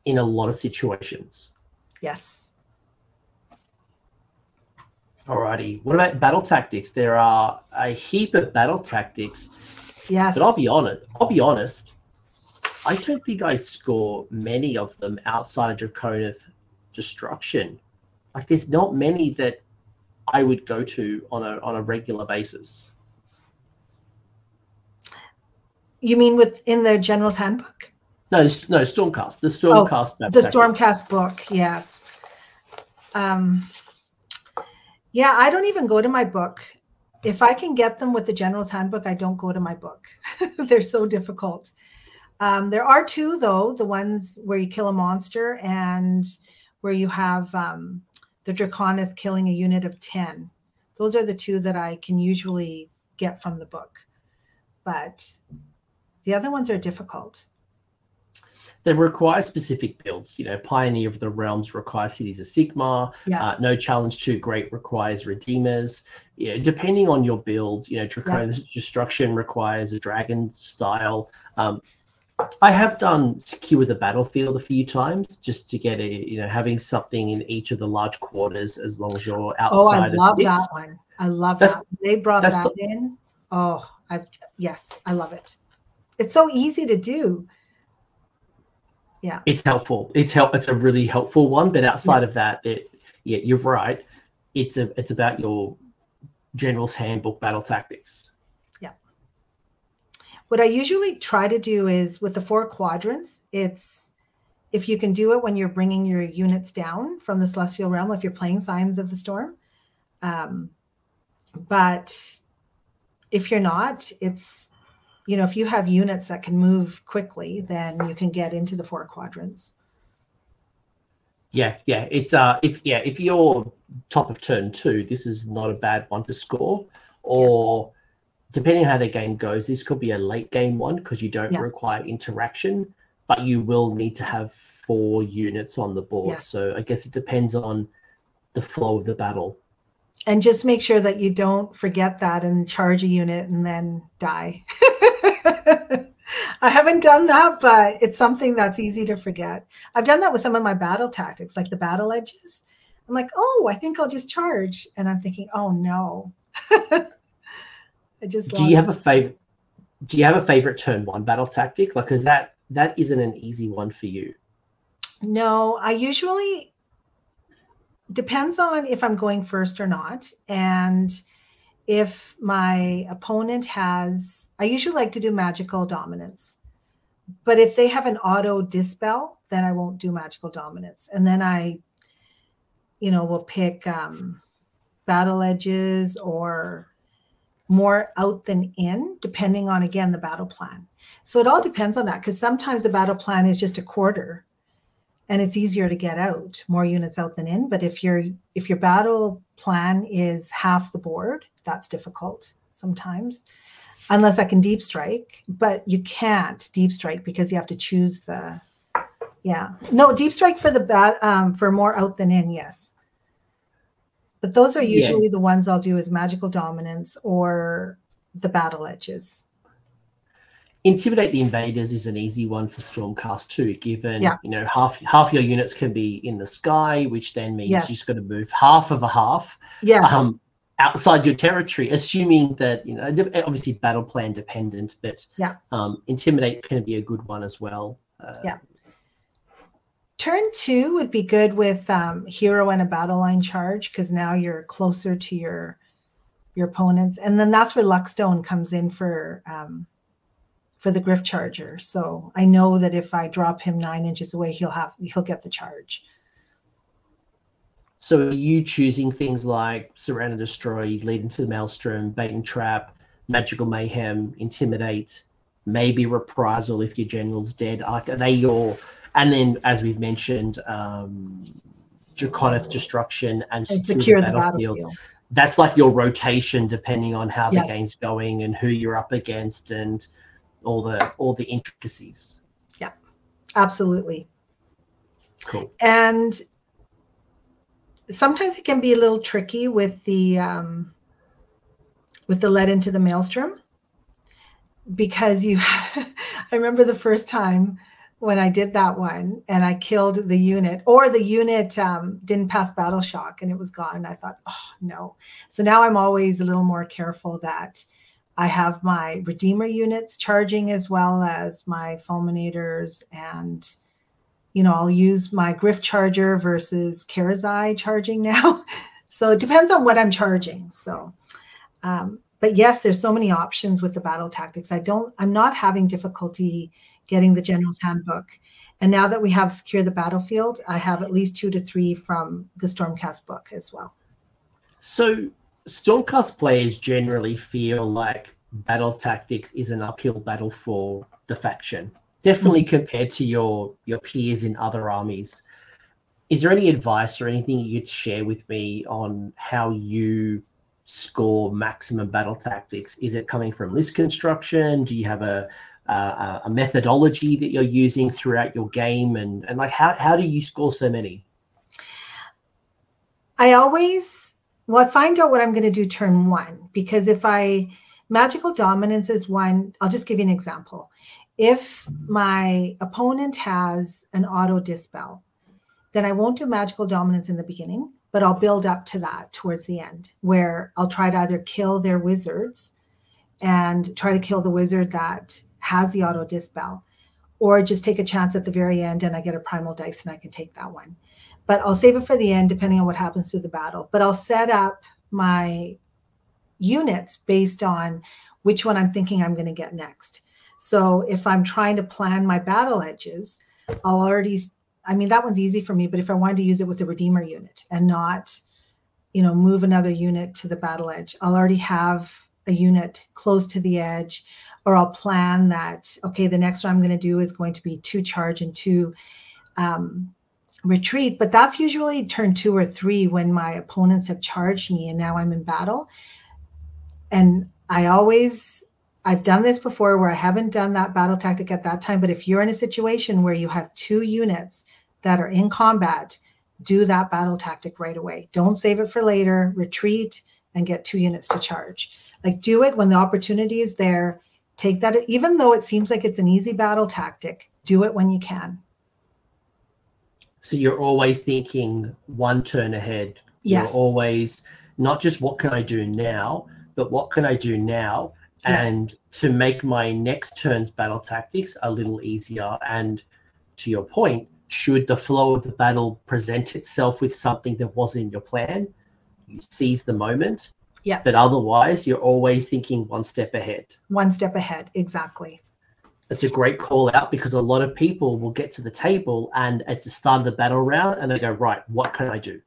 in a lot of situations. Yes. Alrighty. What about battle tactics? There are a heap of battle tactics. Yes. But I'll be honest. I don't think I score many of them outside of Draconith Destruction. Like, there's not many that I would go to on a regular basis. You mean in the Generals Handbook? No, Stormcast. The Stormcast. The Stormcast book, yes. Yeah, I don't even go to my book. If I can get them with the Generals Handbook, I don't go to my book. They're so difficult. There are two, though, the ones where you kill a monster and where you have the Draconith killing a unit of 10. Those are the two that I can usually get from the book. But the other ones are difficult. They require specific builds. You know, Pioneer of the Realms requires Cities of Sigmar. Yes. No Challenge Too Great requires Redeemers. Yeah, depending on your build, you know, Draconith Destruction requires a Dragon style. I have done Secure the Battlefield a few times just to get having something in each of the large quarters as long as you're outside. Oh, I love that one. I love that. They brought that in. Oh, yes, I love it. It's so easy to do. Yeah. It's helpful. It's a really helpful one, but outside of that, you're right. It's about your Generals Handbook battle tactics. Yeah. What I usually try to do is with the 4 quadrants, it's if you can do it when you're bringing your units down from the Celestial Realm, if you're playing Signs of the Storm. But if you're not, it's, if you have units that can move quickly, then you can get into the 4 quadrants. Yeah. It's if you're top of turn 2, this is not a bad one to score. Or depending on how the game goes, this could be a late game one because you don't require interaction, but you will need to have 4 units on the board. Yes. So I guess it depends on the flow of the battle. And just make sure that you don't forget that and charge a unit and then die. I haven't done that, but it's something that's easy to forget. I've done that with some of my battle tactics, like the battle edges. I'm like, oh, I think I'll just charge. And I'm thinking, oh no. Do you have a favorite turn 1 battle tactic? Like, because that isn't an easy one for you. No, I usually depends on if I'm going first or not. And if my opponent has, I usually like to do magical dominance. But if they have an auto dispel, then I won't do magical dominance. And then I, will pick battle edges or more out than in, depending on, again, the battle plan. So it all depends on that, because sometimes the battle plan is just a quarter and it's easier to get out, more units out than in. But if your battle plan is half the board, that's difficult sometimes, unless I can deep strike. But you can't deep strike because you have to choose deep strike for the for more out than in, yes. But those are usually the ones I'll do is magical dominance or the battle edges. Intimidate the invaders is an easy one for Stormcast too, given you know half your units can be in the sky, which then means you just got to move half of a half outside your territory, assuming that, you know, obviously battle plan dependent, but intimidate can be a good one as well. Turn 2 would be good with hero and a battle line charge, because now you're closer to your opponents, and then that's where Luckstone comes in for the Griff Charger. So I know that if I drop him 9 inches away, he'll get the charge. So are you choosing things like Surround and Destroy, Lead into the Maelstrom, Bait and Trap, Magical Mayhem, Intimidate, maybe Reprisal if your general's dead? Are they your... And then, as we've mentioned, Draconith Destruction and Secure the Battlefield. That's like your rotation, depending on how the game's going and who you're up against and all the intricacies. Yeah, absolutely. Cool. And sometimes it can be a little tricky with the Lead into the Maelstrom, because you have, I remember the first time when I did that one and I killed the unit, or the unit didn't pass battle shock and it was gone. And I thought, oh no. So now I'm always a little more careful that I have my Redeemer units charging as well as my Fulminators, and, you know, I'll use my Griff Charger versus Karazai charging now. So it depends on what I'm charging. So, but yes, there's so many options with the battle tactics. I'm not having difficulty getting the Generals Handbook. And now that we have Secure the Battlefield, I have at least 2 to 3 from the Stormcast book as well. So Stormcast players generally feel like battle tactics is an uphill battle for the faction, definitely compared to your peers in other armies. Is there any advice or anything you'd share with me on how you score maximum battle tactics? Is it coming from list construction? Do you have a methodology that you're using throughout your game, and like how do you score so many? I find out what I'm going to do turn 1, because if magical dominance is one, I'll just give you an example. If my opponent has an auto dispel, then I won't do magical dominance in the beginning, but I'll build up to that towards the end, where I'll try to either kill their wizards and try to kill the wizard that has the auto dispel, or just take a chance at the very end and I get a primal dice and I can take that one. But I'll save it for the end, depending on what happens through the battle. But I'll set up my units based on which one I'm thinking I'm going to get next. So if I'm trying to plan my battle edges, I'll already, I mean, that one's easy for me, but if I wanted to use it with the Redeemer unit and not, you know, move another unit to the battle edge, I'll already have a unit close to the edge. Or I'll plan that, okay, the next one I'm going to do is going to be 2 charge and 2 retreat. But that's usually turn 2 or 3 when my opponents have charged me and now I'm in battle. And I've done this before where I haven't done that battle tactic at that time. But if you're in a situation where you have 2 units that are in combat, do that battle tactic right away. Don't save it for later. Retreat and get 2 units to charge. Like, do it when the opportunity is there. Take that, even though it seems like it's an easy battle tactic, do it when you can. So you're always thinking 1 turn ahead. Yes. You're always not just what can I do now, but what can I do now? Yes. And to make my next turn's battle tactics a little easier. And to your point, should the flow of the battle present itself with something that wasn't in your plan, you seize the moment. Yeah. But otherwise, you're always thinking 1 step ahead. 1 step ahead, exactly. That's a great call out, because a lot of people will get to the table and it's the start of the battle round and they go, right, what can I do?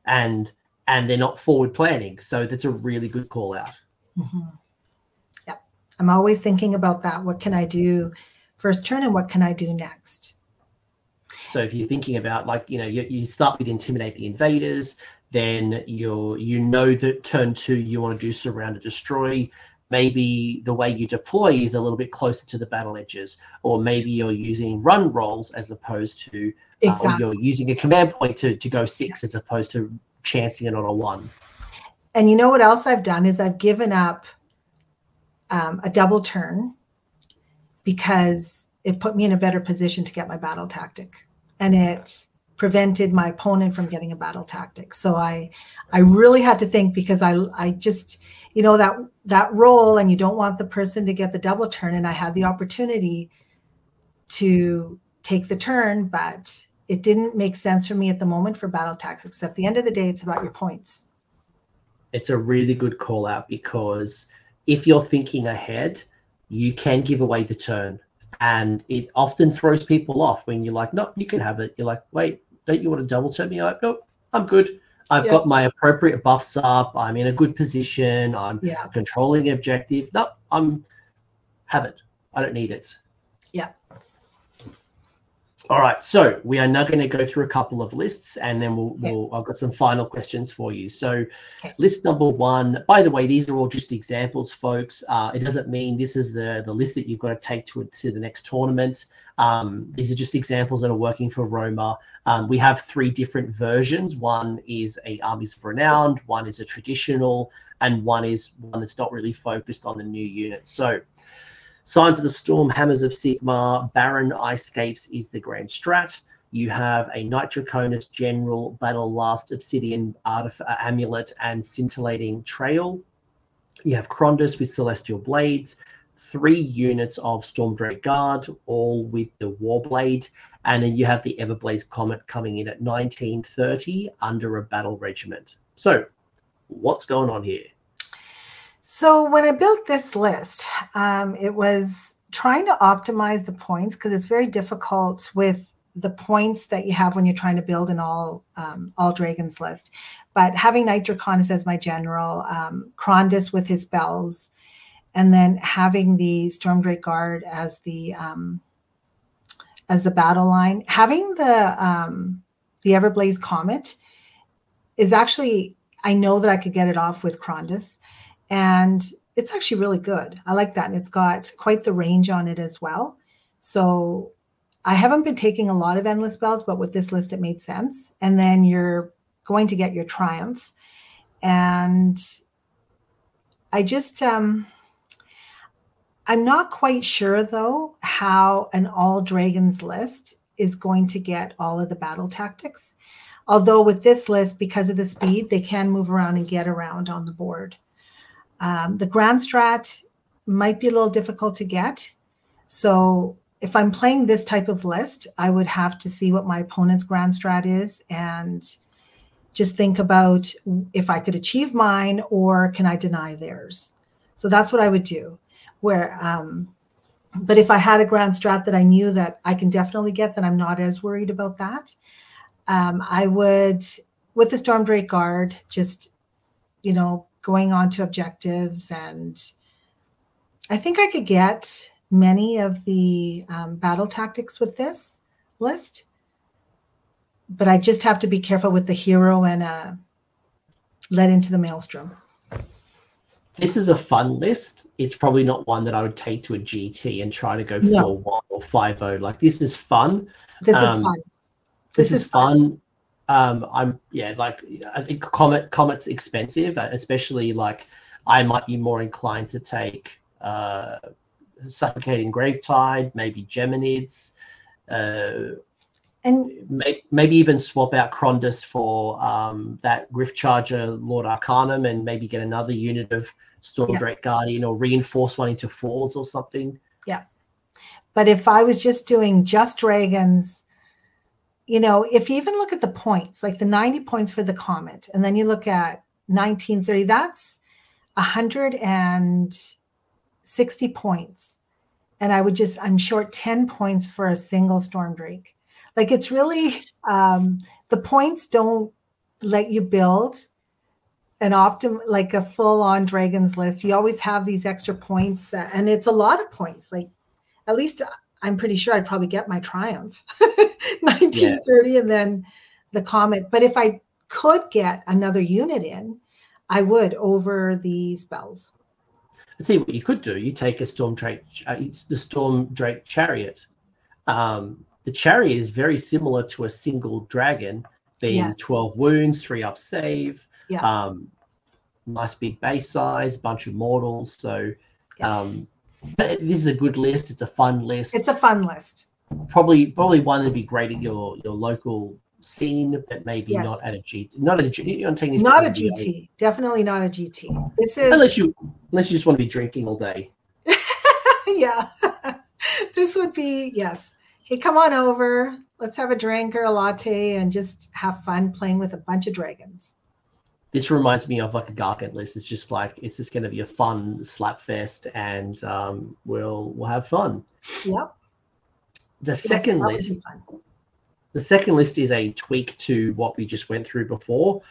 And they're not forward planning. So that's a really good call out. Yeah. I'm always thinking about that. What can I do first turn and what can I do next? So if you're thinking about, like, you know, you start with Intimidate the Invaders, then you know that turn 2 you want to do Surround and Destroy. Maybe the way you deploy is a little bit closer to the battle edges, or maybe you're using run rolls as opposed to, or you're using a command point to go 6 as opposed to chancing it on a 1. And you know what else I've done is I've given up a double turn because it put me in a better position to get my battle tactic, and it prevented my opponent from getting a battle tactic. So I really had to think, because I just, you know, that roll, and you don't want the person to get the double turn. And I had the opportunity to take the turn, but it didn't make sense for me at the moment for battle tactics. At the end of the day, it's about your points. It's a really good call out, because if you're thinking ahead, you can give away the turn, and it often throws people off when you're like, no, you can have it. You're like, wait, don't you want to double turn me? You're like, nope, I'm good. I've got my appropriate buffs up. I'm in a good position. I'm controlling objective. No, have it. I don't need it. Yeah. All right, so we are now going to go through a couple of lists, and then I've got some final questions for you. So list number one, by the way, these are all just examples, folks. It doesn't mean this is the list that you've got to take to the next tournament. These are just examples that are working for Roma. We have 3 different versions. One is a armies of renown, one is a traditional, and one is one that's not really focused on the new unit. So Signs of the Storm, Hammers of Sigmar, Baron Icescapes is the Grand Strat. You have a Knight Draconith General, Battle Last, Obsidian Amulet, and Scintillating Trail. You have Krondus with Celestial Blades, 3 units of Stormdrake Guard, all with the Warblade, and then you have the Everblaze Comet coming in at 1930 under a Battle Regiment. So, what's going on here? So when I built this list, it was trying to optimize the points, because it's very difficult with the points that you have when you're trying to build an all dragons list. But having Knight Draconith as my general, Krondus with his bells, and then having the Stormdrake Guard as the battle line, having the Everblaze Comet is actually, I know that I could get it off with Krondus. And it's actually really good. I like that. And it's got quite the range on it as well. So I haven't been taking a lot of endless spells, but with this list, it made sense. And then you're going to get your Triumph. And I just, I'm not quite sure, though, how an all dragons list is going to get all of the battle tactics. Although with this list, because of the speed, they can move around and get around on the board. The Grand Strat might be a little difficult to get. So if I'm playing this type of list, I would have to see what my opponent's Grand Strat is and just think about if I could achieve mine or can I deny theirs. So that's what I would do. But if I had a Grand Strat that I knew that I can definitely get, then I'm not as worried about that. I would, with the Stormdrake Guard, just, you know, going on to objectives, and I think I could get many of the battle tactics with this list, but I just have to be careful with the hero and let into the maelstrom. This is a fun list. It's probably not one that I would take to a GT and try to go 4-1 or 5-0. Like, this is fun. This is fun. This is fun. I think Comet's expensive, especially like I might be more inclined to take Suffocating Gravetide, maybe Geminids, and maybe even swap out Krondus for that Griftcharger Lord Arcanum, and maybe get another unit of Stormdrake Guardian, or reinforce one into 4s or something. Yeah. But if I was just doing just dragons, you know, if you even look at the points, like the 90 points for the Comet, and then you look at 1930, that's 160 points. And I'm short 10 points for a single Stormdrake. Like, it's really, the points don't let you build an like a full-on dragons list. You always have these extra points and it's a lot of points. Like, at least I'm pretty sure I'd probably get my Triumph 1930 and then the Comet. But if I could get another unit in, I would, over the spells. I'll tell you what you could do. You take the Stormdrake Chariot. The Chariot is very similar to a single dragon, being 12 wounds, 3-up save, nice big base size, bunch of mortals. So This is a good list. It's a fun list. It's a fun list. Probably one that'd be great at your local scene, but maybe Yes. not at a GT. Not at a GT. You're taking this Not to a NBA. GT. Definitely not a GT. This is Unless you just want to be drinking all day. yeah. This would be, yes. Hey, come on over. Let's have a drink or a latte and just have fun playing with a bunch of dragons. This reminds me of like a Gargant list. It's just like it's just going to be a fun slap fest, and we'll have fun. Yep. The second list is a tweak to what we just went through before.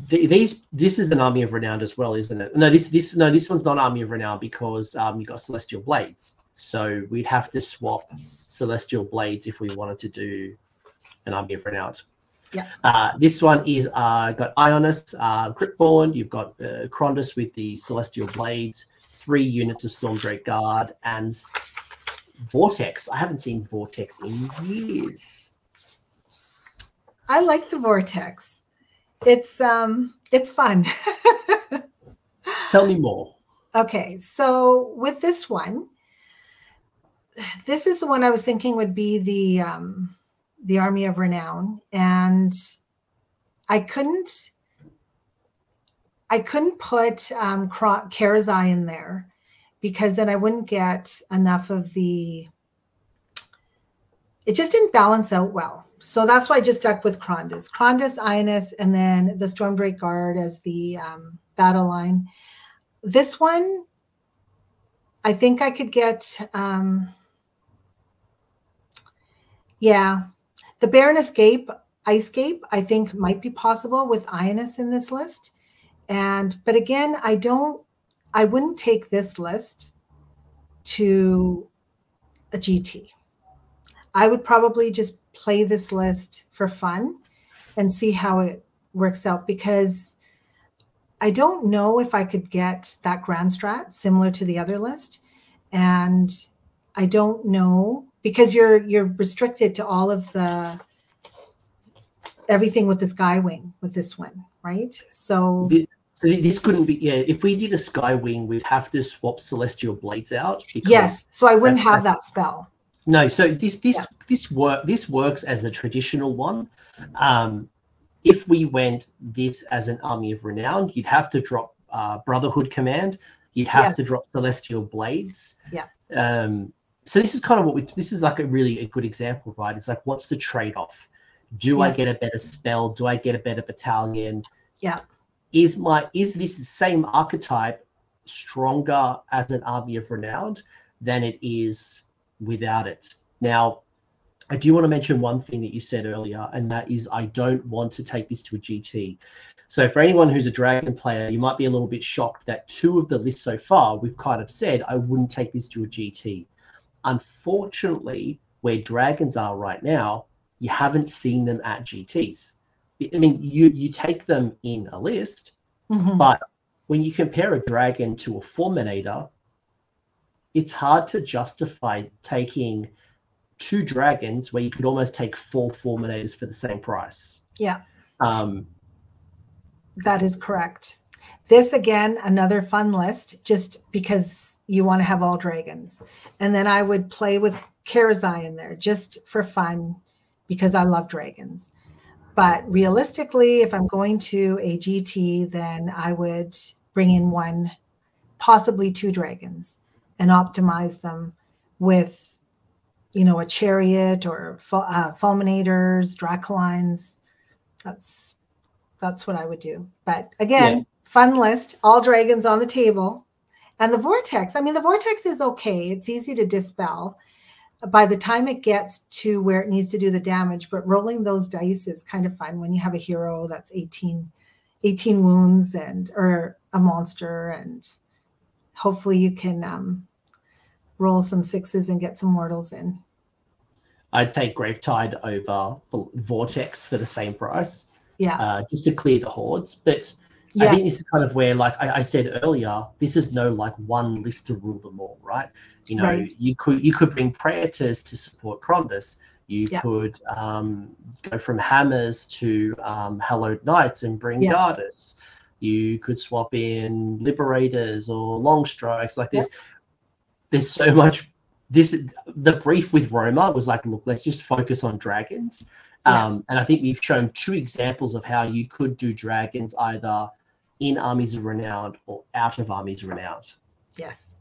This is an army of renown as well, isn't it? No, this one's not army of renown because you've got celestial blades. So we'd have to swap celestial blades if we wanted to do an army of renown. Yeah. This one is got Ionus Cryptborn. You've got Krondus with the celestial blades, 3 units of Stormdrake Guard, and Vortex. I haven't seen Vortex in years. I like the Vortex. It's fun. Tell me more. Okay, so with this one, this is the one I was thinking would be the Army of Renown, and I couldn't put Karazai in there because then I wouldn't get enough of the. It just didn't balance out well, so that's why I just stuck with Krondus, Ionus, and then the Stormdrake Guard as the battle line. This one, I think I could get. Yeah, the Baron Icecape, I think might be possible with Ionus in this list. But again, I wouldn't take this list to a GT. I would probably just play this list for fun and see how it works out, because I don't know if I could get that Grand Strat similar to the other list. And I don't know, because you're restricted to all of everything with the Skywing with this one, right? So this couldn't be. Yeah, if we did a Skywing, we'd have to swap Celestial Blades out. Yes, so I wouldn't have that spell. No, so this works as a traditional one. If we went this as an Army of Renown, you'd have to drop Brotherhood Command. You'd have to drop Celestial Blades. Yeah. So this is kind of this is like a good example, right? It's like, what's the trade-off? Do I get a better spell? Do I get a better battalion? Yeah. Is this same archetype stronger as an Army of Renown than it is without it? Now, I do want to mention one thing that you said earlier, and that is I don't want to take this to a GT. So for anyone who's a Dragon player, you might be a little bit shocked that 2 of the lists so far, we've kind of said, I wouldn't take this to a GT. Unfortunately, where Dragons are right now, you haven't seen them at GTs. I mean, you take them in a list, but when you compare a Dragon to a Fulminator, it's hard to justify taking 2 Dragons where you could almost take 4 Fulminators for the same price. Yeah. That is correct. This, again, another fun list, just because you want to have all dragons. And then I would play with Karazai in there just for fun because I love dragons. But realistically, if I'm going to a GT, then I would bring in 1, possibly 2 dragons and optimize them with, a chariot or fulminators, Dracolines. That's what I would do. But again, fun list, all dragons on the table. And the Vortex, I mean, the Vortex is okay. It's easy to dispel by the time it gets to where it needs to do the damage. But rolling those dice is kind of fun when you have a hero that's 18 wounds or a monster. And hopefully you can roll some 6s and get some mortals in. I'd take Gravetide over Vortex for the same price. Yeah. Just to clear the hordes. But I think this is kind of where, like I said earlier, this is no like one list to rule them all, right? You could bring Praetors to support Krondus. You could go from Hammers to Hallowed Knights and bring Gardas. You could swap in Liberators or Long Strikes like this. there's so much. The brief with Roma was like, look, let's just focus on dragons. Yes. And I think we've shown 2 examples of how you could do dragons either in Armies of Renown or out of Armies of Renown. Yes.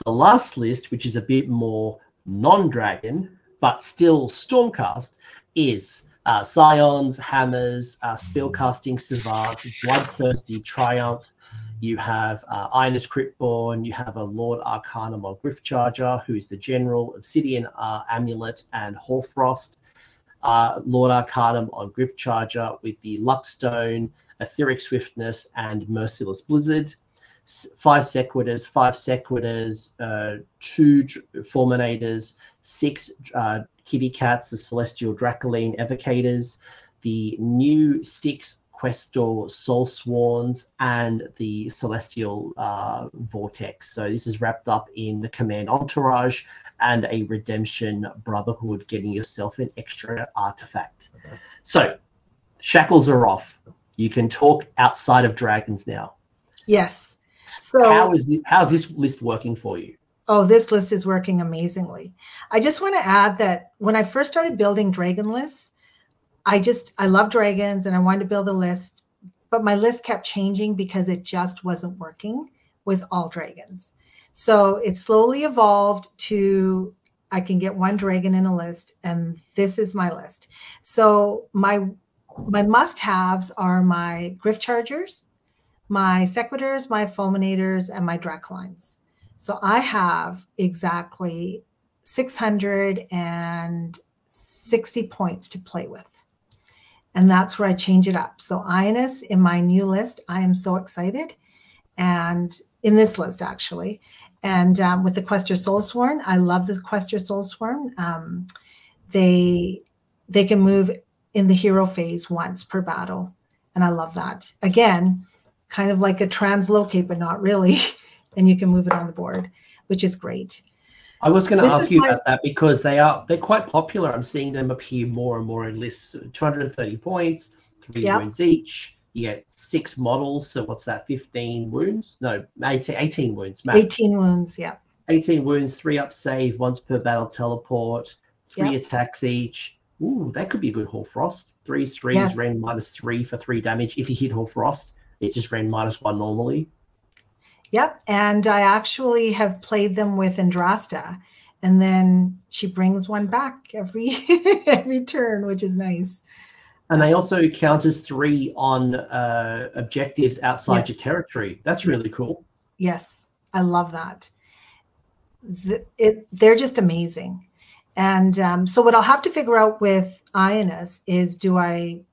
The last list, which is a bit more non-dragon, but still Stormcast, is Scions, Hammers, Spellcasting Savant, Bloodthirsty Triumph. You have Ionus Cryptborn. You have a Lord Arcanum or Gryphcharger, who is the General, Obsidian Amulet, and Hoarfrost. Lord Arcanum on Gryphcharger with the Luckstone, Etheric Swiftness, and Merciless Blizzard. 5 Sequitors, 2 Fulminators, 6 Kitty Cats, the Celestial Dracoline Evocators, the new 6 Questor Soul Swans, and the Celestial Vortex. So this is wrapped up in the Command Entourage and a Redemption Brotherhood, getting yourself an extra artifact. So shackles are off. You can talk outside of dragons now. Yes. So how's this list working for you? Oh, this list is working amazingly. I just want to add that when I first started building dragon lists, I love dragons and I wanted to build a list, but my list kept changing because it just wasn't working with all dragons. So it slowly evolved to I can get 1 dragon in a list, and this is my list. So my must-haves are my Gryphchargers, my Sequitors, my Fulminators, and my Dracolines. So I have exactly 660 points to play with. And that's where I change it up. So Ionus in my new list, I am so excited. And in this list, actually. And with the Questor Soulsworn, I love the Questor Soulsworn. They can move in the hero phase once per battle. And I love that. Again, kind of like a translocate, but not really. And you can move it on the board, which is great. I was going to ask you about that because they're quite popular. I'm seeing them appear more and more in lists. 230 points, 3 wounds each. You get 6 models. So what's that? 15 wounds? No, 18 wounds. Max. 18 wounds, yeah. 18 wounds, 3 up save, once per battle teleport, 3 attacks each. Ooh, that could be a good Hoarfrost. 3 strings, yes. Ren -3 for 3 damage. If you hit Hoarfrost, it just ran -1 normally. Yep, and I actually have played them with Andrasta, and then she brings 1 back every turn, which is nice. And they also count as 3 on objectives outside your territory. That's really cool. Yes, I love that. They're just amazing. And so what I'll have to figure out with Ionus is do I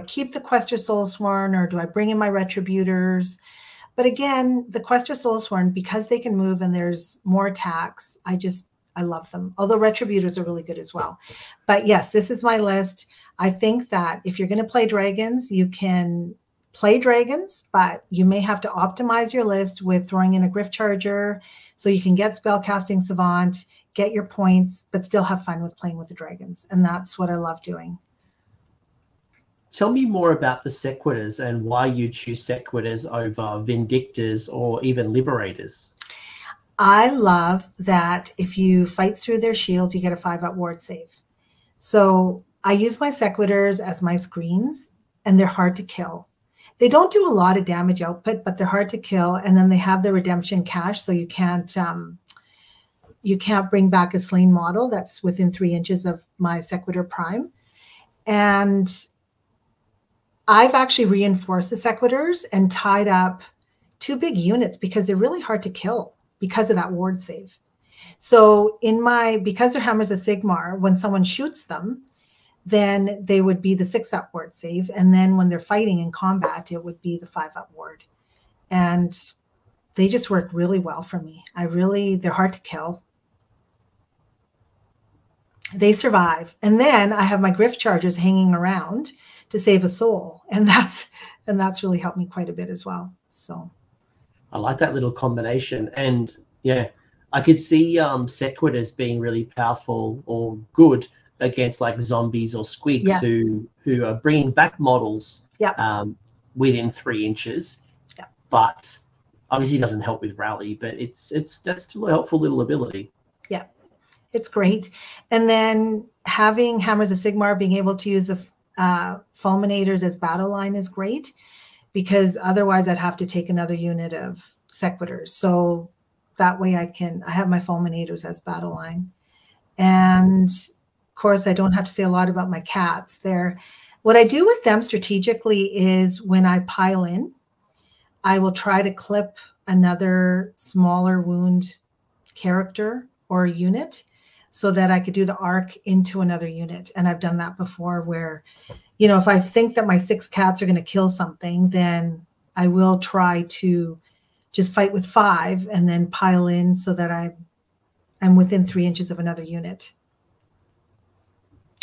keep the Questor Soulsworn or do I bring in my Retributors? But again, the Questor Soulsworn, because they can move and there's more attacks, I love them. Although Retributors are really good as well. But yes, this is my list. I think that if you're going to play dragons, you can play dragons, but you may have to optimize your list with throwing in a Gryphcharger so you can get Spellcasting Savant, get your points, but still have fun with playing with the dragons. And that's what I love doing. Tell me more about the Sequitors and why you choose Sequitors over Vindictors or even Liberators. I love that if you fight through their shield, you get a 5-up ward save. So I use my Sequitors as my screens, and they're hard to kill. They don't do a lot of damage output, but they're hard to kill. And then they have the redemption cache, so you can't bring back a slain model that's within 3 inches of my Sequitor Prime. And I've actually reinforced the Sequitors and tied up 2 big units because they're really hard to kill because of that ward save. So because they're Hammers of Sigmar, when someone shoots them, then they would be the 6-up ward save. And then when they're fighting in combat, it would be the 5-up ward. And they just work really well for me. They're hard to kill. They survive. And then I have my Gryphchargers hanging around to save a soul. And that's really helped me quite a bit as well. So I like that little combination. And yeah, I could see Sequitors being really powerful or good against like zombies or squigs who are bringing back models within 3 inches. Yep. But Obviously, it doesn't help with rally, but that's still a helpful little ability. Yeah, it's great. And then having Hammers of Sigmar, being able to use the fulminators as battle line is great, because otherwise I'd have to take another unit of sequitors. So that way I have my fulminators as battle line. And of course, I don't have to say a lot about my cats there. What I do with them strategically is when I pile in, I will try to clip another smaller wound character or unit so that I could do the arc into another unit. And I've done that before where, you know, if I think that my 6 cats are going to kill something, then I will try to just fight with 5 and then pile in so that I'm within 3 inches of another unit.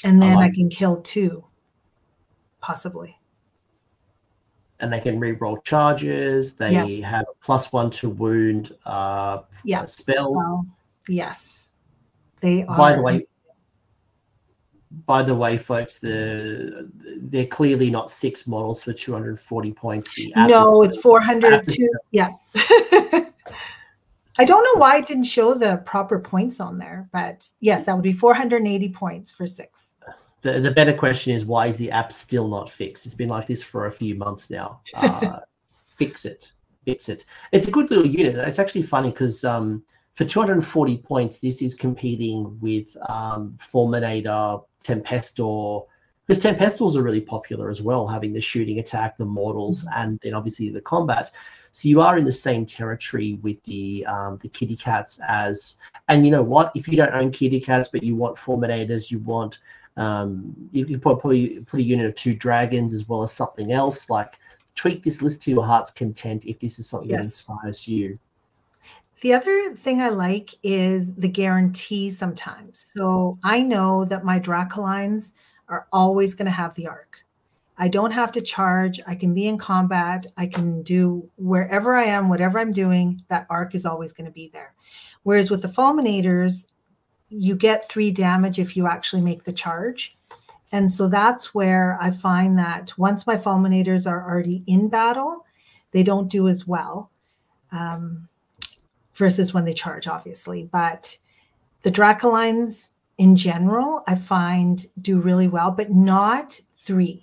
And then I can kill 2, possibly. And they can re-roll charges. They have a +1 to wound spell. Well, yes, they are. By the way, folks, they're clearly not 6 models for 240 points. No, it's 402. Yeah. I don't know why it didn't show the proper points on there, but yes, that would be 480 points for 6. The better question is, why is the app still not fixed? It's been like this for a few months now. Fix it. It's a good little unit. It's actually funny because for 240 points, this is competing with Fulminator, Tempestor, because Tempestors are really popular as well, having the shooting attack, the mortals, and then obviously the combat. So you are in the same territory with the kitty cats and you know what? If you don't own kitty cats but you want Fulminators, you want you can probably put a unit of 2 dragons as well as something else. Like, tweak this list to your heart's content if this is something that inspires you. The other thing I like is the guarantee sometimes. So I know that my Dracolines are always going to have the arc. I don't have to charge. I can be in combat. I can do wherever I am, whatever I'm doing, that arc is always going to be there. Whereas with the Fulminators, you get 3 damage if you actually make the charge. And so that's where I find that once my Fulminators are already in battle, they don't do as well versus when they charge, obviously. But the Dracolines in general, I find do really well, but not 3.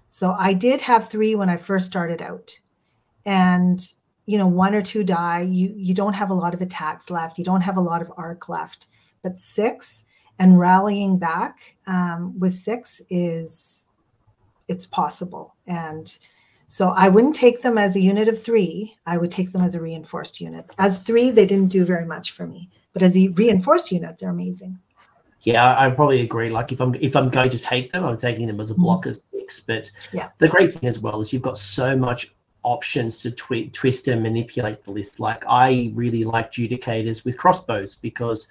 So I did have 3 when I first started out. And, you know, 1 or 2 die. You don't have a lot of attacks left. You don't have a lot of arc left. But 6 and rallying back with 6 it's possible. And so I wouldn't take them as a unit of 3. I would take them as a reinforced unit. As 3, they didn't do very much for me. But as a reinforced unit, they're amazing. Yeah, I probably agree. Like if I'm going to take them, I'm taking them as a block of 6. But the great thing as well is you've got so much options to twist and manipulate the list. Like, I really like Judicators with crossbows, because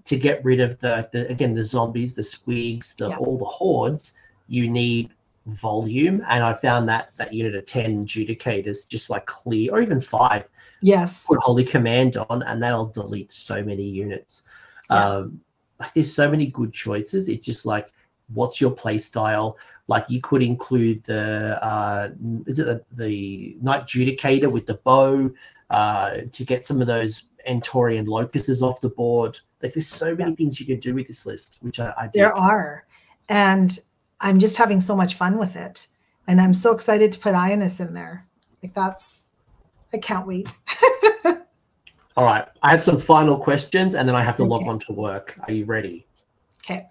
to get rid of the zombies, the squigs, all the hordes, you need volume. And I found that unit of 10 Judicators just like clear, or even 5. Yes. Put Holy Command on, and that'll delete so many units. Like, there's so many good choices. It's just like, what's your play style? Like, you could include the Knight Judicator with the bow to get some of those Andtorian locusts off the board. Like, there's so many things you can do with this list, which I dig. There are. And I'm just having so much fun with it. And I'm so excited to put Ionus in there. Like, I can't wait. All right. I have some final questions, and then I have to log on to work. Are you ready? Okay.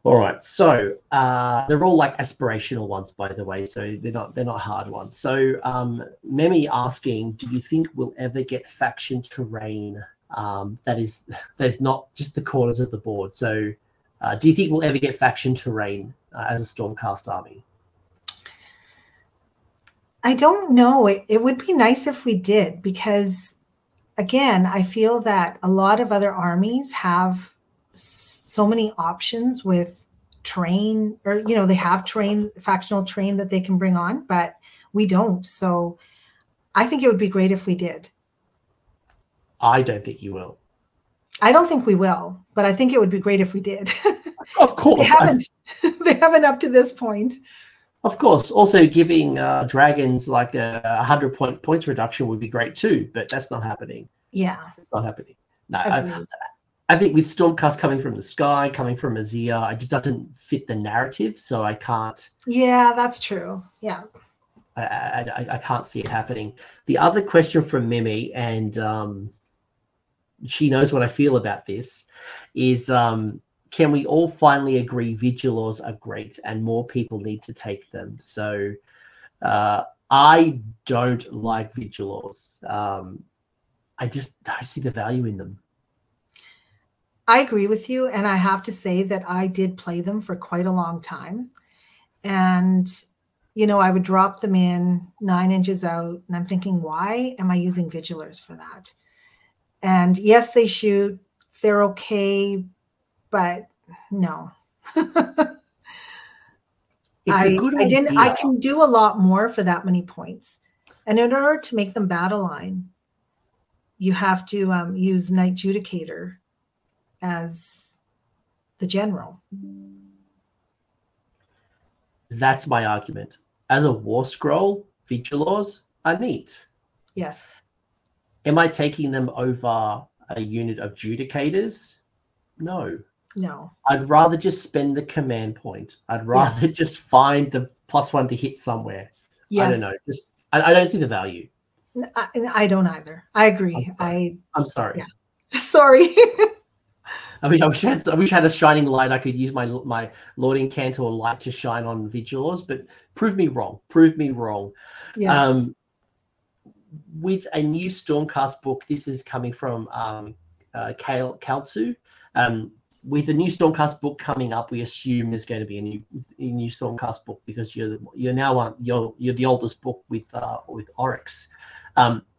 All right. So they're all like aspirational ones, by the way. So they're not hard ones. So Memi asking, do you think we'll ever get faction terrain that is not just the corners of the board? So do you think we'll ever get faction terrain as a Stormcast army? I don't know. It would be nice if we did, because again, I feel that a lot of other armies have so many options with terrain, or, you know, they have factional terrain that they can bring on, but we don't. So I think it would be great if we did. I don't think you will. I don't think we will, but I think it would be great if we did. Of course. They haven't up to this point. Of course, also giving dragons like a 100 points reduction would be great too, but that's not happening. Yeah, it's not happening. No, agreed. I think with Stormcast coming from the sky, coming from Azir, it just doesn't fit the narrative, so I can't. Yeah, that's true. Yeah. I can't see it happening. The other question from Mimi, and she knows what I feel about this, is can we all finally agree Vigilors are great and more people need to take them? So I don't like Vigilors. I just don't see the value in them. I agree with you. And I have to say that I did play them for quite a long time. And, you know, I would drop them in 9 inches out. And I'm thinking, why am I using Vigilors for that? And yes, they shoot. They're okay. But no. I can do a lot more for that many points. And in order to make them battle line, you have to use Knight Judicator as the general. That's my argument. As a war scroll, Vigilors are neat. Yes. Am I taking them over a unit of Judicators? No. No. I'd rather just spend the command point. I'd rather just find the +1 to hit somewhere. Yes. I don't know. Just I don't see the value. I don't either. I agree. I'm sorry. Yeah. Sorry. I wish I had a shining light. I could use my Lord Incantor light to shine on Vigilors, but prove me wrong. Prove me wrong. Yes. With a new Stormcast book, this is coming from Kaltsu. With the new Stormcast book coming up, we assume there's going to be a new Stormcast book because you're the oldest book with Oryx.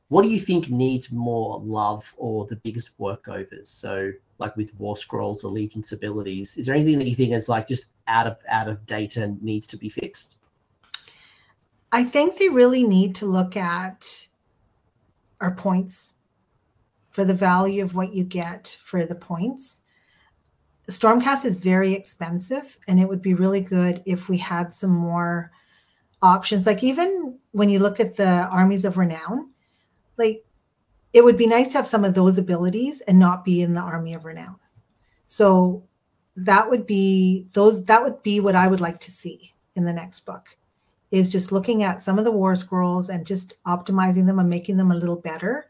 What do you think needs more love or the biggest workovers? So, like with War Scrolls, Allegiance abilities, is there anything that you think is like just out of date and needs to be fixed? I think they really need to look at our points for the value of what you get for the points. Stormcast is very expensive, and it would be really good if we had some more options. Like even when you look at the armies of renown, like it would be nice to have some of those abilities and not be in the army of renown. So that would be what I would like to see in the next book, is just looking at some of the war scrolls and just optimizing them and making them a little better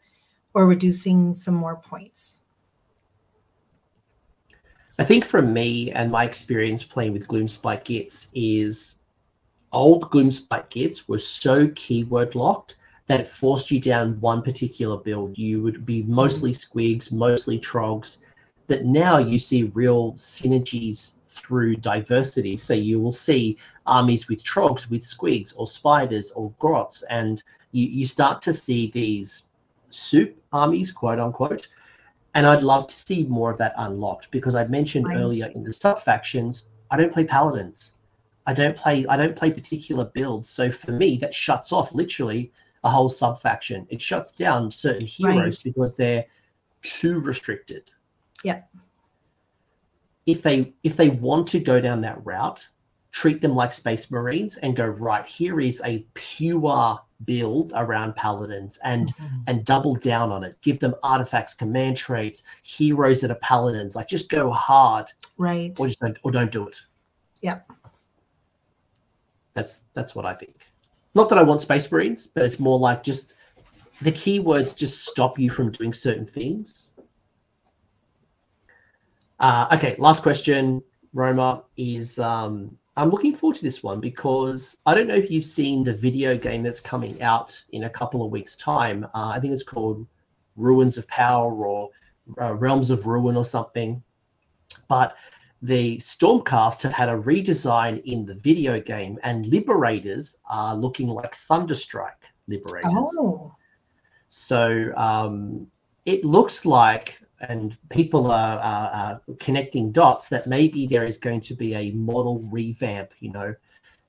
or reducing some more points. I think from me and my experience playing with Gloomspite Gits is old Gloomspite Gits were so keyword locked that it forced you down one particular build. You would be mostly squigs, mostly trogs, that now you see real synergies through diversity. So you will see armies with trogs, with squigs or spiders or grots, and you start to see these soup armies, quote unquote. And I'd love to see more of that unlocked, because I mentioned earlier in the sub factions, I don't play paladins. I don't play particular builds. So for me, that shuts off literally a whole sub faction. It shuts down certain heroes because they're too restricted. Yeah. If they want to go down that route, treat them like Space Marines and go, right, here is a pure build around paladins and double down on it. Give them artifacts, command traits, heroes that are paladins. Like just go hard. Right. Or don't do it. Yep. That's what I think. Not that I want Space Marines, but it's more like just the keywords just stop you from doing certain things. Okay, last question, Roma, is I'm looking forward to this one because I don't know if you've seen the video game that's coming out in a couple of weeks' time. I think it's called Ruins of Power or Realms of Ruin or something. But the Stormcast have had a redesign in the video game, and Liberators are looking like Thunderstrike Liberators. Oh. So it looks like, and people are connecting dots, that maybe there is going to be a model revamp. You know,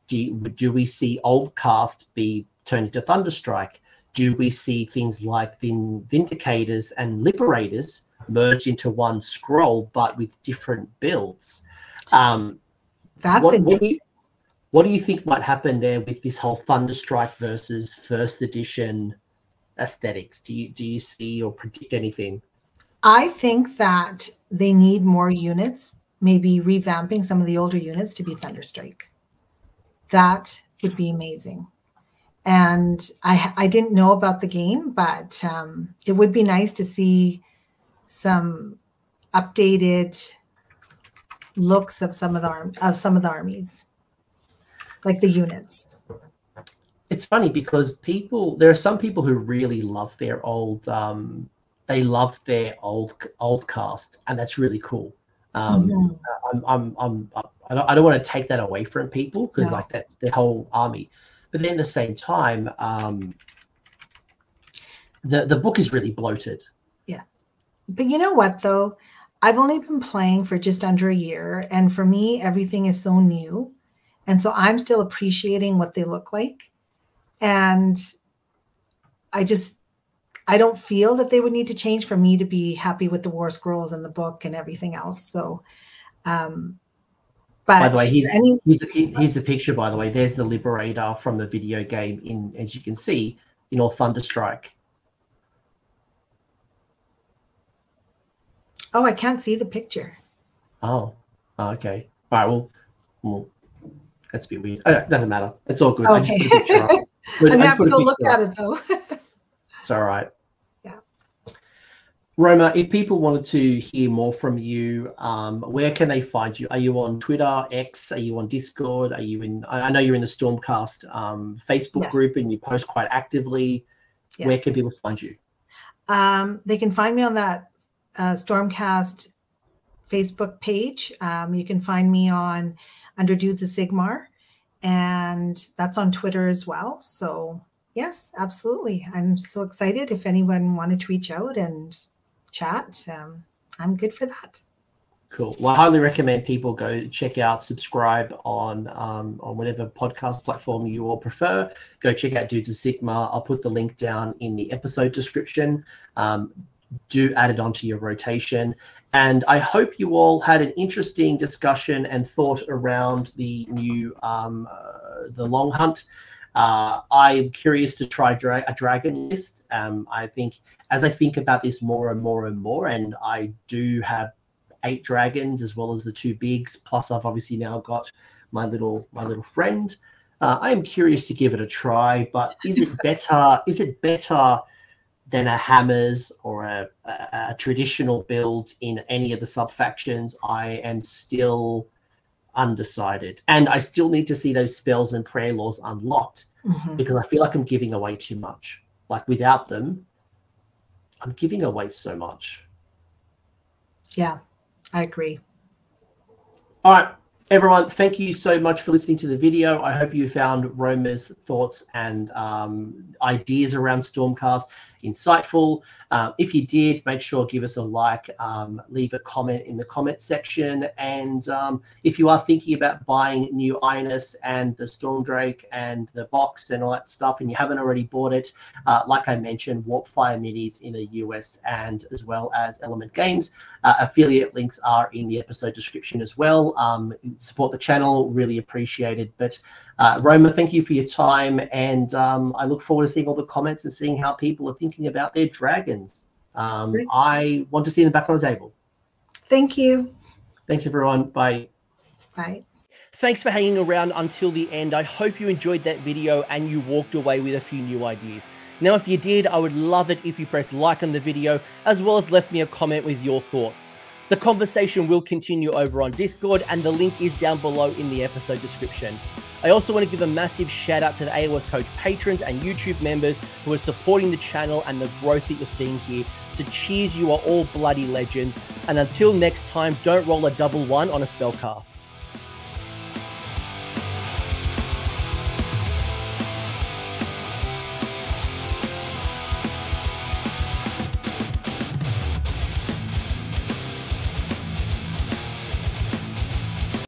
do we see old cast be turned into Thunderstrike? Do we see things like Vindicators and Liberators merged into one scroll, but with different builds? That's interesting. What do you think might happen there with this whole Thunderstrike versus first edition aesthetics? Do you see or predict anything? I think that they need more units, maybe revamping some of the older units to be Thunderstrike. That would be amazing. And I didn't know about the game, but it would be nice to see some updated looks of some of the armies, like the units. It's funny because there are some people who really love their old they love their old cast, and that's really cool. I don't want to take that away from people, because like that's their whole army. But then at the same time, the book is really bloated. Yeah. But you know what, though? I've only been playing for just under a year. And for me, everything is so new. And so I'm still appreciating what they look like. And I don't feel that they would need to change for me to be happy with the war scrolls and the book and everything else. So, but by the way, here's the picture, by the way. There's the Liberator from the video game, as you can see, in all Thunderstrike. Oh, I can't see the picture. Oh, okay. All right, well, that's a bit weird. Oh, it doesn't matter. It's all good. Okay. I just put a picture up. I'm going to have to go look at it, though. It's all right. Yeah. Roma, if people wanted to hear more from you, where can they find you? Are you on Twitter, X? Are you on Discord? Are you in? I know you're in the Stormcast Facebook group, and you post quite actively. Yes. Where can people find you? They can find me on that Stormcast Facebook page. You can find me under Dudes of Sigmar, and that's on Twitter as well. So yes, absolutely. I'm so excited. If anyone wanted to reach out and chat, I'm good for that. Cool. Well, I highly recommend people go check out, subscribe on whatever podcast platform you all prefer. Go check out Dudes of Sigmar. I'll put the link down in the episode description. Do add it onto your rotation. And I hope you all had an interesting discussion and thought around the new the Long Hunt. I'm curious to try a dragon list. I think as I think about this more and more and more, and I do have 8 dragons as well as the 2 bigs, plus I've obviously now got my little friend. I am curious to give it a try, but is it better? Is it better than a hammers or a traditional build in any of the sub factions? I am still undecided, and I still need to see those spells and prayer laws unlocked, because I feel like I'm giving away too much. Like without them, I'm giving away so much. Yeah, I agree. All right, everyone, thank you so much for listening to the video. I hope you found Roma's thoughts and ideas around Stormcast insightful. If you did, make sure give us a like, leave a comment in the comment section, and if you are thinking about buying new Ionus and the Stormdrake and the box and all that stuff, and you haven't already bought it, like I mentioned, Warpfire Minis in the US and as well as Element Games. Affiliate links are in the episode description as well. Support the channel, really appreciated. But Roma, thank you for your time, and I look forward to seeing all the comments and seeing how people are thinking about their dragons. I want to see them back on the table. Thank you. Thanks, everyone. Bye. Bye. Thanks for hanging around until the end. I hope you enjoyed that video and you walked away with a few new ideas. Now, if you did, I would love it if you pressed like on the video, as well as left me a comment with your thoughts. The conversation will continue over on Discord, and the link is down below in the episode description. I also want to give a massive shout out to the AOS Coach patrons and YouTube members who are supporting the channel and the growth that you're seeing here. So cheers, you are all bloody legends. And until next time, don't roll a 1-1 on a spellcast.